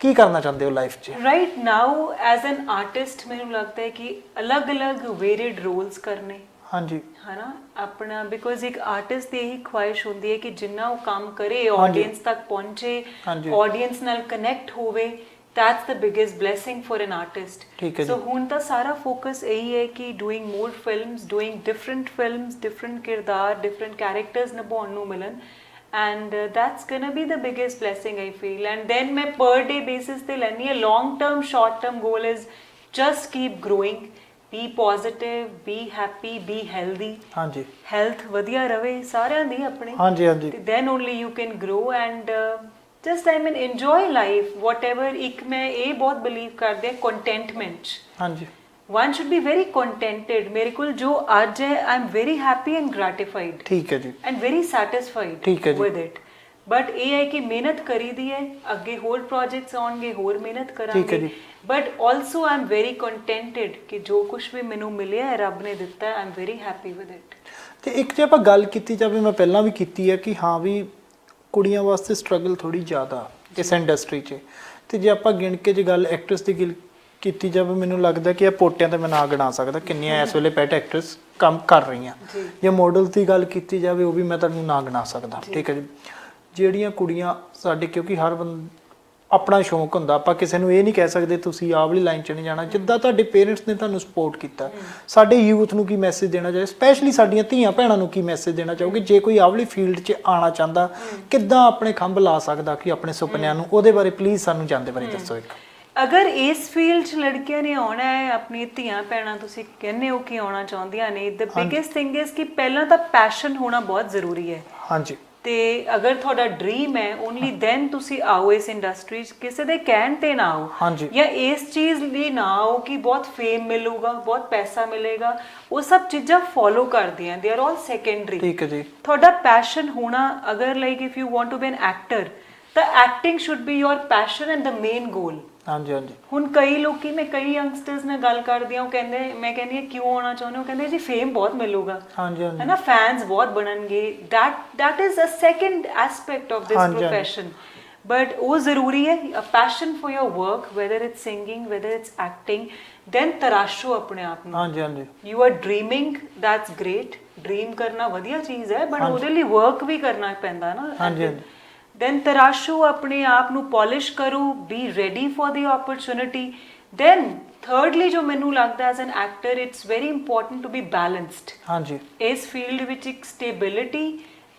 ਕੀ ਕਰਨਾ ਚਾਹੁੰਦੇ ਹੋ ਲਾਈਫ 'ਚ? Right now as an artist ਮੈਨੂੰ ਲੱਗਦਾ ਹੈ ਕਿ ਅਲੱਗ-ਅਲੱਗ ਵੇਰੀਡ ਰੋਲਸ ਕਰਨੇ, ਹਾਂਜੀ, ਹੈ ਨਾ, ਆਪਣਾ, ਬਿਕੋਜ਼ ਇੱਕ ਆਰਟਿਸਟ ਦੀ ਇਹੀ ਖੁਆਇਸ਼ ਹੁੰਦੀ ਹੈ ਕਿ ਜਿੰਨਾ ਉਹ ਕੰਮ ਕਰੇ ਆਡੀਅנס ਤੱਕ ਪਹੁੰਚੇ, ਆਡੀਅנס ਨਾਲ ਕਨੈਕਟ ਹੋਵੇ। That's the biggest blessing for an artist. So ਹੁਣ ਤਾਂ ਸਾਰਾ focus ਇਹੀ ਹੈ ਕਿ doing more films, doing different films, different ਕਿਰਦਾਰ, different characters ਨਿਭਾਉਣ ਨੂੰ ਮਿਲਣ, and that's gonna be the biggest blessing I feel. And then ਮੈਂ per day basis ਤੇ ਲੈਣੀ ਹੈ। long term, short term goal is just keep growing, be positive, be happy, be healthy. ਹਾਂਜੀ, health ਵਧੀਆ ਰਵੇ ਸਾਰਿਆਂ ਦੀ ਆਪਣੀ। ਹਾਂਜੀ ਹਾਂਜੀ, then only you can grow and just I mean enjoy life, whatever। ਇੱਕ ਮੈਂ ਇਹ ਬਹੁਤ believe ਕਰਦੀ ਹਾਂ contentment। ਹਾਂਜੀ, one should be very contented। ਮੇਰੇ ਕੋਲ ਜੋ ਅੱਜ ਹੈ I am very happy and gratified, ਠੀਕ ਹੈ ਜੀ, and very satisfied, ਠੀਕ ਹੈ ਜੀ, with it। but ਇਹ ਹੈ ਕਿ ਮਿਹਨਤ ਕਰੀਦੀ ਹੈ, ਅੱਗੇ ਹੋਰ projects ਆਉਣਗੇ, ਹੋਰ ਮਿਹਨਤ ਕਰਾਂਗੇ, ਠੀਕ ਹੈ ਜੀ, but also I am very contented ਕਿ ਜੋ ਕੁਝ ਵੀ ਮੈਨੂੰ ਮਿਲਿਆ ਹੈ ਰੱਬ ਨੇ ਦਿੱਤਾ ਹੈ, I am very happy with it। ਤੇ ਇੱਕ ਜੇ ਆਪਾਂ ਗੱਲ ਕੀਤੀ ਜਾਵੇ, ਮੈਂ ਪਹਿਲਾਂ ਵੀ ਕੀਤੀ ਹੈ ਕਿ ਹਾਂ ਵੀ ਕੁੜੀਆਂ ਵਾਸਤੇ ਸਟਰਗਲ ਥੋੜੀ ਜ਼ਿਆਦਾ ਇਸ ਇੰਡਸਟਰੀ 'ਚ, ਤੇ ਜੇ ਆਪਾਂ ਗਿਣ ਕੇ ਜੇ ਗੱਲ ਐਕਟਰਸ ਦੀ ਗੱਲ ਕੀਤੀ ਜਾਵੇ, ਮੈਨੂੰ ਲੱਗਦਾ ਕਿ ਇਹ ਪੋਟਿਆਂ ਤੇ ਮੈਂ ਨਾ ਗਿਣਾ ਸਕਦਾ ਕਿੰਨੀਆਂ ਇਸ ਵੇਲੇ ਪੈਟ ਐਕਟਰਸ ਕੰਮ ਕਰ ਰਹੀਆਂ। ਜੇ ਮਾਡਲਸ ਦੀ ਗੱਲ ਕੀਤੀ ਜਾਵੇ, ਉਹ ਵੀ ਮੈਂ ਤੁਹਾਨੂੰ ਨਾ ਗਿਣਾ ਸਕਦਾ, ਠੀਕ ਹੈ ਜੀ। ਜਿਹੜੀਆਂ ਕੁੜੀਆਂ ਸਾਡੇ, ਕਿਉਂਕਿ ਹਰ ਆਪਣਾ ਸ਼ੌਂਕ ਹੁੰਦਾ, ਆਪਾਂ ਕਿਸੇ ਨੂੰ ਇਹ ਨਹੀਂ ਕਹਿ ਸਕਦੇ ਤੁਸੀਂ ਆਹ ਵਾਲੀ ਲਾਈਨ 'ਚ ਨਹੀਂ ਜਾਣਾ। ਜਿੱਦਾਂ ਤੁਹਾਡੇ ਪੇਰੈਂਟਸ ਨੇ ਤੁਹਾਨੂੰ ਸਪੋਰਟ ਕੀਤਾ, ਸਾਡੇ ਯੂਥ ਨੂੰ ਕੀ ਮੈਸੇਜ ਦੇਣਾ ਚਾਹੋਗੇ, ਸਪੈਸ਼ਲੀ ਸਾਡੀਆਂ ਧੀਆਂ ਭੈਣਾਂ ਨੂੰ ਕੀ ਮੈਸੇਜ ਦੇਣਾ ਚਾਹੋਗੇ? ਜੇ ਕੋਈ ਆਹ ਵਾਲੀ ਫੀਲਡ 'ਚ ਆਉਣਾ ਚਾਹੁੰਦਾ, ਕਿੱਦਾਂ ਆਪਣੇ ਖੰਭ ਲਾ ਸਕਦਾ ਕਿ ਆਪਣੇ ਸੁਪਨਿਆਂ ਨੂੰ, ਉਹਦੇ ਬਾਰੇ ਪਲੀਜ਼ ਸਾਨੂੰ ਜਾਣਦੇ ਬਾਰੇ ਦੱਸੋ। ਇੱਕ ਅਗਰ ਇਸ ਫੀਲਡ 'ਚ ਲੜਕੀਆਂ ਨੇ ਆਉਣਾ ਹੈ, ਆਪਣੀ ਧੀਆਂ ਭੈਣਾਂ ਤੁਸੀਂ ਕਹਿੰਦੇ ਹੋ ਕਿ ਆਉਣਾ ਚਾਹੁੰਦੀਆਂ ਨੇ, ਦ ਬਿਗੇਸਟ ਥਿੰਗ ਇਜ਼ ਕਿ ਪਹਿਲਾਂ ਤਾਂ ਪੈਸ਼ਨ ਹੋਣਾ ਬਹੁਤ ਜ਼ਰੂਰੀ ਹੈ। ਹਾਂਜੀ, ਤੇ ਅਗਰ ਤੁਹਾਡਾ ਡ੍ਰੀਮ ਹੈ, ਓਨਲੀ ਦੈਨ ਤੁਸੀਂ ਆਓ ਇਸ ਇੰਡਸਟਰੀ 'ਚ, ਕਿਸੇ ਦੇ ਕਹਿਣ ਤੇ ਨਾ ਆਓ, ਜਾਂ ਇਸ ਚੀਜ਼ ਲਈ ਨਾ ਆਓ ਕਿ ਬਹੁਤ ਫੇਮ ਮਿਲੂਗਾ, ਬਹੁਤ ਪੈਸਾ ਮਿਲੇਗਾ। ਉਹ ਸਭ ਚੀਜ਼ਾਂ ਫੋਲੋ ਕਰਦੀਆਂ, ਦੇ ਆਰ ਆਲ ਸੈਕੰਡਰੀ। ਠੀਕ ਹੈ ਜੀ, ਤੁਹਾਡਾ ਪੈਸ਼ਨ ਹੋਣਾ, ਅਗਰ like if you want to be an actor, ਤਾਂ acting should be your passion and the main goal. ਹਾਂਜੀ ਹਾਂਜੀ, ਹੁਣ ਕਈ ਲੋਕੀ, ਮੈਂ ਕਈ ਯੰਗਸਟਰਸ ਨਾਲ ਗੱਲ ਕਰਦੀ ਹਾਂ, ਉਹ ਕਹਿੰਦੇ, ਮੈਂ ਕਹਿੰਦੀ ਹਾਂ ਕਿਉਂ ਆਉਣਾ ਚਾਹੁੰਦੇ ਹੋ, ਕਹਿੰਦੇ ਜੀ ਫੇਮ ਬਹੁਤ ਮਿਲੂਗਾ, ਹਾਂਜੀ ਹਾਂਜੀ, ਹੈ ਨਾ, ਫੈਨਸ ਬਹੁਤ ਬਣਨਗੇ। that is a second aspect of this profession, but ਉਹ ਜ਼ਰੂਰੀ ਹੈ, a passion for your work, whether it's singing, whether it's acting, then ਤਰਾਸ਼ੋ ਆਪਣੇ ਆਪ ਨੂੰ। ਹਾਂਜੀ ਹਾਂਜੀ, you are dreaming, that's great, dream ਕਰਨਾ ਵਧੀਆ ਚੀਜ਼ ਹੈ, but ਉਹਦੇ ਲਈ work ਵੀ ਕਰਨਾ ਪੈਂਦਾ ਨਾ। ਹਾਂਜੀ ਹਾਂਜੀ, then ਤਰਾਸ਼ੋ ਆਪਣੇ ਆਪ ਨੂੰ, ਪੋਲਿਸ਼ ਕਰੋ, be ready for the opportunity। then thirdly ਜੋ ਮੈਨੂੰ ਲੱਗਦਾ as an actor, it's very important to be balanced। ਹਾਂਜੀ, ਇਸ ਫੀਲਡ ਵਿੱਚ ਇੱਕ ਸਟੇਬਿਲਿਟੀ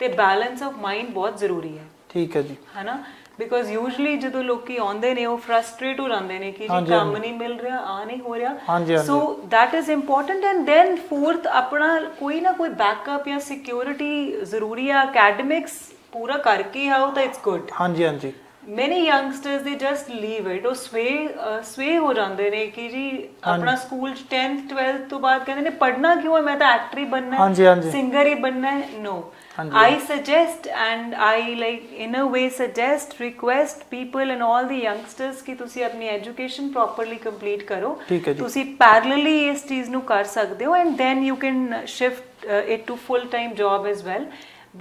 ਤੇ ਬੈਲੈਂਸ ਆਫ ਮਾਈਂਡ ਬਹੁਤ ਜ਼ਰੂਰੀ ਹੈ। ਠੀਕ ਹੈ ਜੀ, ਹੈ ਨਾ, ਬਿਕੋਜ਼ ਯੂਜੂਅਲੀ ਜਦੋਂ ਲੋਕੀ ਆਉਂਦੇ ਨੇ, ਉਹ ਫਰਸਟ੍ਰੇਟ ਹੋ ਜਾਂਦੇ ਨੇ ਕਿ ਜੀ ਕੰਮ ਨਹੀਂ ਮਿਲ ਰਿਹਾ, ਆ ਨਹੀਂ ਹੋ ਰਿਹਾ। ਸੋ that is important। and then fourth, ਆਪਣਾ ਕੋਈ ਨਾ ਕੋਈ ਬੈਕਅਪ ਜਾਂ ਸਿਕਿਉਰਿਟੀ ਜ਼ਰੂਰੀ ਆ। ਅਕੈਡਮਿਕਸ ਪੂਰਾ ਕਰਕੇ ਆਓ ਤਾਂ ਇਟਸ ਗੁੱਡ। ਹਾਂਜੀ ਹਾਂਜੀ, ਮੈਨੀ ਯੰਗਸਟਰਸ ਦੇ ਜਸਟ ਲੀਵ ਇਟ, ਉਹ ਸਵੇ ਹੋ ਜਾਂਦੇ ਨੇ ਕਿ ਜੀ ਆਪਣਾ ਸਕੂਲ 'ਚ 10th 12th ਤੋਂ ਬਾਅਦ ਕਹਿੰਦੇ ਨੇ ਪੜ੍ਹਨਾ ਕਿਉਂ ਹੈ, ਮੈਂ ਤਾਂ ਐਕਟਰ ਹੀ ਬਣਨਾ ਹੈ, ਸਿੰਗਰ ਹੀ ਬਣਨਾ ਹੈ। ਨੋ, I suggest and I like in a way suggest, request people and all the youngsters ਕਿ ਤੁਸੀਂ ਆਪਣੀ education properly complete ਕਰੋ। ਤੁਸੀਂ parallelly ਇਸ ਚੀਜ਼ ਨੂੰ ਕਰ ਸਕਦੇ ਹੋ, and then you can shift it to full time job as well,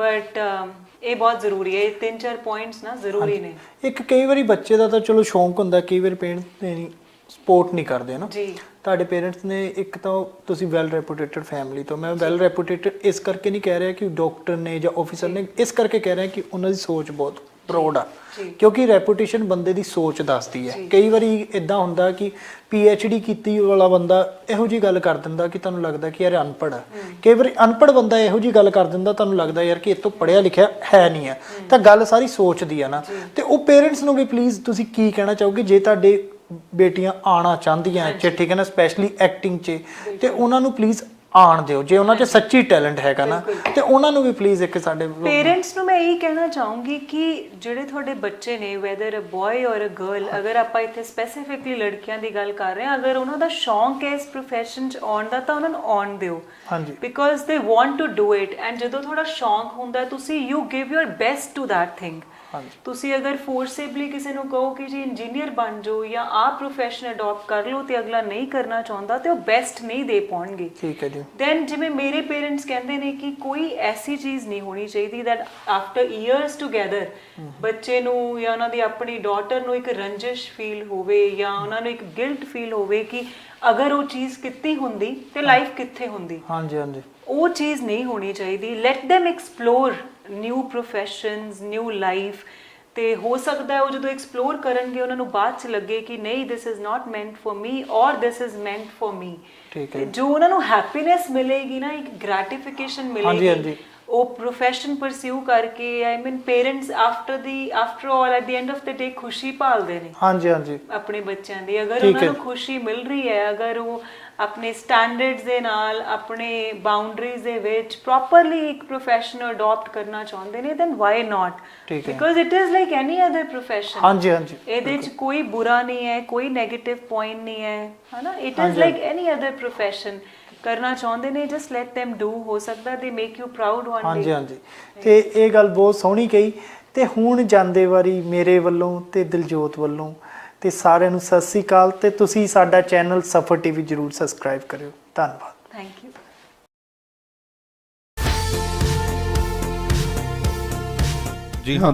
but ਇਹ ਬਹੁਤ ਜ਼ਰੂਰੀ ਹੈ। ਇਹ 3-4 ਪੁਆਇੰਟਸ ਨਾ ਜ਼ਰੂਰੀ ਨੇ। ਇੱਕ ਕਈ ਵਾਰੀ ਬੱਚੇ ਦਾ ਤਾਂ ਚਲੋ ਸ਼ੌਂਕ ਹੁੰਦਾ, ਕਈ ਵਾਰ ਪੇਰੈਂਟਸ ਨੇ ਸਪੋਰਟ ਨਹੀਂ ਕਰਦੇ ਨਾ ਜੀ। ਤੁਹਾਡੇ ਪੇਰੈਂਟਸ ਨੇ, ਇੱਕ ਤਾਂ ਤੁਸੀਂ ਵੈਲ ਰੈਪੂਟੇਟਡ ਫੈਮਿਲੀ ਤੋਂ, ਮੈਂ ਵੈਲ ਰੈਪੂਟੇਟਡ ਇਸ ਕਰਕੇ ਨਹੀਂ ਕਹਿ ਰਿਹਾ ਕਿ ਡਾਕਟਰ ਨੇ ਜਾਂ ਆਫੀਸਰ ਨੇ, ਇਸ ਕਰਕੇ ਕਹਿ ਰਿਹਾ ਕਿ ਉਹਨਾਂ ਦੀ ਸੋਚ ਬਹੁਤ ਬਰੋਡ ਆ, ਕਿਉਂਕਿ ਰੈਪੂਟੇਸ਼ਨ ਬੰਦੇ ਦੀ ਸੋਚ ਦੱਸਦੀ ਹੈ। ਕਈ ਵਾਰੀ ਇਦਾਂ ਹੁੰਦਾ ਕਿ PhD ਕੀਤੀ ਵਾਲਾ ਬੰਦਾ ਇਹੋ ਜਿਹੀ ਗੱਲ ਕਰ ਦਿੰਦਾ ਕਿ ਤੁਹਾਨੂੰ ਲੱਗਦਾ ਕਿ ਯਾਰ ਅਨਪੜ੍ਹ ਆ। ਕਈ ਵਾਰੀ ਅਨਪੜ੍ਹ ਬੰਦਾ ਇਹੋ ਜਿਹੀ ਗੱਲ ਕਰ ਦਿੰਦਾ, ਤੁਹਾਨੂੰ ਲੱਗਦਾ ਯਾਰ ਕਿ ਇਹ ਤੋਂ ਪੜ੍ਹਿਆ ਲਿਖਿਆ ਹੈ ਨਹੀਂ ਹੈ। ਤਾਂ ਗੱਲ ਸਾਰੀ ਸੋਚ ਦੀ ਆ ਨਾ। ਤੇ ਉਹ ਪੇਰੈਂਟਸ ਨੂੰ ਵੀ ਪਲੀਜ਼ ਤੁਸੀਂ ਕੀ ਕਹਿਣਾ ਚਾਹੋਗੇ, ਜੇ ਤੁਹਾਡੇ ਬੇਟੀਆਂ ਆਉਣਾ ਚਾਹੁੰਦੀਆਂ ਚ, ਠੀਕ ਹੈ ਨਾ, ਸਪੈਸ਼ਲੀ ਐਕਟਿੰਗ 'ਚ, ਤੇ ਉਹਨਾਂ ਨੂੰ ਪਲੀਜ਼ ਆਣ ਦਿਓ ਜੇ ਉਹਨਾਂ 'ਚ ਸੱਚੀ ਟੈਲੈਂਟ ਹੈਗਾ ਨਾ, ਤੇ ਉਹਨਾਂ ਨੂੰ ਵੀ ਪਲੀਜ਼ ਇੱਕ ਸਾਡੇ ਪੇਰੈਂਟਸ ਨੂੰ ਮੈਂ ਇਹੀ ਕਹਿਣਾ ਚਾਹੂੰਗੀ ਕਿ ਜਿਹੜੇ ਤੁਹਾਡੇ ਬੱਚੇ ਨੇ, ਵੈਦਰ ਅ ਬॉय ਔਰ ਅ ਗਰਲ, ਅਗਰ ਆਪਾਂ ਇੱਥੇ ਸਪੈਸੀਫਿਕਲੀ ਲੜਕੀਆਂ ਦੀ ਗੱਲ ਕਰ ਰਹੇ ਹਾਂ, ਅਗਰ ਉਹਨਾਂ ਦਾ ਸ਼ੌਂਕ ਹੈ ਇਸ ਪ੍ਰੋਫੈਸ਼ਨ 'ਚ ਆਉਣ ਦਾ ਤਾਂ ਉਹਨਾਂ ਨੂੰ ਆਉਣ ਦਿਓ, ਹਾਂਜੀ, because they want to do it. And ਜਦੋਂ ਤੁਹਾਡਾ ਸ਼ੌਂਕ ਹੁੰਦਾ ਤੁਸੀਂ you give your best to that thing. ਤੁਸੀਂ ਅਗਰ ਫੋਰਸੇਬਲੀ ਕਿਸੇ ਨੂੰ ਕਹੋ ਕਿ ਜੀ ਇੰਜੀਨੀਅਰ ਬਣ ਜਾਓ ਜਾਂ ਆਹ ਪ੍ਰੋਫੈਸ਼ਨ ਅਡਾਪਟ ਕਰ ਲਓ ਤੇ ਅਗਲਾ ਨਹੀਂ ਕਰਨਾ ਚਾਹੁੰਦਾ ਤੇ ਉਹ ਬੈਸਟ ਨਹੀਂ ਦੇ ਪਾਉਣਗੇ। ਠੀਕ ਹੈ ਜੀ। ਦੈਨ ਜਿਵੇਂ ਮੇਰੇ ਪੇਰੈਂਟਸ ਕਹਿੰਦੇ ਨੇ ਕਿ ਕੋਈ ਐਸੀ ਚੀਜ਼ ਨਹੀਂ ਹੋਣੀ ਚਾਹੀਦੀ ਦੈਟ ਆਫਟਰ ਇਅਰਸ ਟੂਗੇਦਰ ਬੱਚੇ ਨੂੰ ਜਾਂ ਉਹਨਾਂ ਦੀ ਆਪਣੀ ਡਾਟਰ ਨੂੰ ਇੱਕ ਰੰਜਿਸ਼ ਫੀਲ ਹੋਵੇ ਜਾਂ ਉਹਨਾਂ ਨੂੰ ਇੱਕ ਗਿਲਟ ਫੀਲ ਹੋਵੇ ਕਿ ਅਗਰ ਉਹ ਚੀਜ਼ ਕੀਤੀ ਹੁੰਦੀ ਤੇ ਲਾਈਫ ਕਿੱਥੇ ਹੁੰਦੀ। ਹਾਂਜੀ ਹਾਂਜੀ, ਉਹ ਚੀਜ਼ ਨਹੀਂ ਹੋਣੀ ਚਾਹੀਦੀ। Let them explore new professions, new life. ਤੇ ਹੋ ਸਕਦਾ ਹੈ ਉਹ ਜਦੋਂ ਐਕਸਪਲੋਰ ਕਰਨਗੇ ਉਹਨਾਂ ਨੂੰ ਬਾਅਦ ਚ ਲੱਗੇ ਕਿ ਨਹੀਂ this is not meant for me or this is meant for me. ਠੀਕ ਹੈ। ਜੋ ਉਹਨਾਂ ਨੂੰ ਹੈਪੀਨੈਸ ਮਿਲੇਗੀ ਨਾ, ਇੱਕ ਗ੍ਰੈਟੀਫਿਕੇਸ਼ਨ ਮਿਲੇਗੀ ਉਹ ਪ੍ਰੋਫੈਸ਼ਨ ਪਰਸਿਊ ਕਰਕੇ। I mean parents after all at the end of the day ਖੁਸ਼ੀ ਭਾਲਦੇ ਨੇ। ਹਾਂਜੀ ਹਾਂਜੀ, ਆਪਣੇ ਬੱਚਿਆਂ ਦੀ। ਅਗਰ ਉਹਨਾਂ ਨੂੰ ਖੁਸ਼ੀ ਮਿਲ ਰਹੀ ਹੈ, ਅਗਰ ਉਹ ਆਪਣੇ ਸਟੈਂਡਰਡਸ ਦੇ ਨਾਲ, ਆਪਣੇ ਬਾਉਂਡਰੀਜ਼ ਦੇ ਵਿੱਚ ਪ੍ਰੋਪਰਲੀ ਇੱਕ ਪ੍ਰੋਫੈਸ਼ਨ ਅਡਾਪਟ ਕਰਨਾ ਚਾਹੁੰਦੇ ਨੇ, then why not, because it is like any other profession. ਹਾਂਜੀ ਹਾਂਜੀ, ਇਹਦੇ ਵਿੱਚ ਕੋਈ ਬੁਰਾ ਨਹੀਂ ਹੈ, ਕੋਈ ਨੈਗੇਟਿਵ ਪੁਆਇੰਟ ਨਹੀਂ ਹੈ, ਹਨਾ। It is like any other profession. ਕਰਨਾ ਚਾਹੁੰਦੇ ਨੇ, ਜਸਟ ਲੈਟ them do। ਹੋ ਸਕਦਾ ਦੇ make you proud one day. ਹਾਂਜੀ ਹਾਂਜੀ, ਤੇ ਇਹ ਗੱਲ ਬਹੁਤ ਸੋਹਣੀ ਕਹੀ। ਤੇ ਹੁਣ ਜਾਂਦੇ ਵਾਰੀ ਮੇਰੇ ਵੱਲੋਂ ਤੇ ਦਿਲਜੋਤ ਵੱਲੋਂ ਤੇ ਸਾਰਿਆਂ ਨੂੰ ਸਤਿ ਸ੍ਰੀ ਅਕਾਲ। ਤੇ ਤੁਸੀਂ ਸਾਡਾ ਚੈਨਲ ਸਫਰ ਟੀਵੀ ਜਰੂਰ ਸਬਸਕ੍ਰਾਈਬ ਕਰਿਓ। ਧੰਨਵਾਦ। Thank you. ਜੀ ਹਾਂ